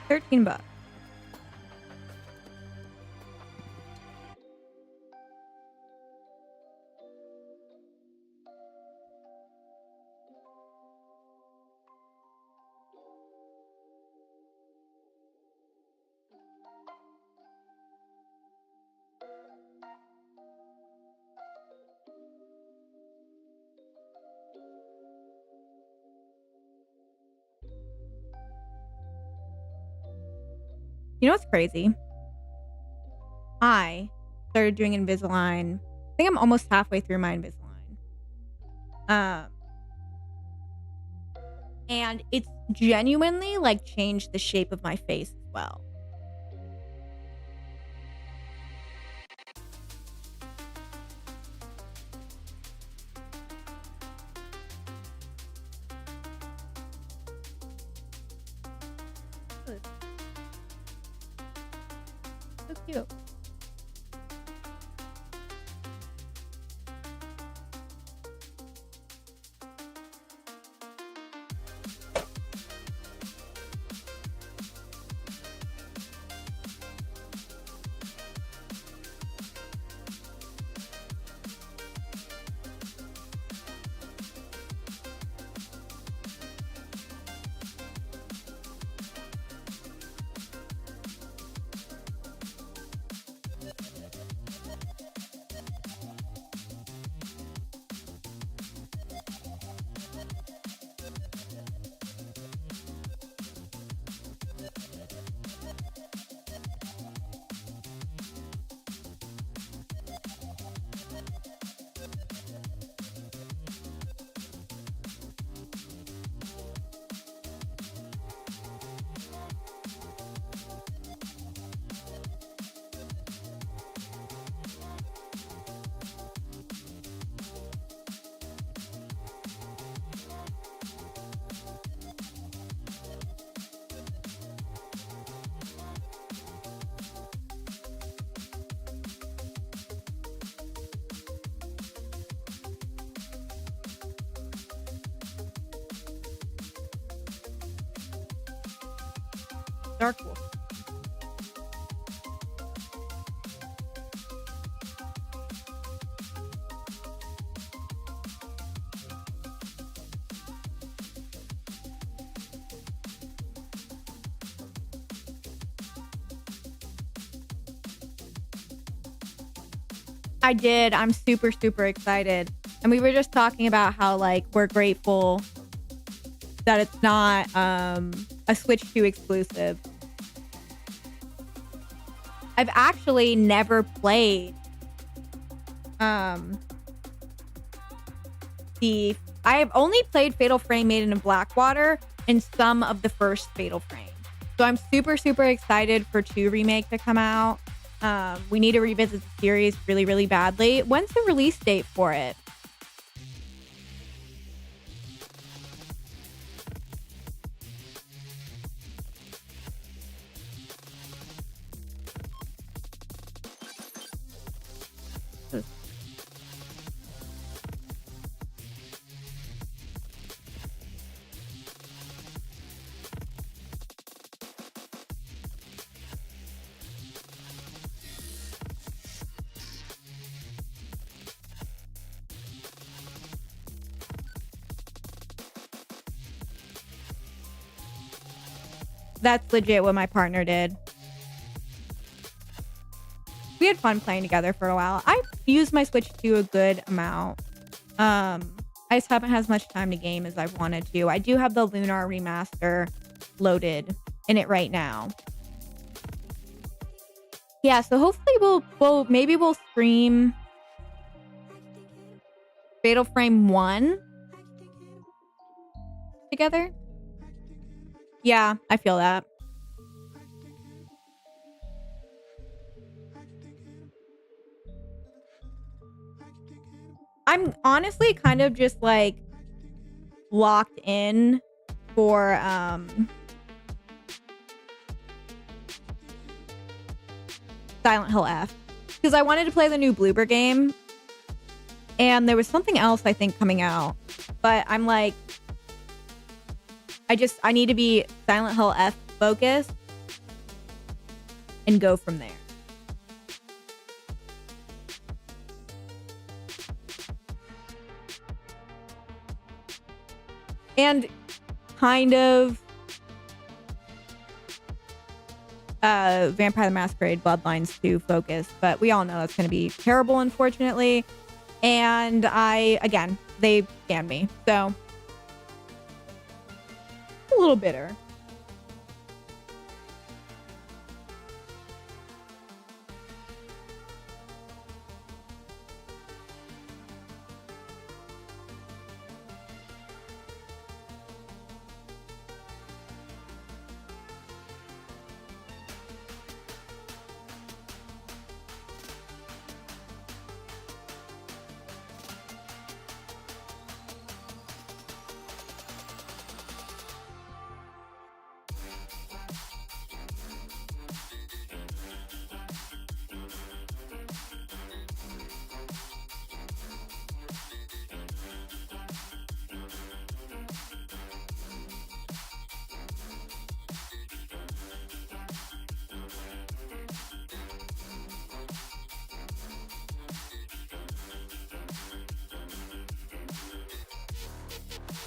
$13. You know what's crazy? I started doing Invisalign. I think I'm almost halfway through my Invisalign. And it's genuinely like changed the shape of my face as well. So cute. Dark Wolf. I did. I'm super, super excited. And we were just talking about how like we're grateful that it's not a Switch 2 exclusive. I've actually never played I have only played Fatal Frame Maiden in Blackwater and some of the first Fatal Frame. So I'm super, super excited for 2 Remake to come out. We need to revisit the series really, really badly. When's the release date for it? That's legit what my partner did. We had fun playing together for a while. I used my Switch 2 a good amount. I just haven't had as much time to game as I wanted to. I do have the Lunar remaster loaded in it right now. Yeah, so hopefully we'll stream Fatal Frame 1 together. Yeah, I feel that. I'm honestly kind of just like locked in for Silent Hill F because I wanted to play the new Bloober game and there was something else I think coming out, but I'm like I need to be Silent Hill F focused and go from there. And kind of Vampire the Masquerade Bloodlines 2 focus, but we all know that's going to be terrible, unfortunately. And they scanned me, so a little bitter.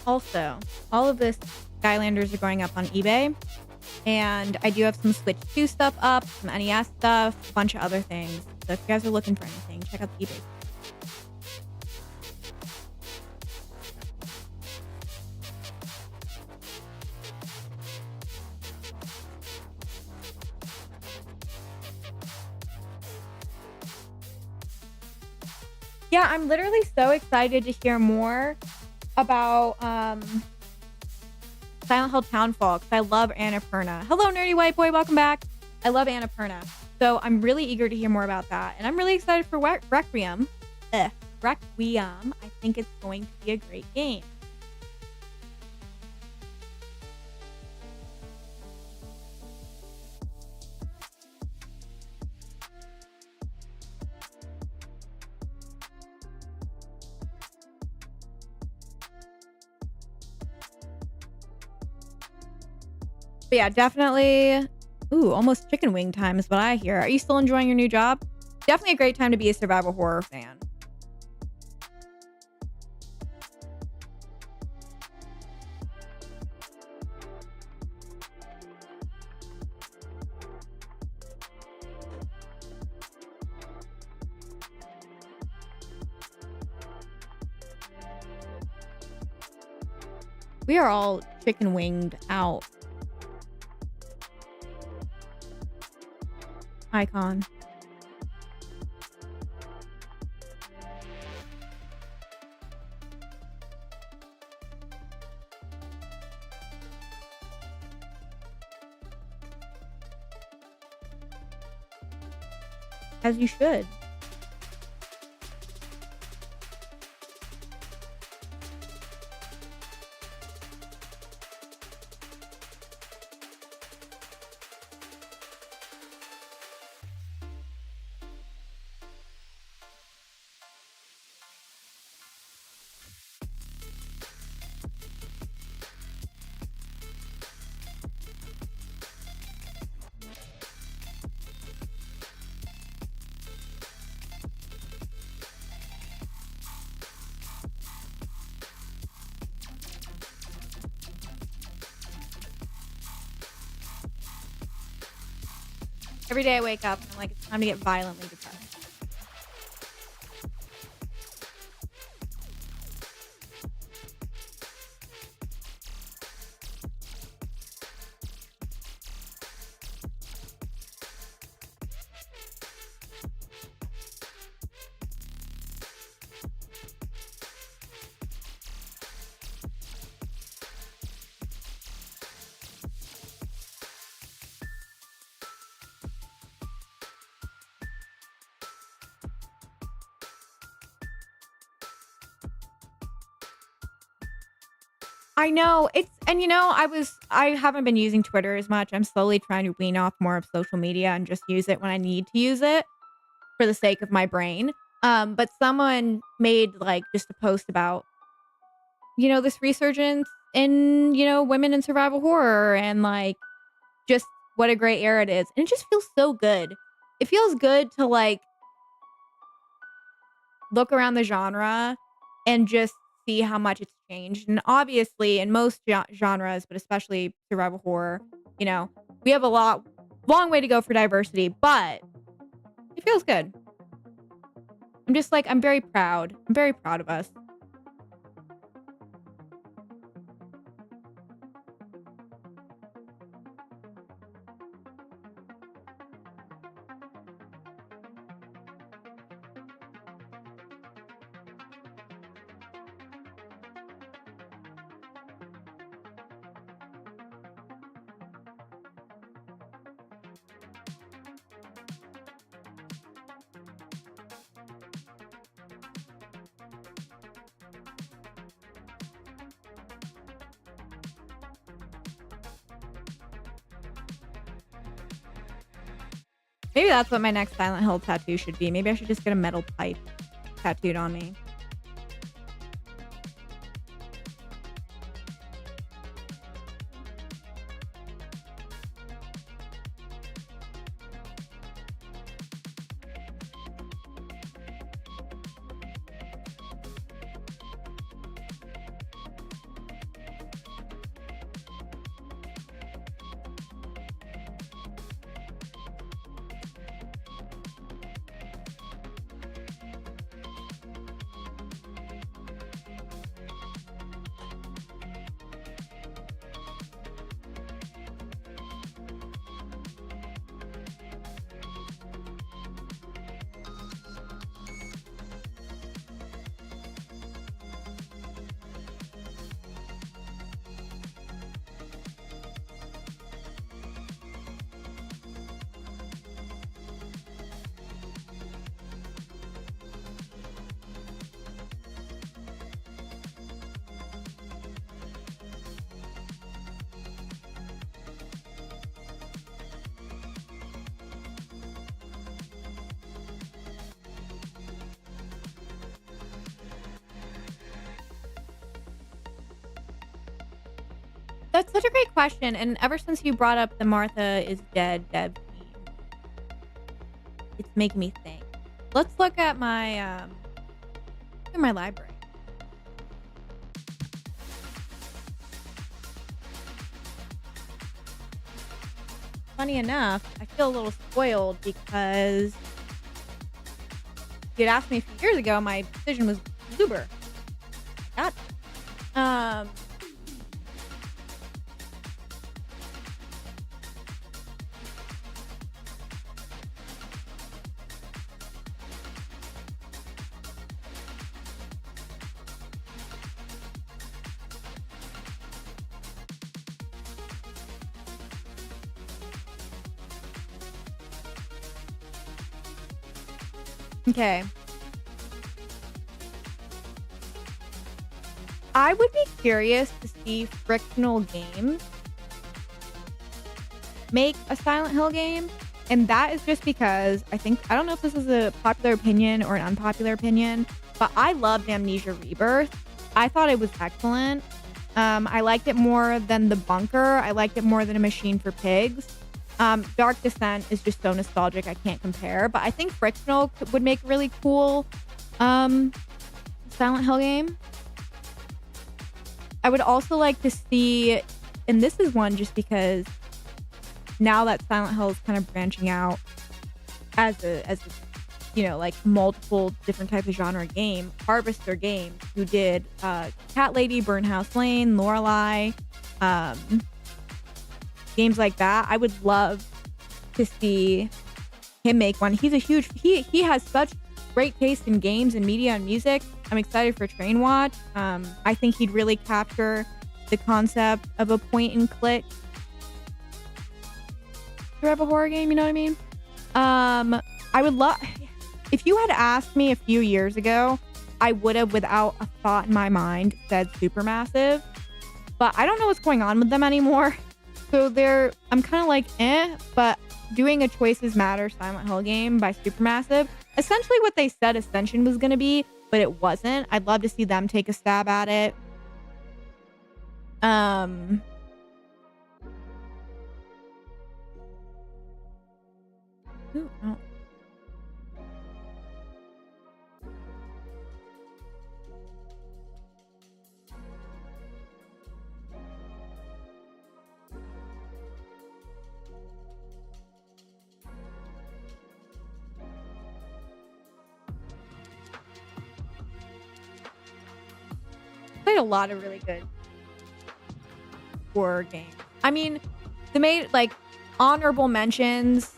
also, all of this Skylanders are going up on eBay. And I do have some Switch 2 stuff up, some NES stuff, a bunch of other things. So if you guys are looking for anything, check out the eBay. Yeah, I'm literally so excited to hear more about Silent Hill Townfall, because I love Annapurna. Hello, Nerdy White Boy. Welcome back. I love Annapurna. So I'm really eager to hear more about that. And I'm really excited for Requiem. Requiem. I think it's going to be a great game. But yeah, definitely. Ooh, almost chicken wing time is what I hear. Are you still enjoying your new job? Definitely a great time to be a survival horror fan. We are all chicken winged out. Icon. As you should. Every day I wake up and I'm like, it's time to get violently depressed. I know and I haven't been using Twitter as much. I'm slowly trying to wean off more of social media and just use it when I need to use it for the sake of my brain. But someone made like just a post about, this resurgence in, women in survival horror and like just what a great era it is. And it just feels so good. It feels good to like look around the genre and just see how much it's changed. And obviously in most genres, but especially survival horror, we have a long way to go for diversity, but it feels good. I'm very proud. I'm very proud of us. Maybe that's what my next Silent Hill tattoo should be. Maybe I should just get a metal pipe tattooed on me. That's such a great question. And ever since you brought up the Martha is Dead dev team, it's making me think. Let's look at my library. Funny enough, I feel a little spoiled because if you'd asked me a few years ago, my decision was Uber. Got it. Okay. I would be curious to see Frictional Games make a Silent Hill game. And that is just because I don't know if this is a popular opinion or an unpopular opinion, but I loved Amnesia Rebirth. I thought it was excellent. I liked it more than The Bunker. I liked it more than A Machine for Pigs. Dark Descent is just so nostalgic, I can't compare. But I think Frictional would make a really cool Silent Hill game. I would also like to see, and this is one just because now that Silent Hill is kind of branching out as a like multiple different types of genre game, Harvester Games, who did Cat Lady, Burnhouse Lane, Lorelei, games like that. I would love to see him make one. He's a huge, he has such great taste in games and media and music. I'm excited for Train Watch. I think he'd really capture the concept of a point and click survival horror game, you know what I mean? I would love, if you had asked me a few years ago, I would have without a thought in my mind said Supermassive, but I don't know what's going on with them anymore. So I'm kind of like, but doing a Choices Matter Silent Hill game by Supermassive, essentially what they said Ascension was going to be, but it wasn't. I'd love to see them take a stab at it. Ooh, oh. Played a lot of really good horror games. I mean, they made like honorable mentions,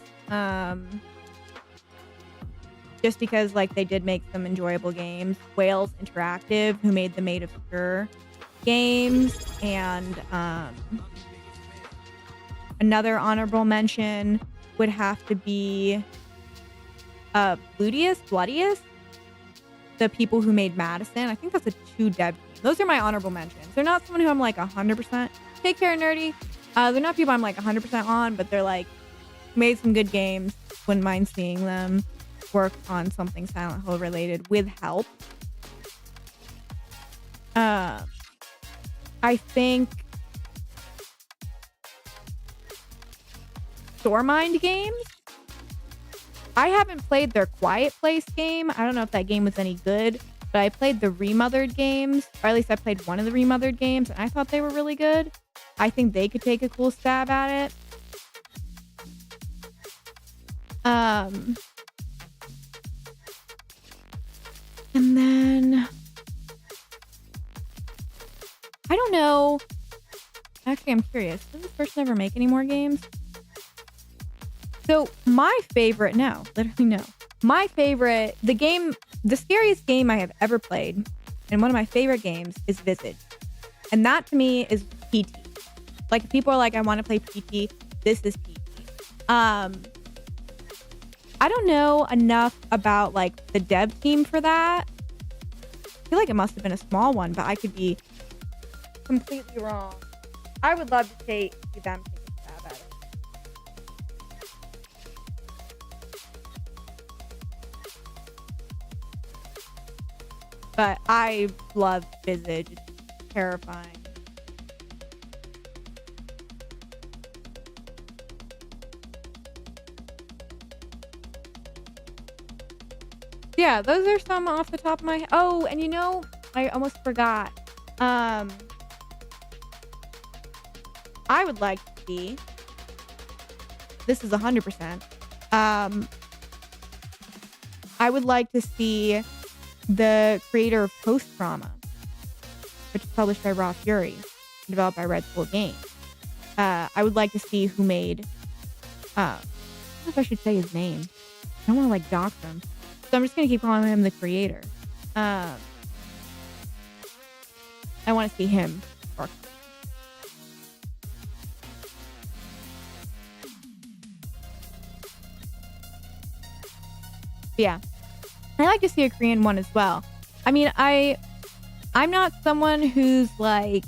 just because like they did make some enjoyable games. Wales Interactive, who made the Maid of Sker games, and another honorable mention would have to be Bloodiest, the people who made Madison. I think that's a 2 dev team. Those are my honorable mentions. They're not someone who I'm like 100%. Take care, nerdy. They're not people I'm like 100% on, but they're like made some good games. Wouldn't mind seeing them work on something Silent Hill related with help. I think Storemind Games. I haven't played their Quiet Place game. I don't know if that game was any good, but I played the Remothered games, or at least I played one of the Remothered games, and I thought they were really good. I think they could take a cool stab at it. And then I don't know. Actually, I'm curious. Does this person ever make any more games? So my favorite, no, literally no. My favorite, the scariest game I have ever played, and one of my favorite games is Visage. And that to me is PT. Like if people are like, I want to play PT, this is PT. I don't know enough about like the dev team for that. I feel like it must have been a small one, but I could be completely wrong. I would love to see them take a stab at it. But I love Visage. It's terrifying. Yeah, those are some off the top of my head. Oh, and you know, I almost forgot. I would like to see. This is 100%. I would like to see the creator of Post Trauma, which is published by Raw Fury, developed by Red Skull Games. I would like to see who made. I don't know if I should say his name. I don't want to like dox him, so I'm just gonna keep calling him the creator. I want to see him work. Yeah, I like to see a Korean one as well. I mean, I'm not someone who's like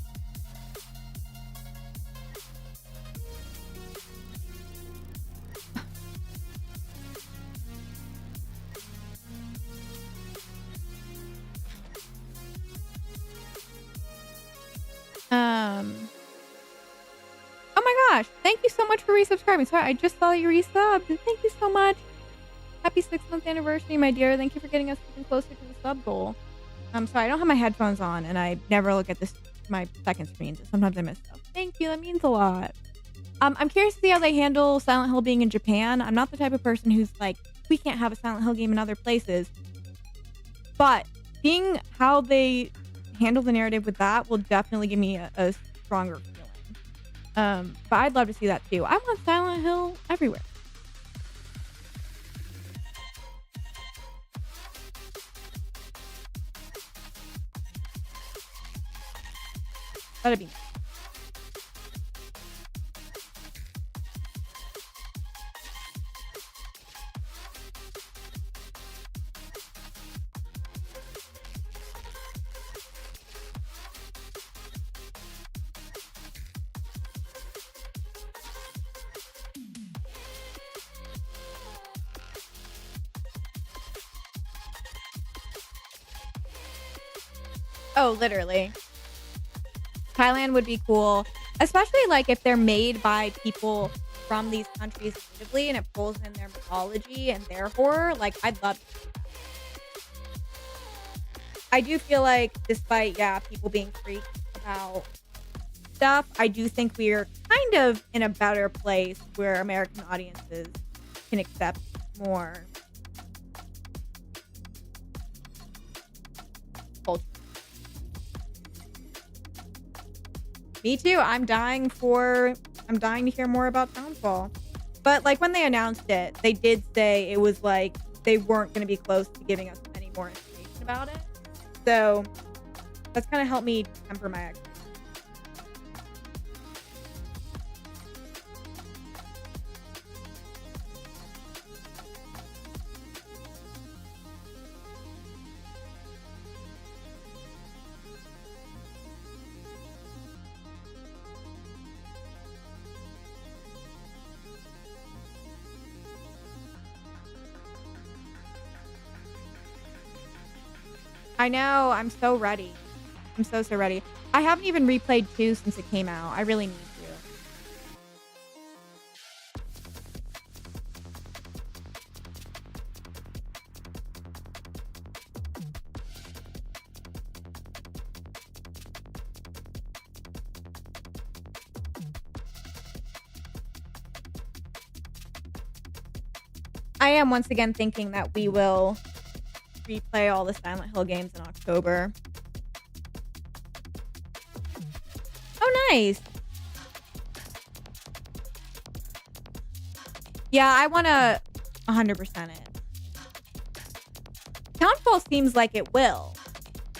oh my gosh, thank you so much for resubscribing. Sorry, I just saw that you resubbed. Thank you so much. Happy 6-month anniversary, my dear. Thank you for getting us even closer to the sub goal. I'm sorry, I don't have my headphones on, and I never look at my second screen, so sometimes I miss stuff. Thank you, that means a lot. I'm curious to see how they handle Silent Hill being in Japan. I'm not the type of person who's like, we can't have a Silent Hill game in other places. But seeing how they handle the narrative with that will definitely give me a stronger feeling. But I'd love to see that too. I want Silent Hill everywhere. That'd be nice. Oh, literally. Thailand would be cool, especially like if they're made by people from these countries natively and it pulls in their mythology and their horror. Like, I'd love to see that. I do feel like despite, people being freaked about stuff, I do think we're kind of in a better place where American audiences can accept more culture. Me too. I'm dying to hear more about Townfall. But like when they announced it, they did say it was like they weren't going to be close to giving us any more information about it. So that's kind of helped me temper my expectations. I know. I'm so ready. I'm so ready. I haven't even replayed 2 since it came out. I really need to. I am once again thinking that we will replay all the Silent Hill games in October. Oh, nice. Yeah, I want to 100% it. Townfall seems like it will.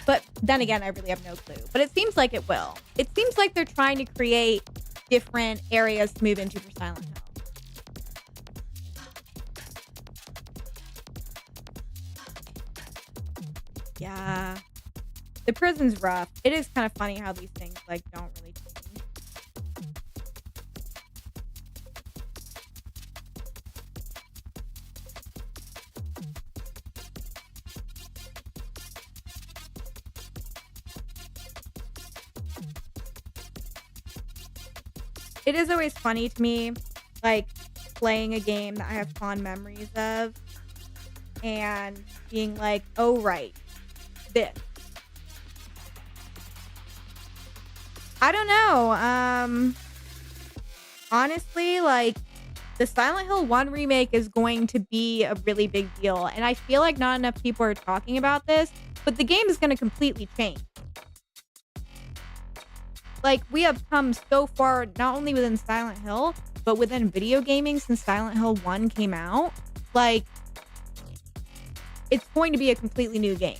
But then again, I really have no clue. But it seems like it will. It seems like they're trying to create different areas to move into for Silent Hill. Yeah. The prison's rough. It is kind of funny how these things like don't really change. It is always funny to me, like playing a game that I have fond memories of and being like, oh, right, this. I don't know. Honestly, like, the Silent Hill 1 remake is going to be a really big deal. And I feel like not enough people are talking about this, but the game is going to completely change. Like, we have come so far, not only within Silent Hill, but within video gaming since Silent Hill 1 came out. Like, it's going to be a completely new game.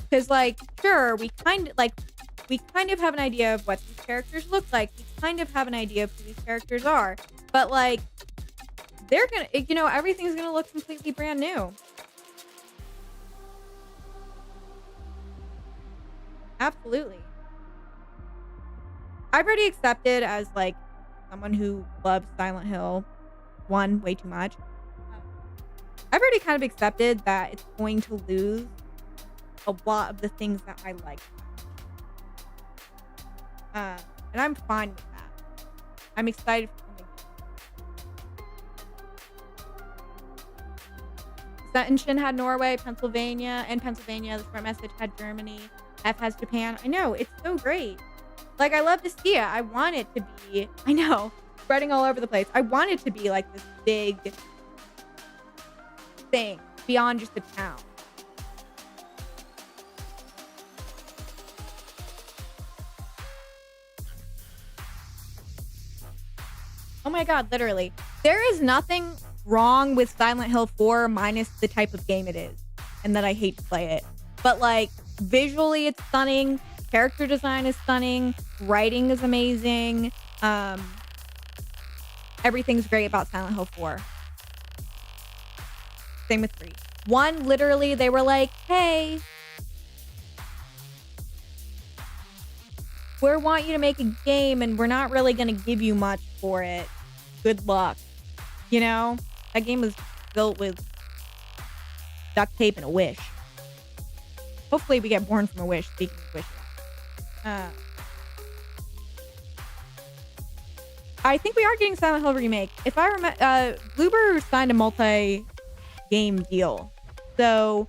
Because, like, sure, we kind of have an idea of what these characters look like. We kind of have an idea of who these characters are. But, like, they're gonna, everything's gonna look completely brand new. Absolutely. I've already accepted as, like, someone who loves Silent Hill 1 way too much. I've already kind of accepted that it's going to lose a lot of the things that I like. And I'm fine with that. I'm excited for something. Senshin had Norway, Pennsylvania, the short message had Germany, F has Japan. I know, it's so great. Like, I love to see it. I want it to be, I know, spreading all over the place. I want it to be like this big thing beyond just a town. Oh my god, literally. There is nothing wrong with Silent Hill 4 minus the type of game it is, and that I hate to play it. But, like, visually it's stunning, character design is stunning, writing is amazing, everything's great about Silent Hill 4. Same with 3. 1, literally, they were like, hey, we want you to make a game and we're not really going to give you much for it. Good luck. You know? That game was built with duct tape and a wish. Hopefully we get born from a wish, speaking of wishes. I think we are getting Silent Hill Remake. If I remember, Bloober signed a multi-game deal. So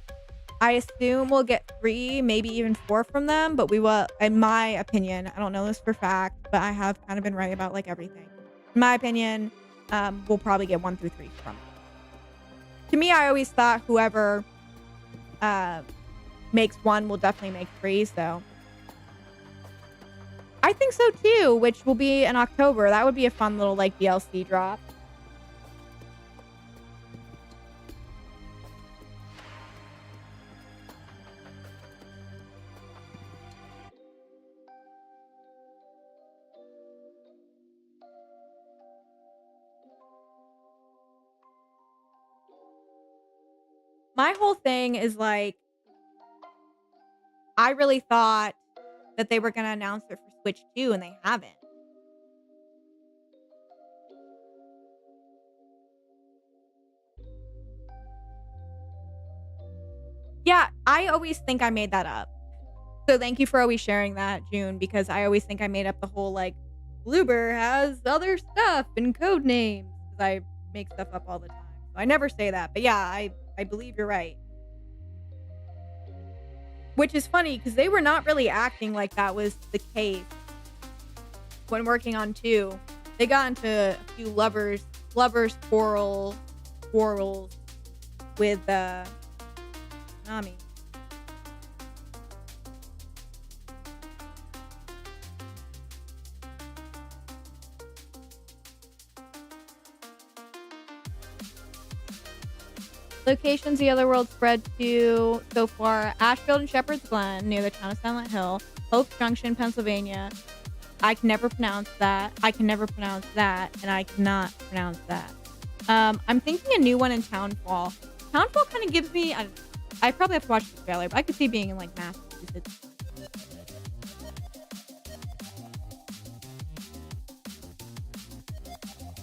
I assume we'll get 3, maybe even 4 from them, but we will, in my opinion, I don't know this for fact, but I have kind of been right about like everything. In my opinion, we'll probably get 1 through 3 from them. To me, I always thought whoever makes 1 will definitely make 3, so I think so too, which will be in October. That would be a fun little like DLC drop. My whole thing is like, I really thought that they were going to announce it for Switch 2 and they haven't. Yeah, I always think I made that up. So thank you for always sharing that, June, because I always think I made up the whole like, Bloober has other stuff and code names, because I make stuff up all the time. So I never say that, but yeah, I believe you're right. Which is funny because they were not really acting like that was the case when working on 2. They got into a few lovers quarrels with Nami. Locations the other world spread to so far: Ashfield and Shepherd's Glen near the town of Silent Hill, Hope Junction, Pennsylvania. I can never pronounce that. And I cannot pronounce that. I'm thinking a new one in Townfall. Townfall kind of gives me, I probably have to watch the trailer, but I could see being in like Massachusetts.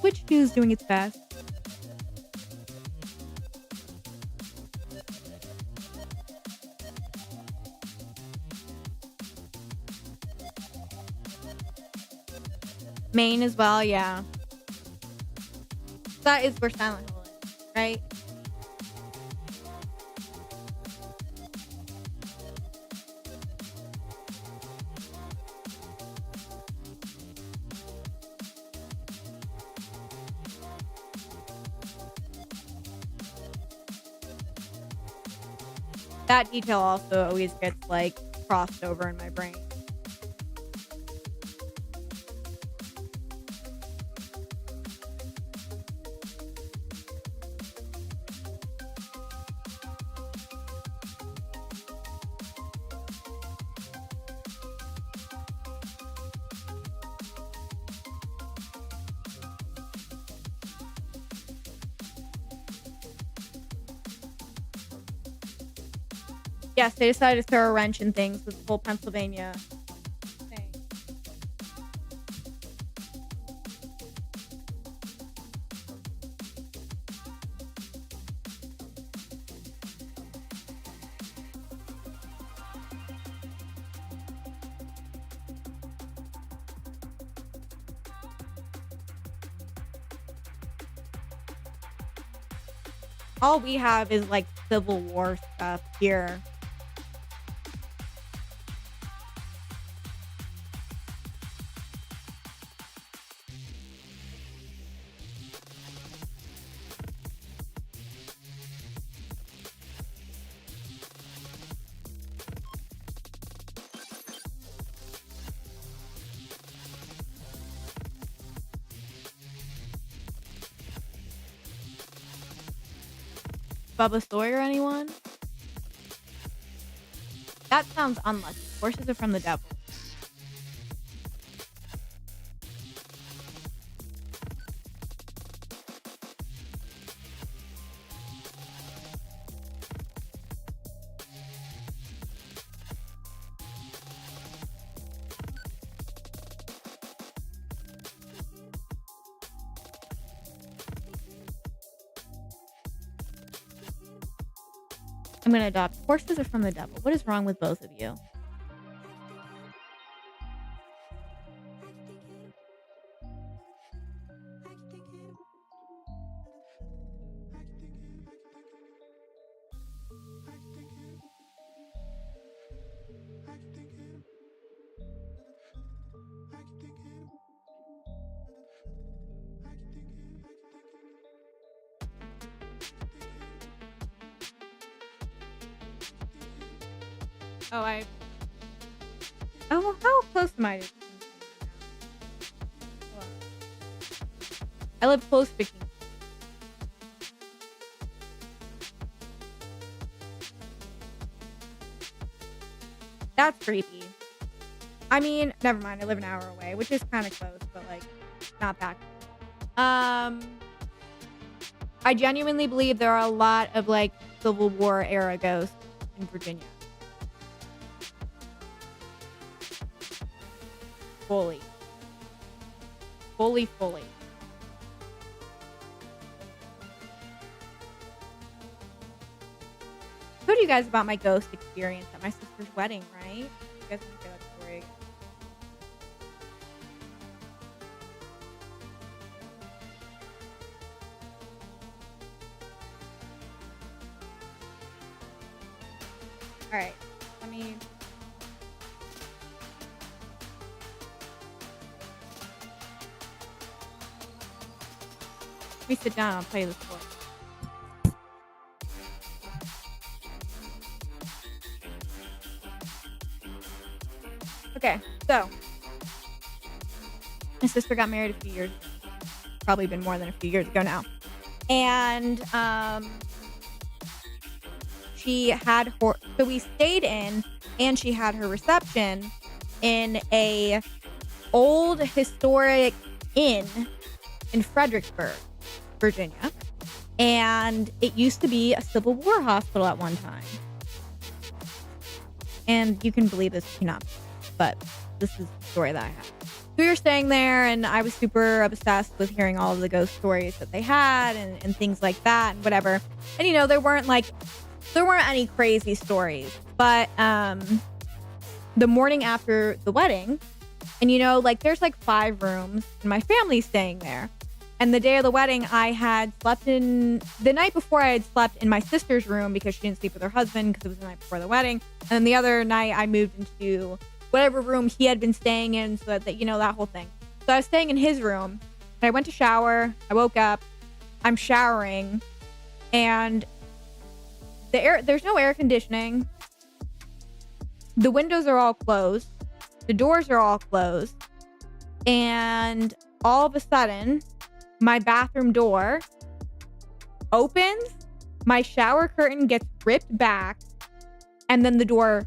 Which 2 is doing its best? Maine as well, yeah. That is where Silent Hill is, right? That detail also always gets like crossed over in my brain. Yes, they decided to throw a wrench in things with the whole Pennsylvania thing. All we have is like Civil War stuff here. Bubba Sawyer, anyone? That sounds unlucky. Horses are from the devil. I'm gonna adopt. Horses are from the devil. What is wrong with both of you? Oh, how close am I to King? Hold on. I live close to King. That's creepy. I mean, never mind. I live an hour away, which is kind of close, but like not that close. I genuinely believe there are a lot of like Civil War era ghosts in Virginia. Fully. Fully. I told you guys about my ghost experience at my sister's wedding, right? You guys want to hear that story again? Alright, let me sit down and I'll tell you the story. Okay, so my sister got married a few years ago. Probably been more than a few years ago now. And she had so we stayed in, and she had her reception in a old historic inn in Fredericksburg, Virginia. And it used to be a Civil War hospital at one time. And you can believe this, you cannot, but this is the story that I have. We were staying there, and I was super obsessed with hearing all of the ghost stories that they had and things like that and whatever. And, you know, there weren't any crazy stories, but the morning after the wedding, and, you know, like there's like 5 rooms and my family's staying there. And the day of the wedding, I had slept in the night before. I had slept in my sister's room because she didn't sleep with her husband because it was the night before the wedding. And then the other night, I moved into whatever room he had been staying in, so that that whole thing. So I was staying in his room. And I went to shower. I woke up. I'm showering, and there's no air conditioning. The windows are all closed. The doors are all closed. And all of a sudden, my bathroom door opens, my shower curtain gets ripped back, and then the door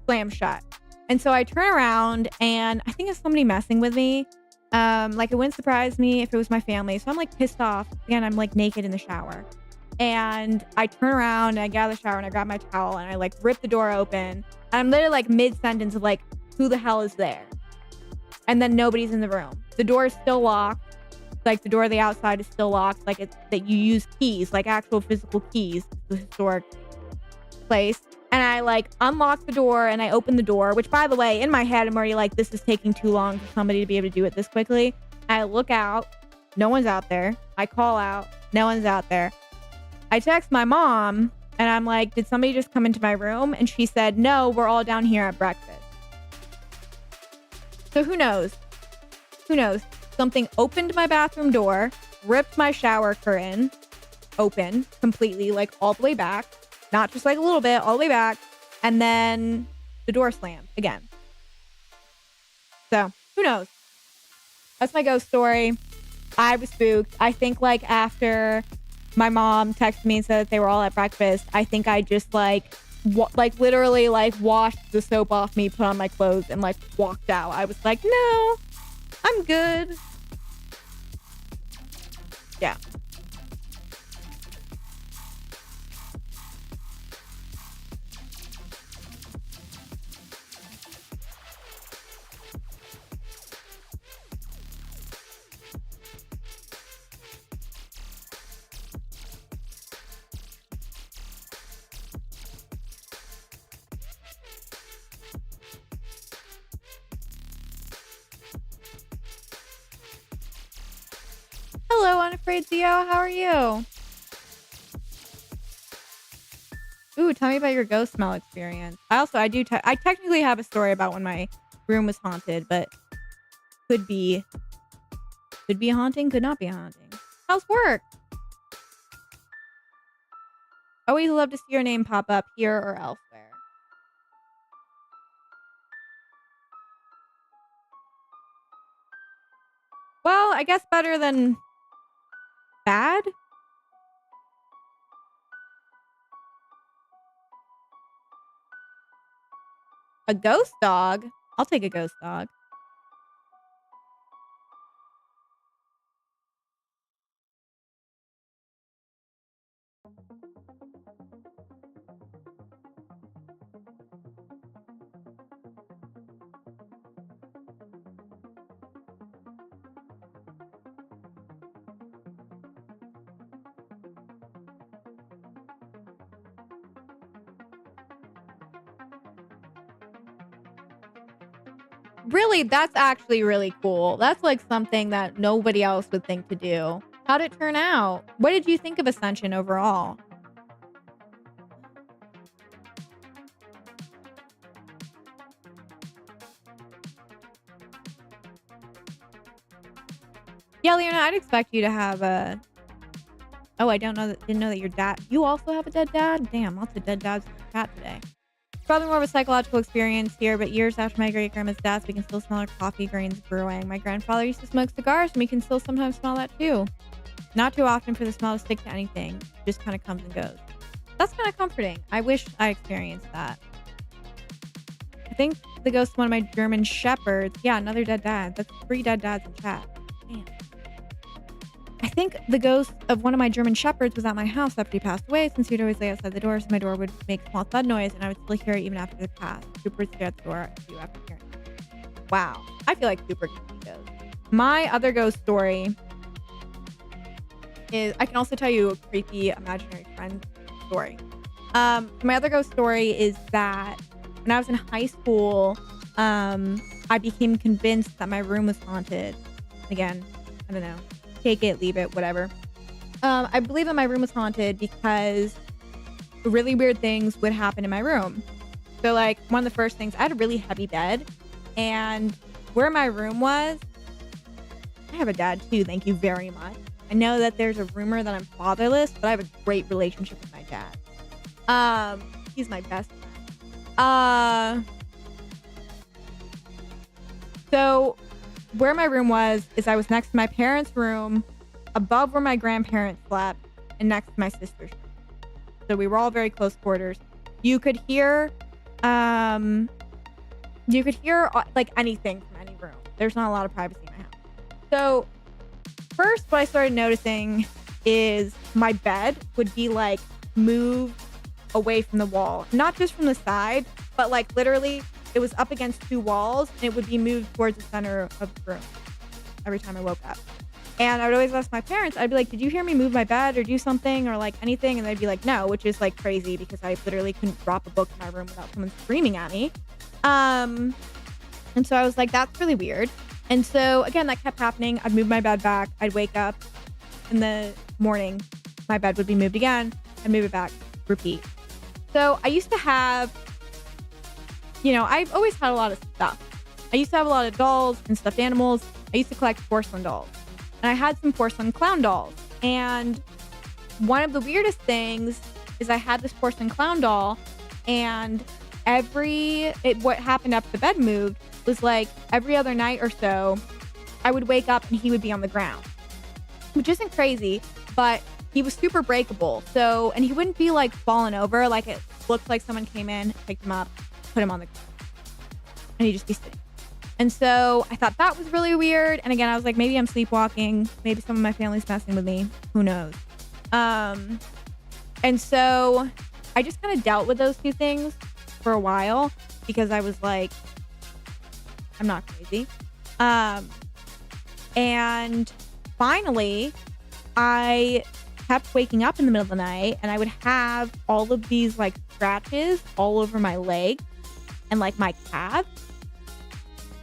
slams shut. And so I turn around, and I think it's somebody messing with me. Like, it wouldn't surprise me if it was my family. So I'm like pissed off. Again, I'm like naked in the shower. And I turn around and I get out of the shower and I grab my towel and I like rip the door open. And I'm literally like mid-sentence of like, who the hell is there? And then nobody's in the room. The door is still locked. Like, the door to the outside is still locked. Like, it's that you use keys, like actual physical keys, the historic place. And I like unlock the door and I open the door, which, by the way, in my head, I'm already like, this is taking too long for somebody to be able to do it this quickly. I look out. No one's out there. I call out. No one's out there. I text my mom and I'm like, did somebody just come into my room? And she said, no, we're all down here at breakfast. So who knows? Who knows? Something opened my bathroom door, ripped my shower curtain open completely, like all the way back. Not just like a little bit, all the way back. And then the door slammed again. So who knows? That's my ghost story. I was spooked. I think like after my mom texted me and said that they were all at breakfast, I think I just like literally like washed the soap off me, put on my clothes, and like walked out. I was like, no, I'm good. Yeah. Hello, Unafraid Theo. How are you? Ooh, tell me about your ghost smell experience. I technically have a story about when my room was haunted, but could be a haunting, could not be a haunting. How's work? Always love to see your name pop up here or elsewhere. Well, I guess better than bad. A ghost dog? I'll take a ghost dog. Really, that's actually really cool. That's like something that nobody else would think to do. How'd it turn out? What did you think of Ascension overall? Yeah, Leona, I'd expect you to have a... Oh, I didn't know that your dad... You also have a dead dad? Damn, lots of dead dads in the chat today. Probably more of a psychological experience here, but years after my great-grandma's death, we can still smell her coffee grains brewing. My grandfather used to smoke cigars, and we can still sometimes smell that too. Not too often for the smell to stick to anything. It just kind of comes and goes. That's kind of comforting. I wish I experienced that. I think the ghost of one of my German shepherds... Yeah, another dead dad. That's 3 dead dads in chat. Damn. I think the ghost of one of my German shepherds was at my house after he passed away, since he'd always lay outside the door, so my door would make small thud noise, and I would still hear it even after they passed. Cooper would stare at the door at you after hearing it. Wow. I feel like Cooper can see ghosts. My other ghost story is... I can also tell you a creepy imaginary friend story. My other ghost story is that when I was in high school, I became convinced that my room was haunted. Again, I don't know. take it, leave it, whatever. I believe that my room was haunted because really weird things would happen in my room. So like one of the first things, I had a really heavy bed, and where my room was, I have a dad too, thank you very much. I know that there's a rumor that I'm fatherless, but I have a great relationship with my dad. He's my best friend. So where my room was is I was next to my parents' room, above where my grandparents slept, and next to my sister's room. So we were all very close quarters. You could hear like anything from any room. There's not a lot of privacy in my house. So first what I started noticing is my bed would be like moved away from the wall. Not just from the side, but like literally it was up against two walls and it would be moved towards the center of the room every time I woke up. And I would always ask my parents, I'd be like, did you hear me move my bed or do something or like anything? And they'd be like, no, which is like crazy because I literally couldn't drop a book in my room without someone screaming at me. And so I was like, that's really weird. And so again, that kept happening. I'd move my bed back. I'd wake up in the morning. My bed would be moved again. I'd move it back, repeat. So I used to have, I've always had a lot of stuff. I used to have a lot of dolls and stuffed animals. I used to collect porcelain dolls. And I had some porcelain clown dolls. And one of the weirdest things is I had this porcelain clown doll, and what happened after the bed moved was like every other night or so, I would wake up and he would be on the ground, which isn't crazy, but he was super breakable. So, and he wouldn't be like falling over. Like it looked like someone came in, picked him up, put him on the ground, and he'd just be sitting. And so I thought that was really weird. And again, I was like, maybe I'm sleepwalking. Maybe some of my family's messing with me. Who knows? And so I just kind of dealt with those two things for a while because I was like, I'm not crazy. And finally, I kept waking up in the middle of the night and I would have all of these like scratches all over my legs and like my calves.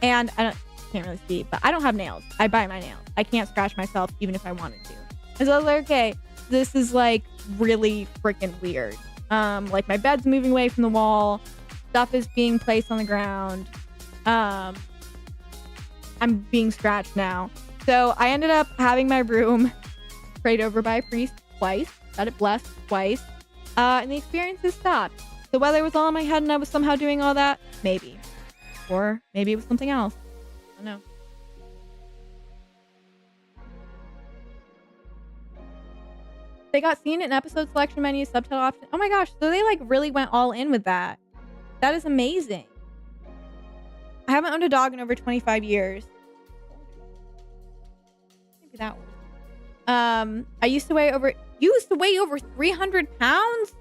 And can't really see, but I don't have nails. I bite my nails. I can't scratch myself even if I wanted to. And so I was like, okay, this is like really freaking weird. Like my bed's moving away from the wall. Stuff is being placed on the ground. I'm being scratched now. So I ended up having my room prayed over by a priest twice. Got it blessed twice. And the experiences stopped. The weather was all in my head and I was somehow doing all that. Maybe. Or maybe it was something else. I don't know. They got seen in episode selection menu, subtitle option. Oh my gosh. So they like really went all in with that. That is amazing. I haven't owned a dog in over 25 years. Maybe that one. I used to weigh over 300 pounds.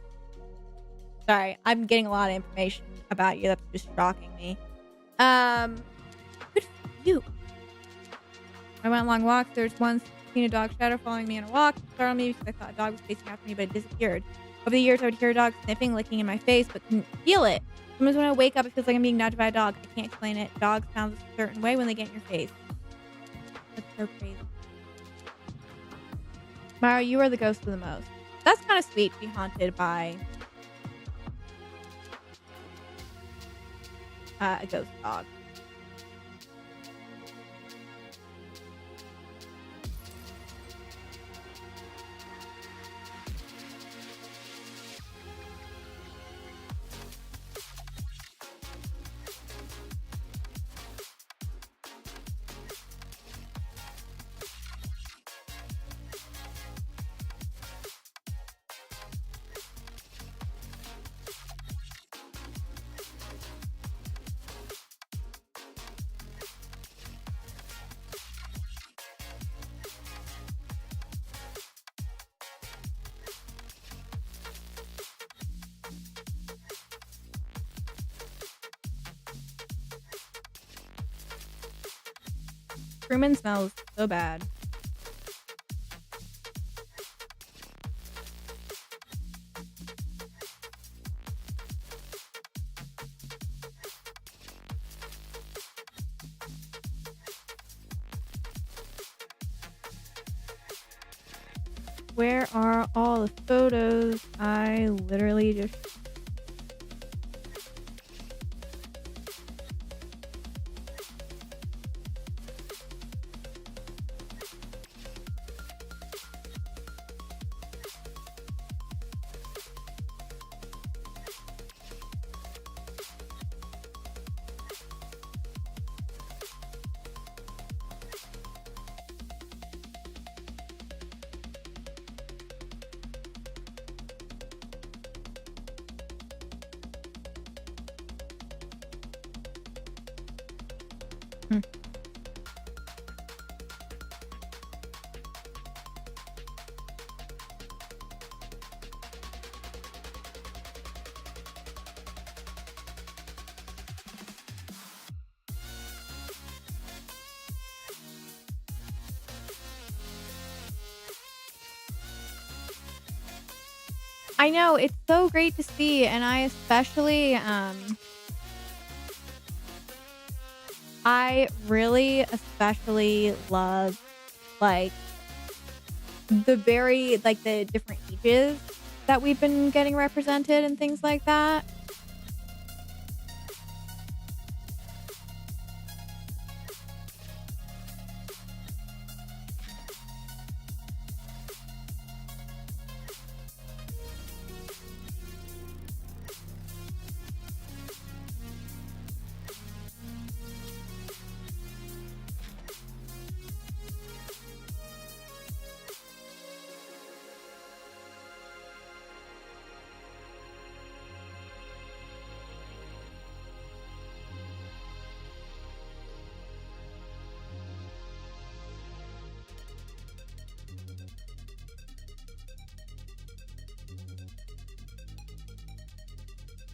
Sorry, I'm getting a lot of information about you. That's just shocking me. Good for you. I went on long walks. There's once seen a dog shadow following me on a walk. It startled me because I thought a dog was chasing after me, but it disappeared. Over the years, I would hear a dog sniffing, licking in my face, but couldn't feel it. Sometimes when I wake up, it feels like I'm being nudged by a dog. I can't explain it. Dogs sound a certain way when they get in your face. That's so crazy. Mara, you are the ghost of the most. That's kind of sweet to be haunted by a ghost dog. Crewman smells so bad. Where are all the photos? I literally just... I know, it's so great to see, and I really especially love, like, the different ages that we've been getting represented and things like that.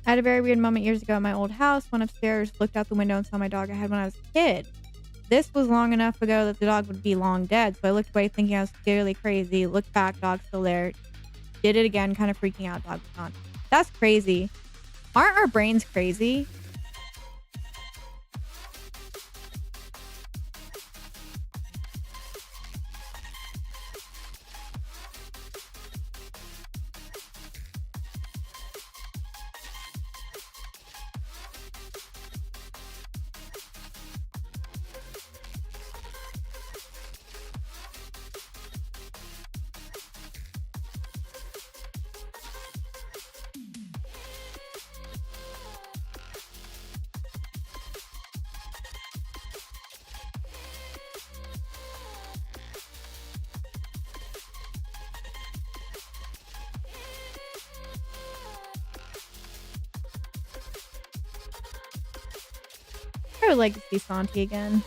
I had a very weird moment years ago at my old house. Went upstairs, looked out the window, and saw my dog I had when I was a kid. This was long enough ago that the dog would be long dead, so I looked away thinking I was scarily crazy. Looked back, dog still there. Did it again, kind of freaking out, dog was gone. That's crazy. Aren't our brains crazy? I would like to see Santi again.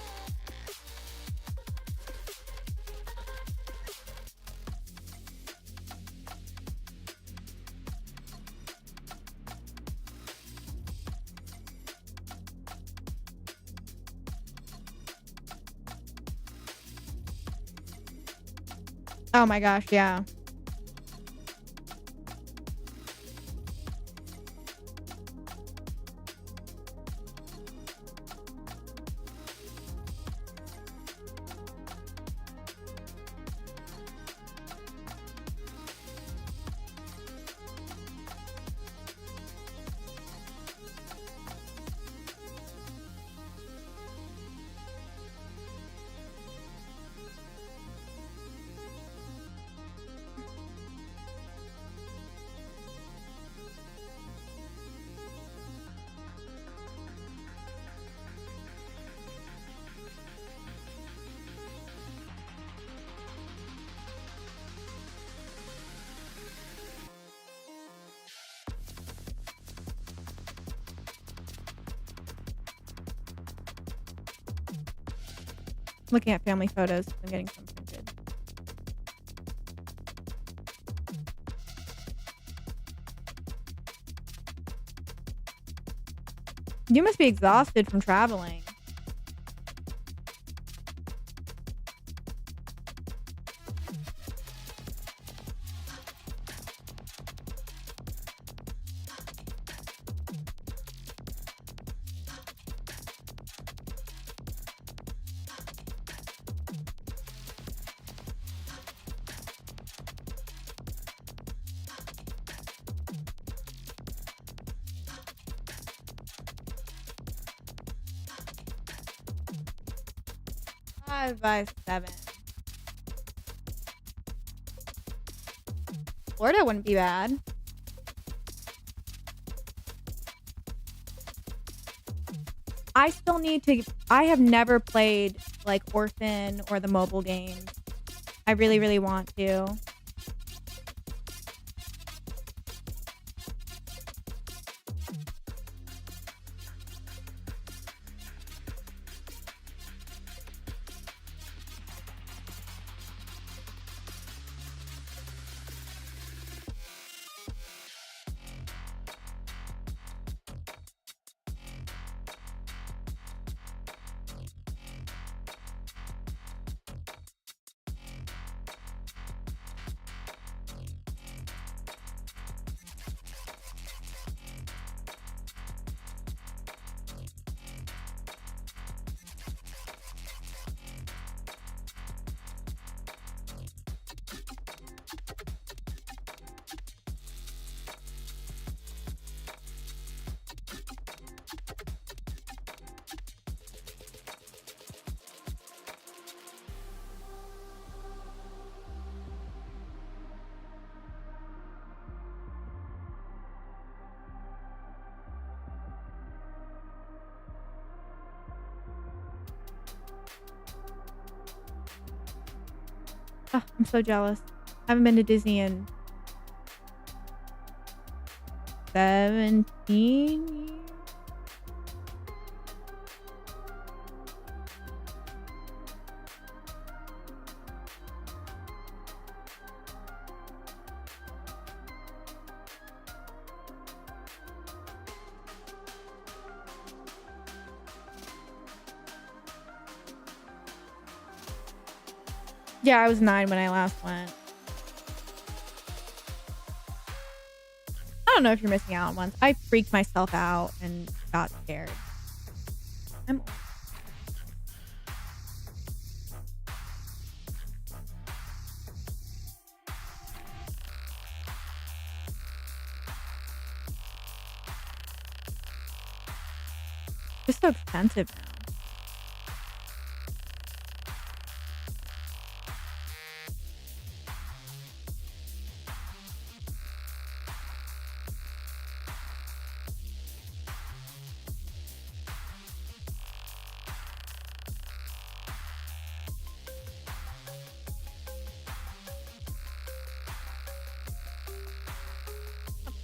Oh my gosh, yeah. Looking at family photos. I'm getting some printed. You must be exhausted from traveling. 5x7. Florida wouldn't be bad. I still need to. I have never played like Orphan or the mobile games. I really, really want to. Oh, I'm so jealous. I haven't been to Disney in 17 years. Yeah, I was 9 when I last went. I don't know if you're missing out on ones. I freaked myself out and got scared. I'm just so expensive now.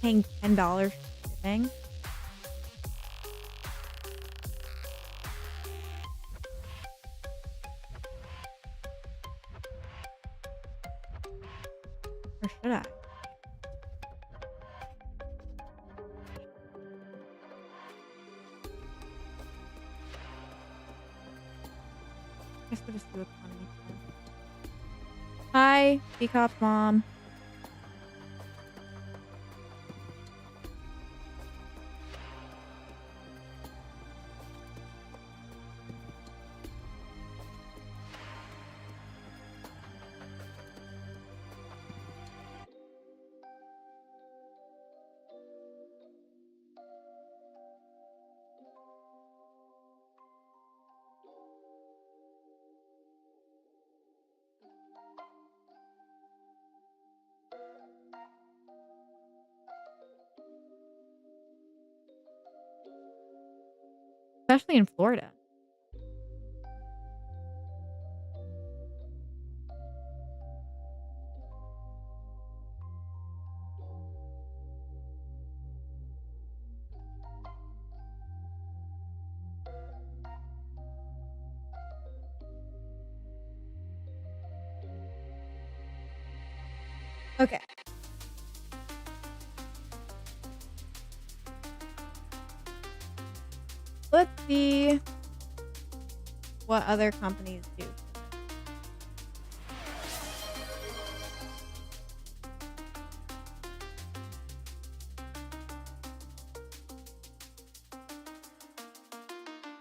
I'm paying $10 for shipping. Or should I? I guess we'll just do economy class. Hi, Peacock's mom. Especially in Florida. Okay. Let's see what other companies do.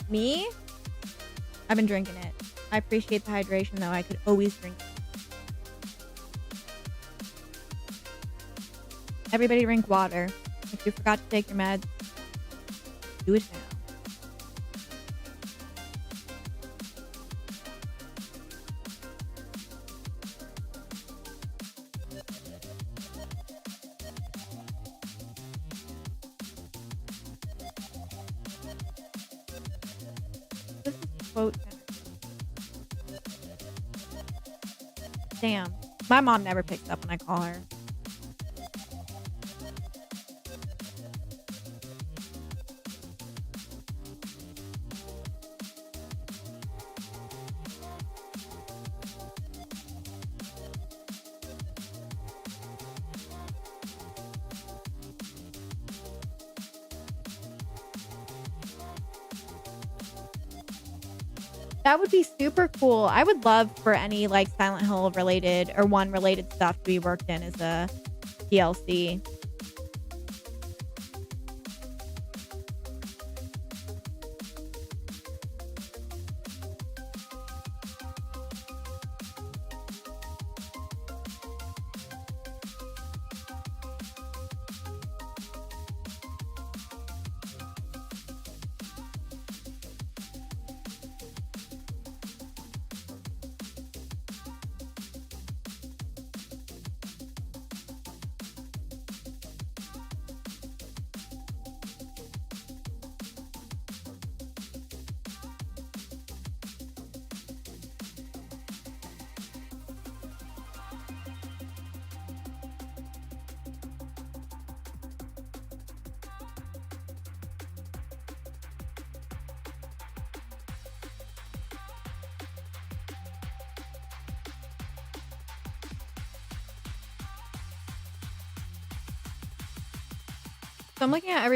Me? I've been drinking it. I appreciate the hydration though. I could always drink it. Everybody drink water. If you forgot to take your meds, do it now. quote center. Damn. My mom never picks up when I call her. That would be super cool. I would love for any like Silent Hill related or one related stuff to be worked in as a DLC. So I'm looking at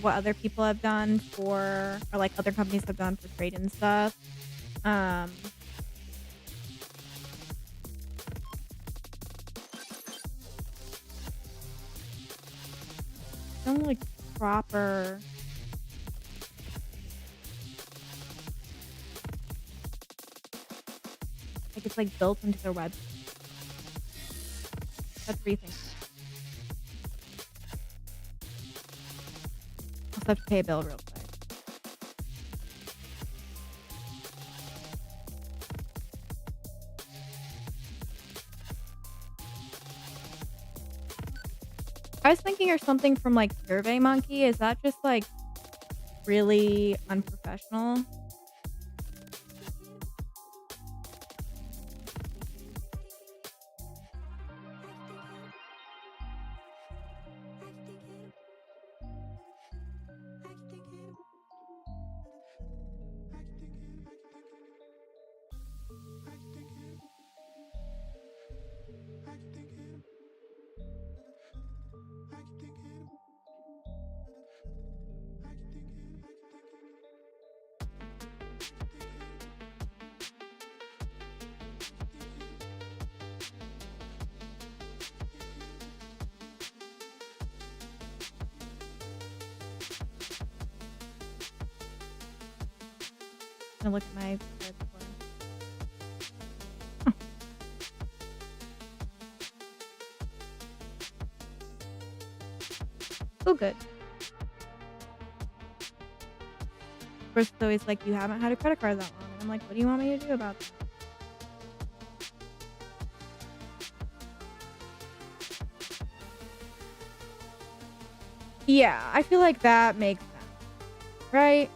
what other people have done for, or like other companies have done for trade and stuff. Some like proper. Like it's like built into their website. Let's rethink. I'll have to pay a bill real quick. I was thinking or something from like SurveyMonkey. Is that just like really unprofessional? I'm gonna look at my huh. Oh, good. Of course, it's always like, you haven't had a credit card that long. And I'm like, what do you want me to do about that? Yeah, I feel like that makes sense, right?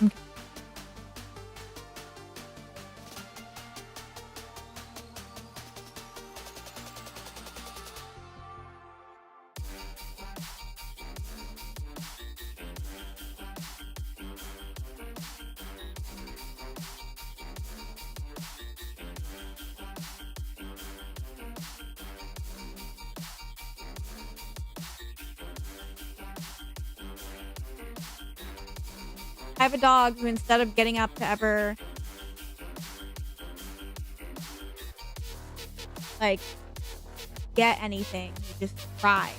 Okay. I have a dog who, instead of getting up to ever like get anything, he just cries.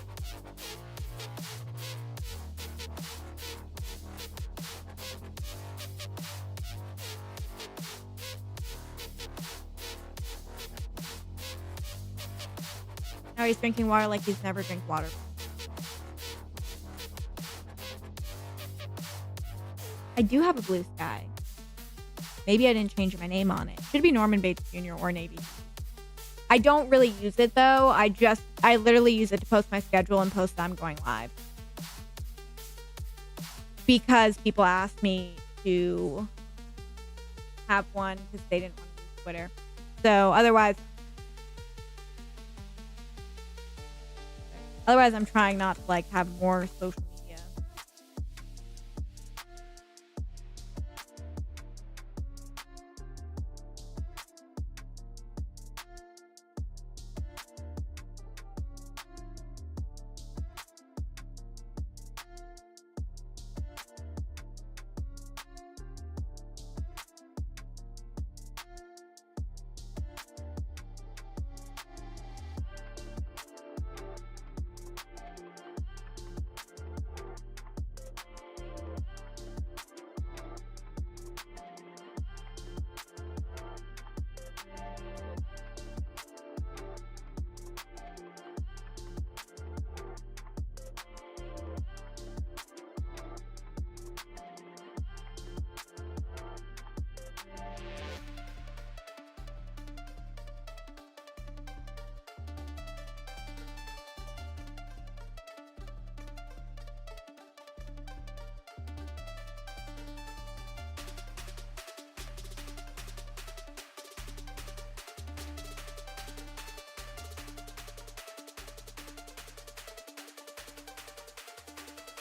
Now he's drinking water like he's never drank water. I do have a blue sky. Maybe I didn't change my name on it. Should be Norman Bates Jr. or Navy. I don't really use it though. I literally use it to post my schedule and post that I'm going live. Because people asked me to have one because they didn't want to use Twitter. So otherwise I'm trying not to like have more social media.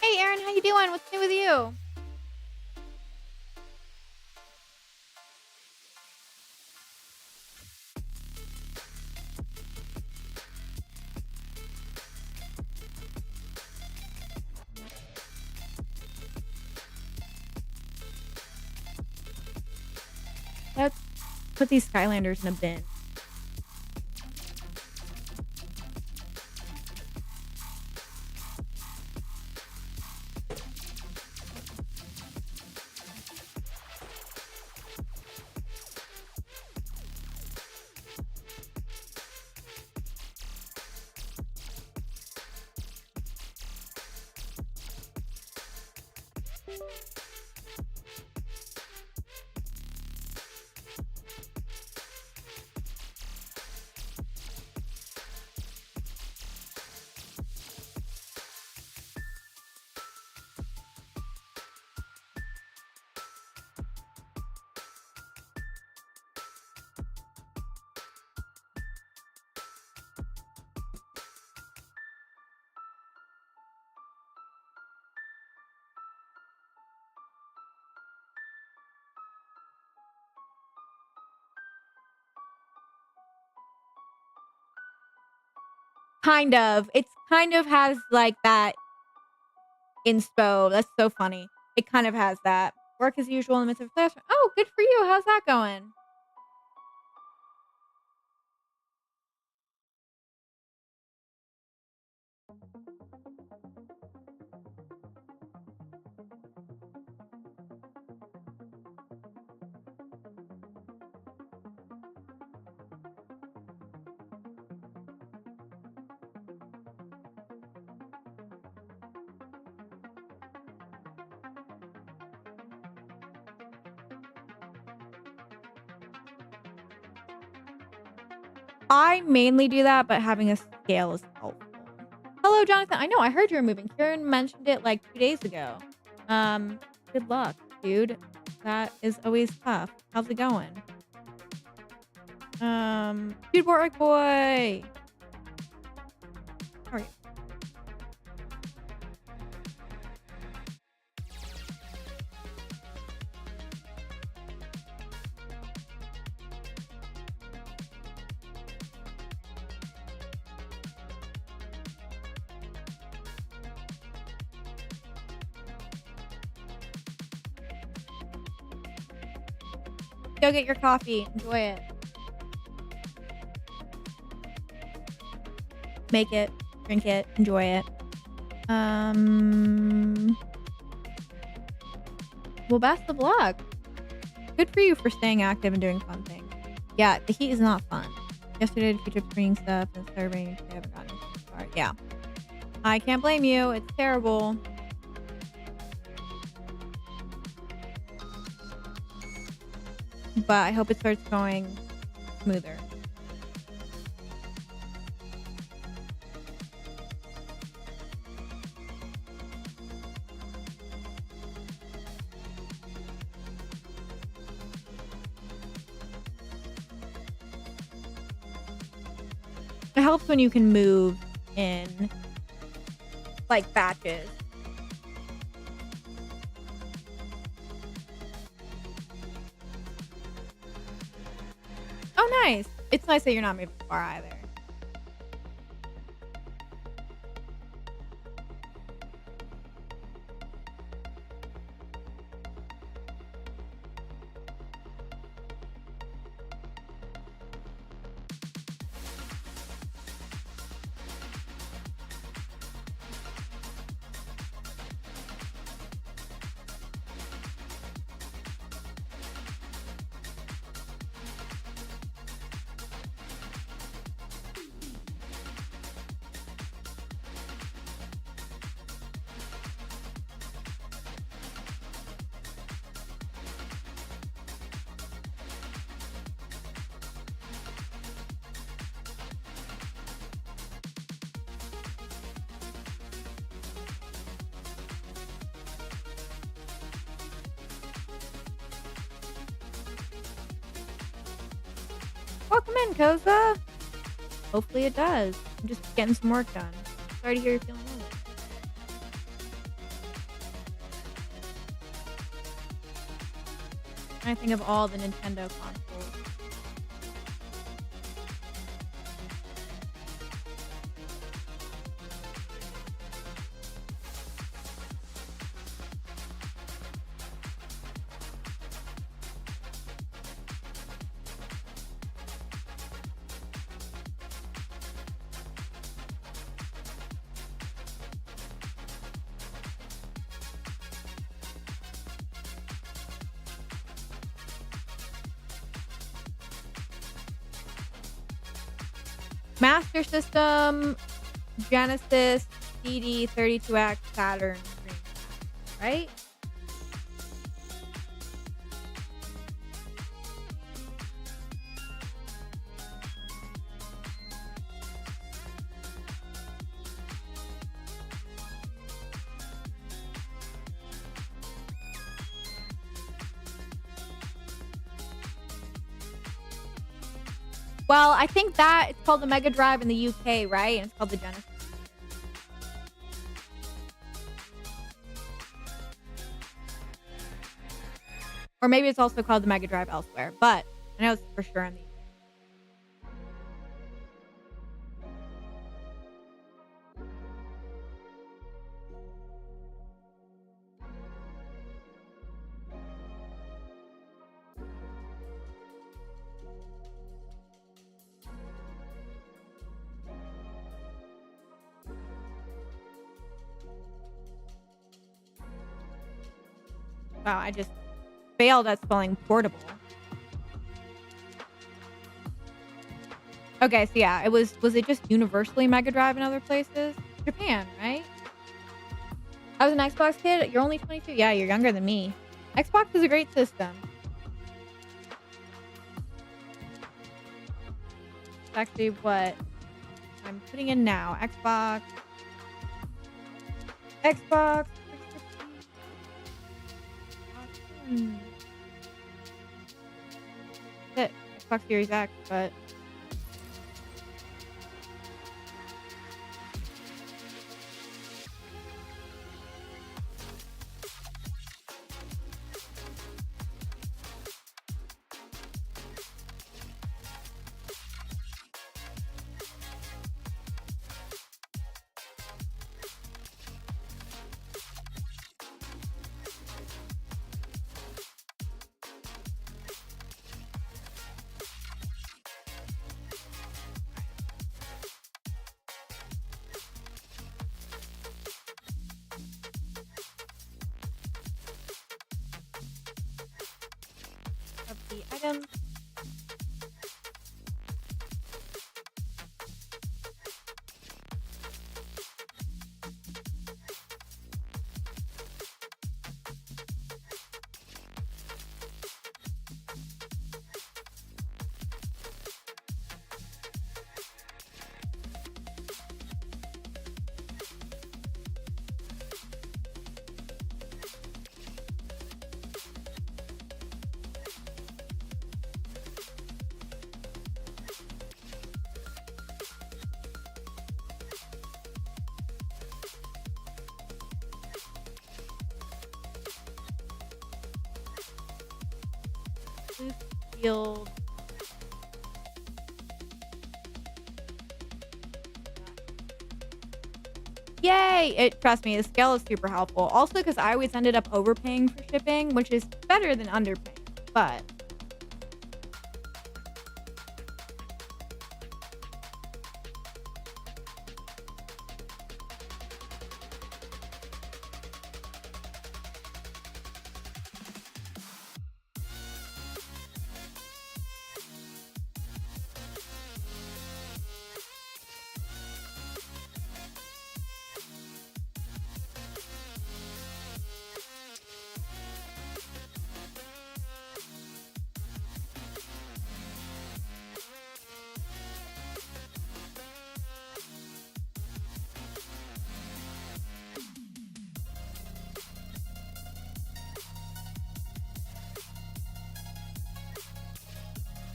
Hey Aaron, how you doing? What's new with you? Let's put these Skylanders in a bin. Kind of. It's kind of has like that inspo. That's so funny. It kind of has that. Work as usual in the midst of classroom. Oh, good for you. How's that going? I mainly do that, but having a scale is helpful. Hello, Jonathan. I know, I heard you were moving. Kieran mentioned it like 2 days ago. Good luck, dude. That is always tough. How's it going? Dude, work boy. How are you? Go get your coffee. Enjoy it. Make it. Drink it. Enjoy it. Well, best of luck. Good for you for staying active and doing fun things. Yeah, the heat is not fun. Yesterday, I did future screening stuff and surveying. I haven't gotten Yeah. I can't blame you. It's terrible. But I hope it starts going smoother. It helps when you can move in like batches. Oh, nice. It's nice that you're not moving far either. Welcome in, Koza. Hopefully it does. I'm just getting some work done. Sorry to hear you're feeling ill. I think of all the Nintendo consoles. Master System, Genesis, CD, 32X, Saturn, Dreamcast, right? Well, I think that it's called the Mega Drive in the UK, right? And it's called the Genesis. Or maybe it's also called the Mega Drive elsewhere, but I know it's for sure in the UK. Wow, I just failed at spelling portable. Okay, so yeah, it was it just universally Mega Drive in other places? Japan, right? I was an Xbox kid. You're only 22. Yeah, you're younger than me. Xbox is a great system. It's actually what I'm putting in now. Xbox. Xbox. It Xbox Series X, but of the items. Loose field. Yay! Trust me, the scale is super helpful. Also, because I always ended up overpaying for shipping, which is better than underpaying. But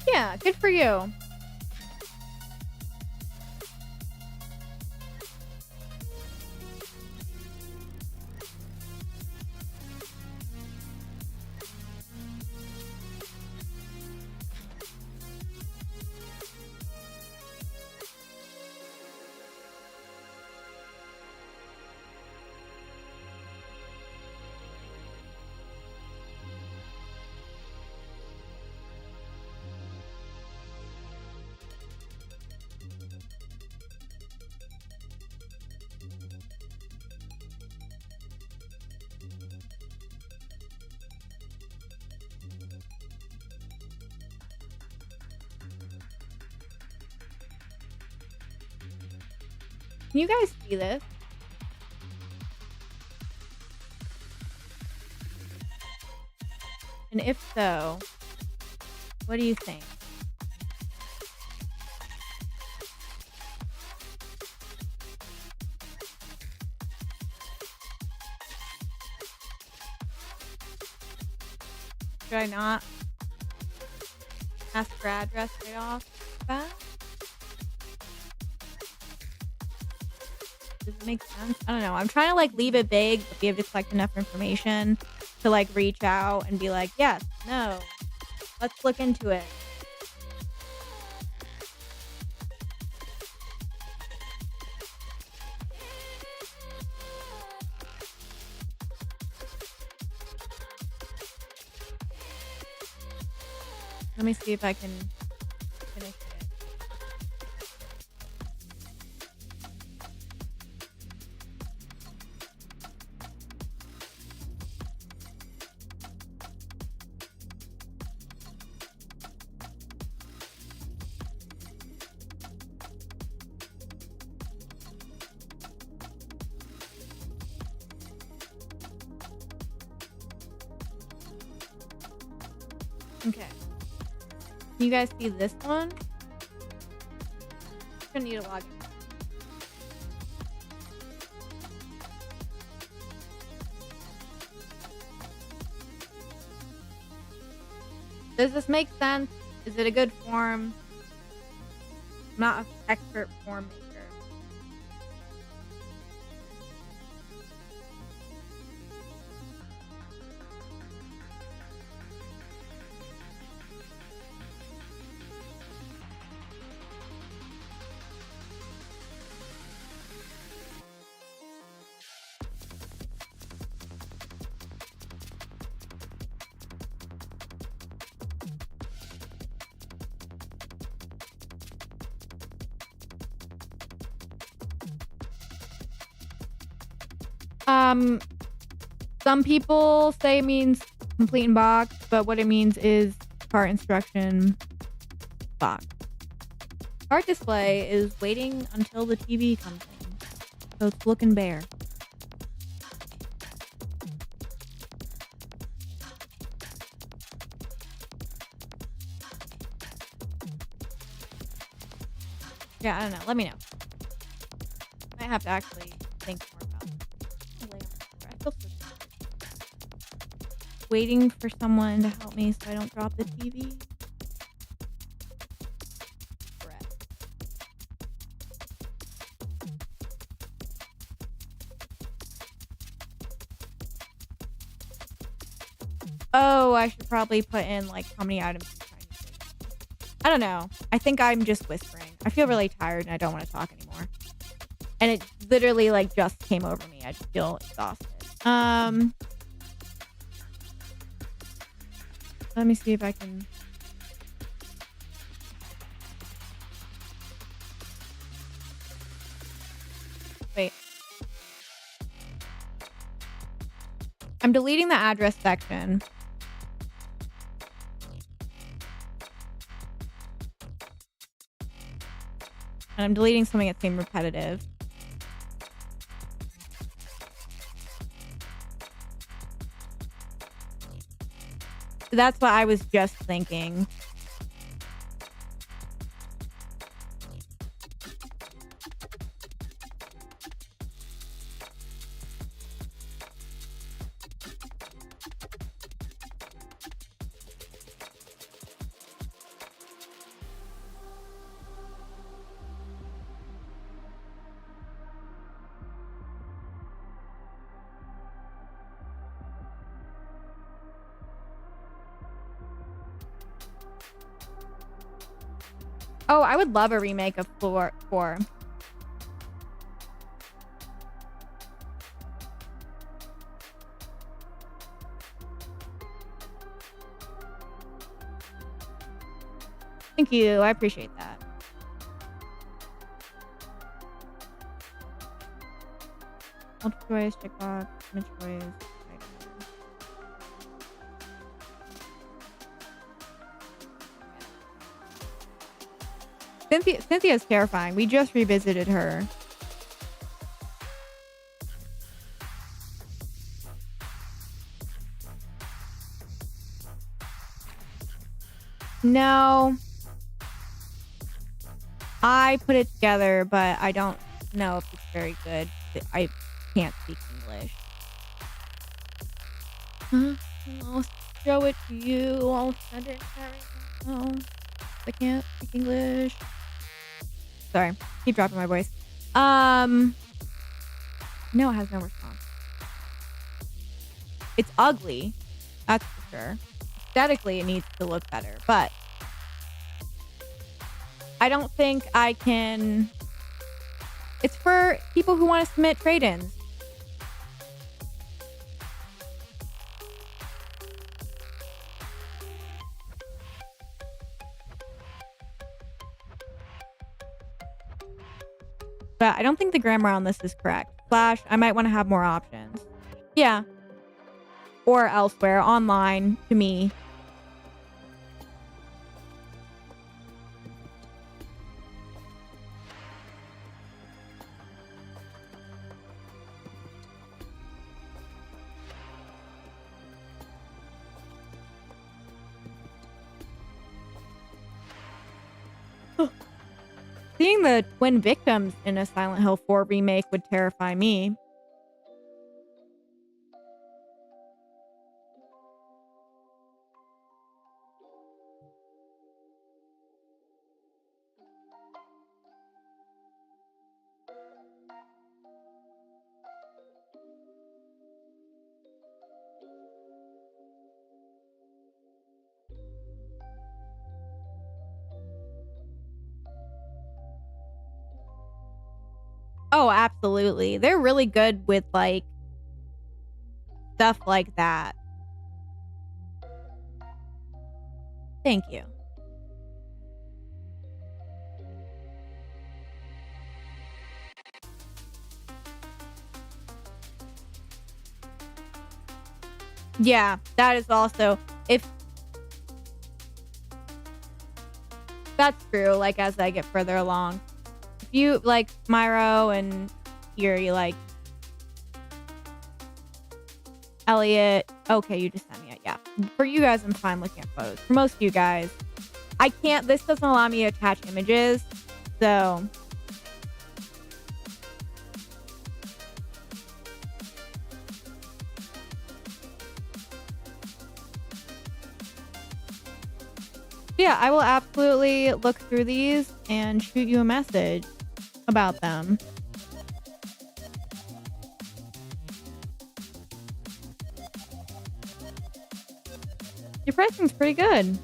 yeah, good for you. Can you guys see this? And if so, what do you think? Should I not ask for address right off the bat? Does it make sense? I don't know. I'm trying to like leave it vague, but be able to collect enough information to like reach out and be like, yes, no, let's look into it. Let me see if I can finish it. Okay. Can you guys see this one? Gonna need a login. Does this make sense? Is it a good form? I'm not an expert form maker. Some people say it means complete in box, but what it means is cart instruction box. Cart display is waiting until the TV comes in, so it's looking bare. Yeah, I don't know. Let me know. Might have to actually think more about it. I feel so sad. Waiting for someone to help me so I don't drop the TV. Oh, I should probably put in like how many items I'm trying to take. I don't know. I think I'm just whispering. I feel really tired and I don't want to talk anymore. And it literally like just came over me. I just feel exhausted. Let me see if I can. Wait. I'm deleting the address section. And I'm deleting something that seemed repetitive. That's what I was just thinking. Oh, I would love a remake of Floor 4. Thank you. I appreciate that. Multiple choice, checkbox, image choice. Cynthia's terrifying. We just revisited her. No. I put it together, but I don't know if it's very good. I can't speak English. I'll show it to you. I'll send it right now. I can't speak English. Sorry. Keep dropping my voice. No, it has no response. It's ugly. That's for sure. Aesthetically, it needs to look better, but I don't think I can. It's for people who want to submit trade-ins. But I don't think the grammar on this is correct. Slash, I might want to have more options. Yeah. Or elsewhere, online, to me. Seeing the twin victims in a Silent Hill 4 remake would terrify me. Oh, absolutely. They're really good with like stuff like that. Thank you. Yeah, that is also, if that's true, like as I get further along. If you like Myro and here you like Elliot. Okay, you just sent me it. Yeah. For you guys, I'm fine looking at photos. For most of you guys, I can't, this doesn't allow me to attach images. So yeah, I will absolutely look through these and shoot you a message about them. Your pricing's pretty good.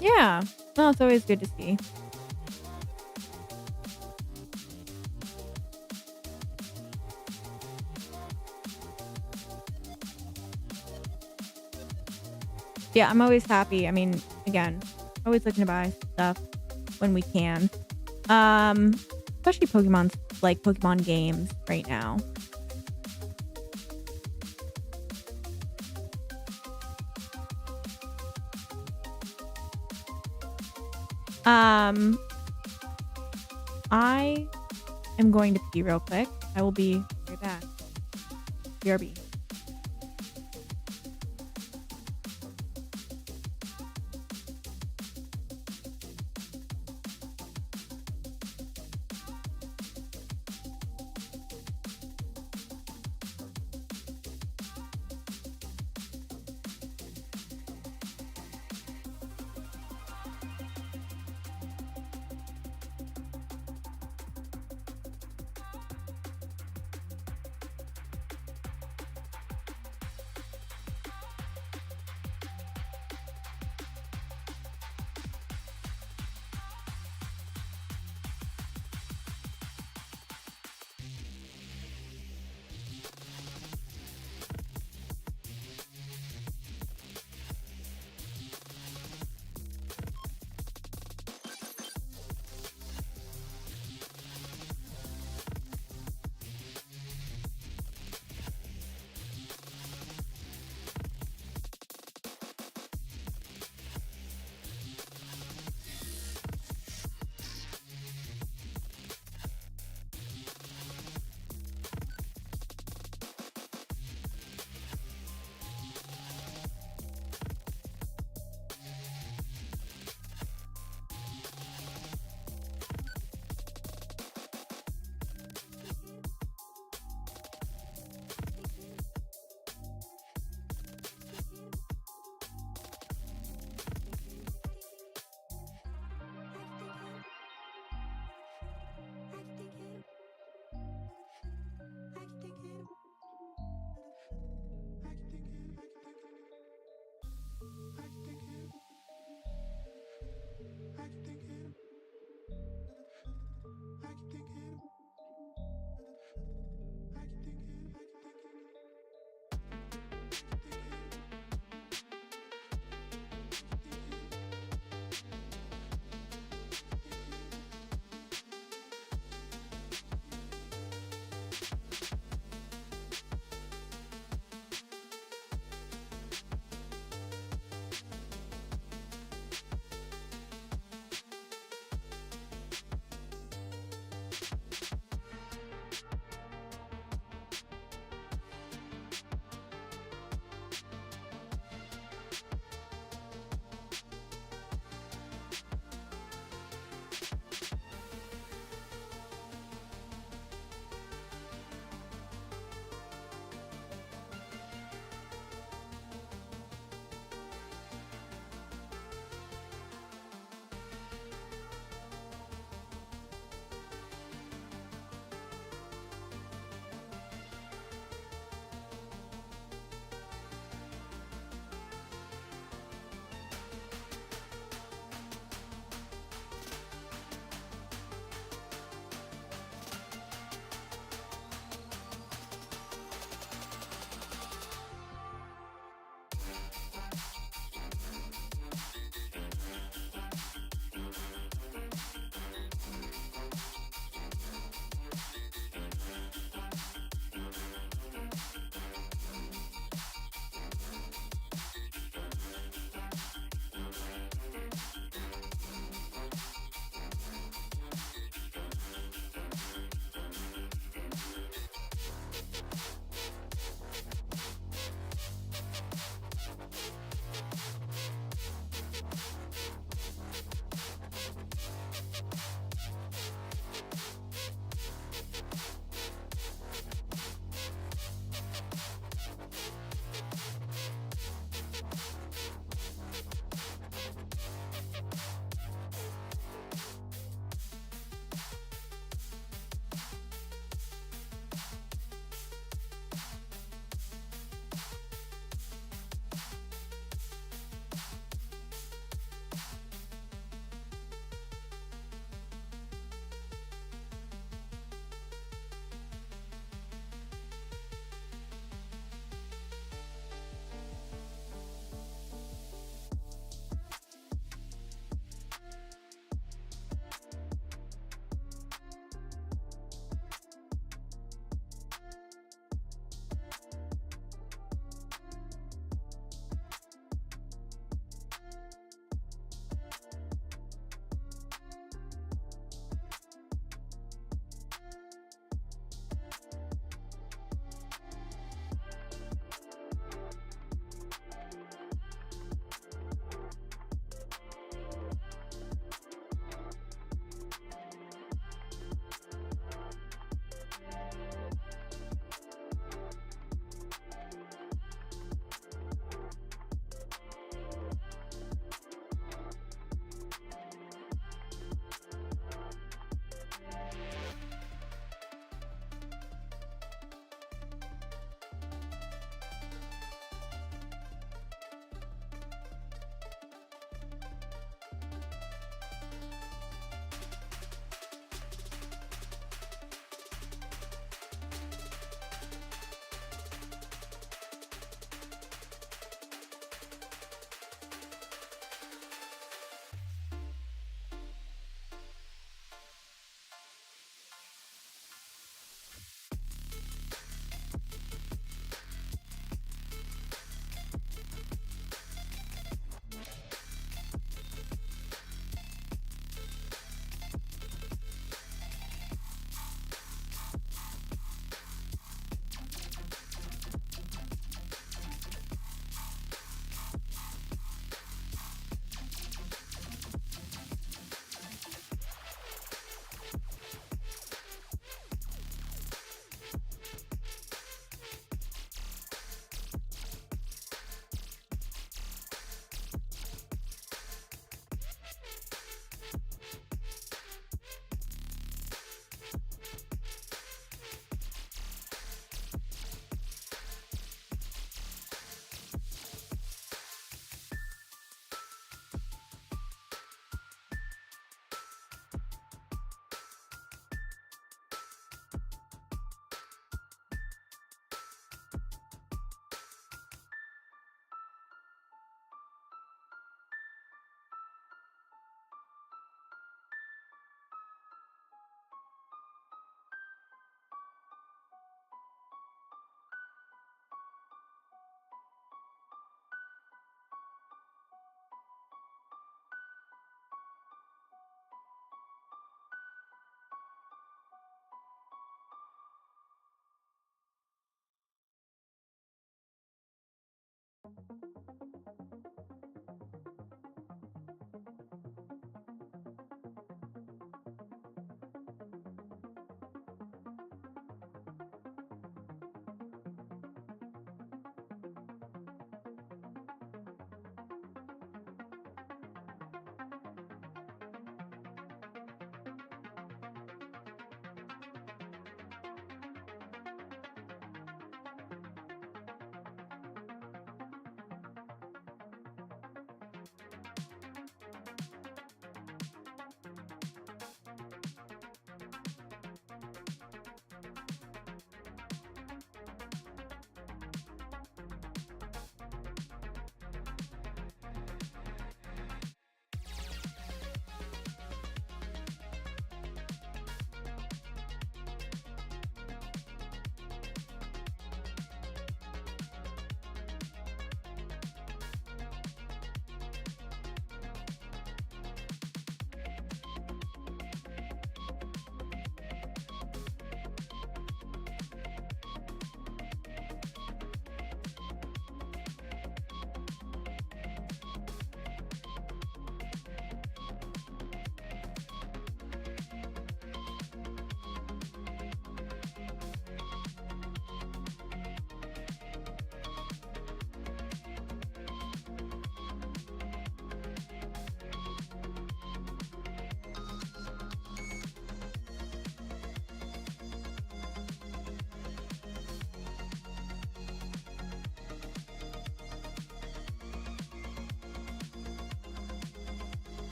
Yeah. No, it's always good to see. Yeah, I'm always happy. I mean, again, always looking to buy stuff when we can. Especially Pokemon games right now. I am going to pee real quick. I will be right back. BRB.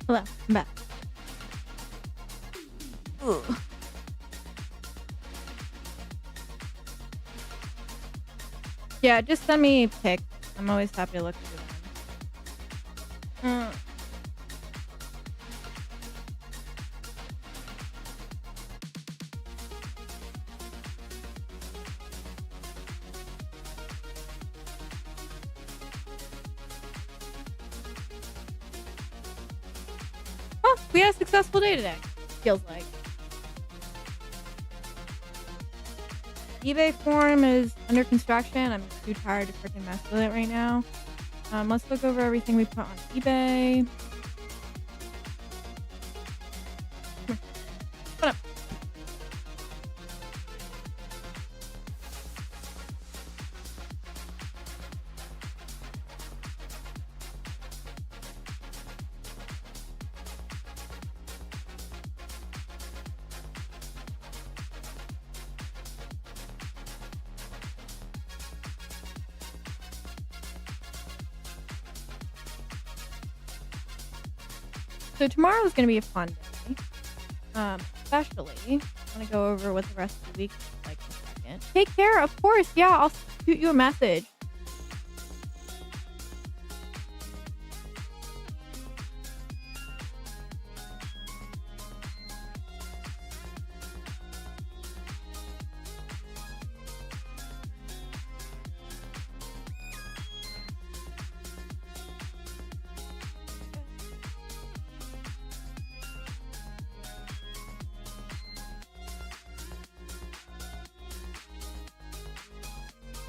Hello, I'm back. Ugh. Yeah, just send me pics. I'm always happy to look through them. Oh, we had a successful day today. Feels like. eBay form is under construction. I'm too tired to freaking mess with it right now. Let's look over everything we put on eBay. Come on. So tomorrow is going to be a fun day. Especially, I'm going to go over what the rest of the week is like in a second. Take care, of course. Yeah, I'll shoot you a message.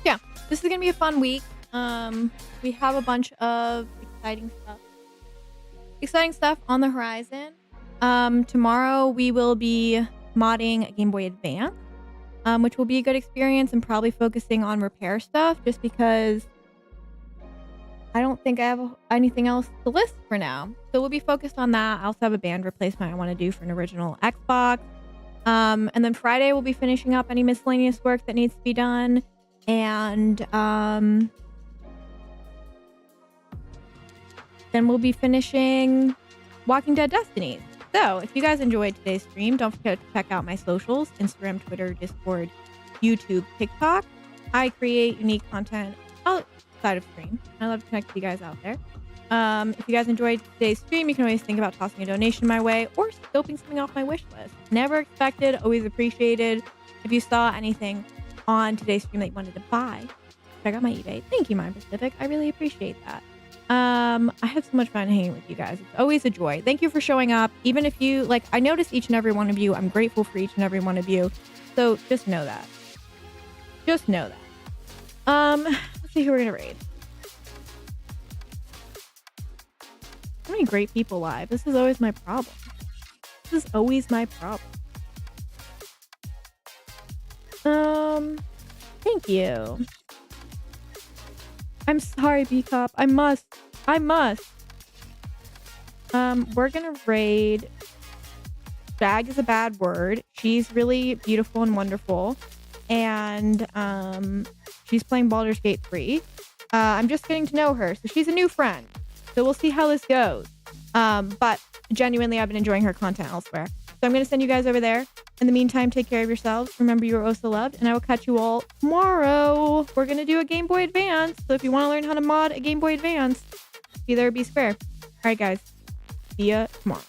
Yeah, this is gonna be a fun week. We have a bunch of exciting stuff on the horizon. Tomorrow we will be modding a Game Boy Advance, which will be a good experience and probably focusing on repair stuff just because I don't think I have anything else to list for now. So we'll be focused on that. I also have a band replacement I want to do for an original Xbox. And then Friday we'll be finishing up any miscellaneous work that needs to be done. And then we'll be finishing Walking Dead Destiny. So if you guys enjoyed today's stream, don't forget to check out my socials: Instagram, Twitter, Discord, YouTube, TikTok. I create unique content outside of stream. I love to connect with you guys out there. If you guys enjoyed today's stream, you can always think about tossing a donation my way or scoping something off my wish list. Never expected, always appreciated. If you saw anything on today's stream that you wanted to buy, check out my eBay. Thank you, Mind Pacific. I really appreciate that. I have so much fun hanging with you guys. It's always a joy. Thank you for showing up. Even if you I notice each and every one of you. I'm grateful for each and every one of you. So just know that. Just know that. Let's see who we're gonna raid. So many great people live. This is always my problem. This is always my problem. Thank you. I'm sorry, B-Cop. I must. We're gonna raid. Bag is a bad word. She's really beautiful and wonderful. And, she's playing Baldur's Gate 3. I'm just getting to know her. So she's a new friend. So we'll see how this goes. But genuinely, I've been enjoying her content elsewhere. So I'm going to send you guys over there. In the meantime, take care of yourselves. Remember, you are also loved. And I will catch you all tomorrow. We're going to do a Game Boy Advance. So if you want to learn how to mod a Game Boy Advance, be there or be square. All right, guys. See ya tomorrow.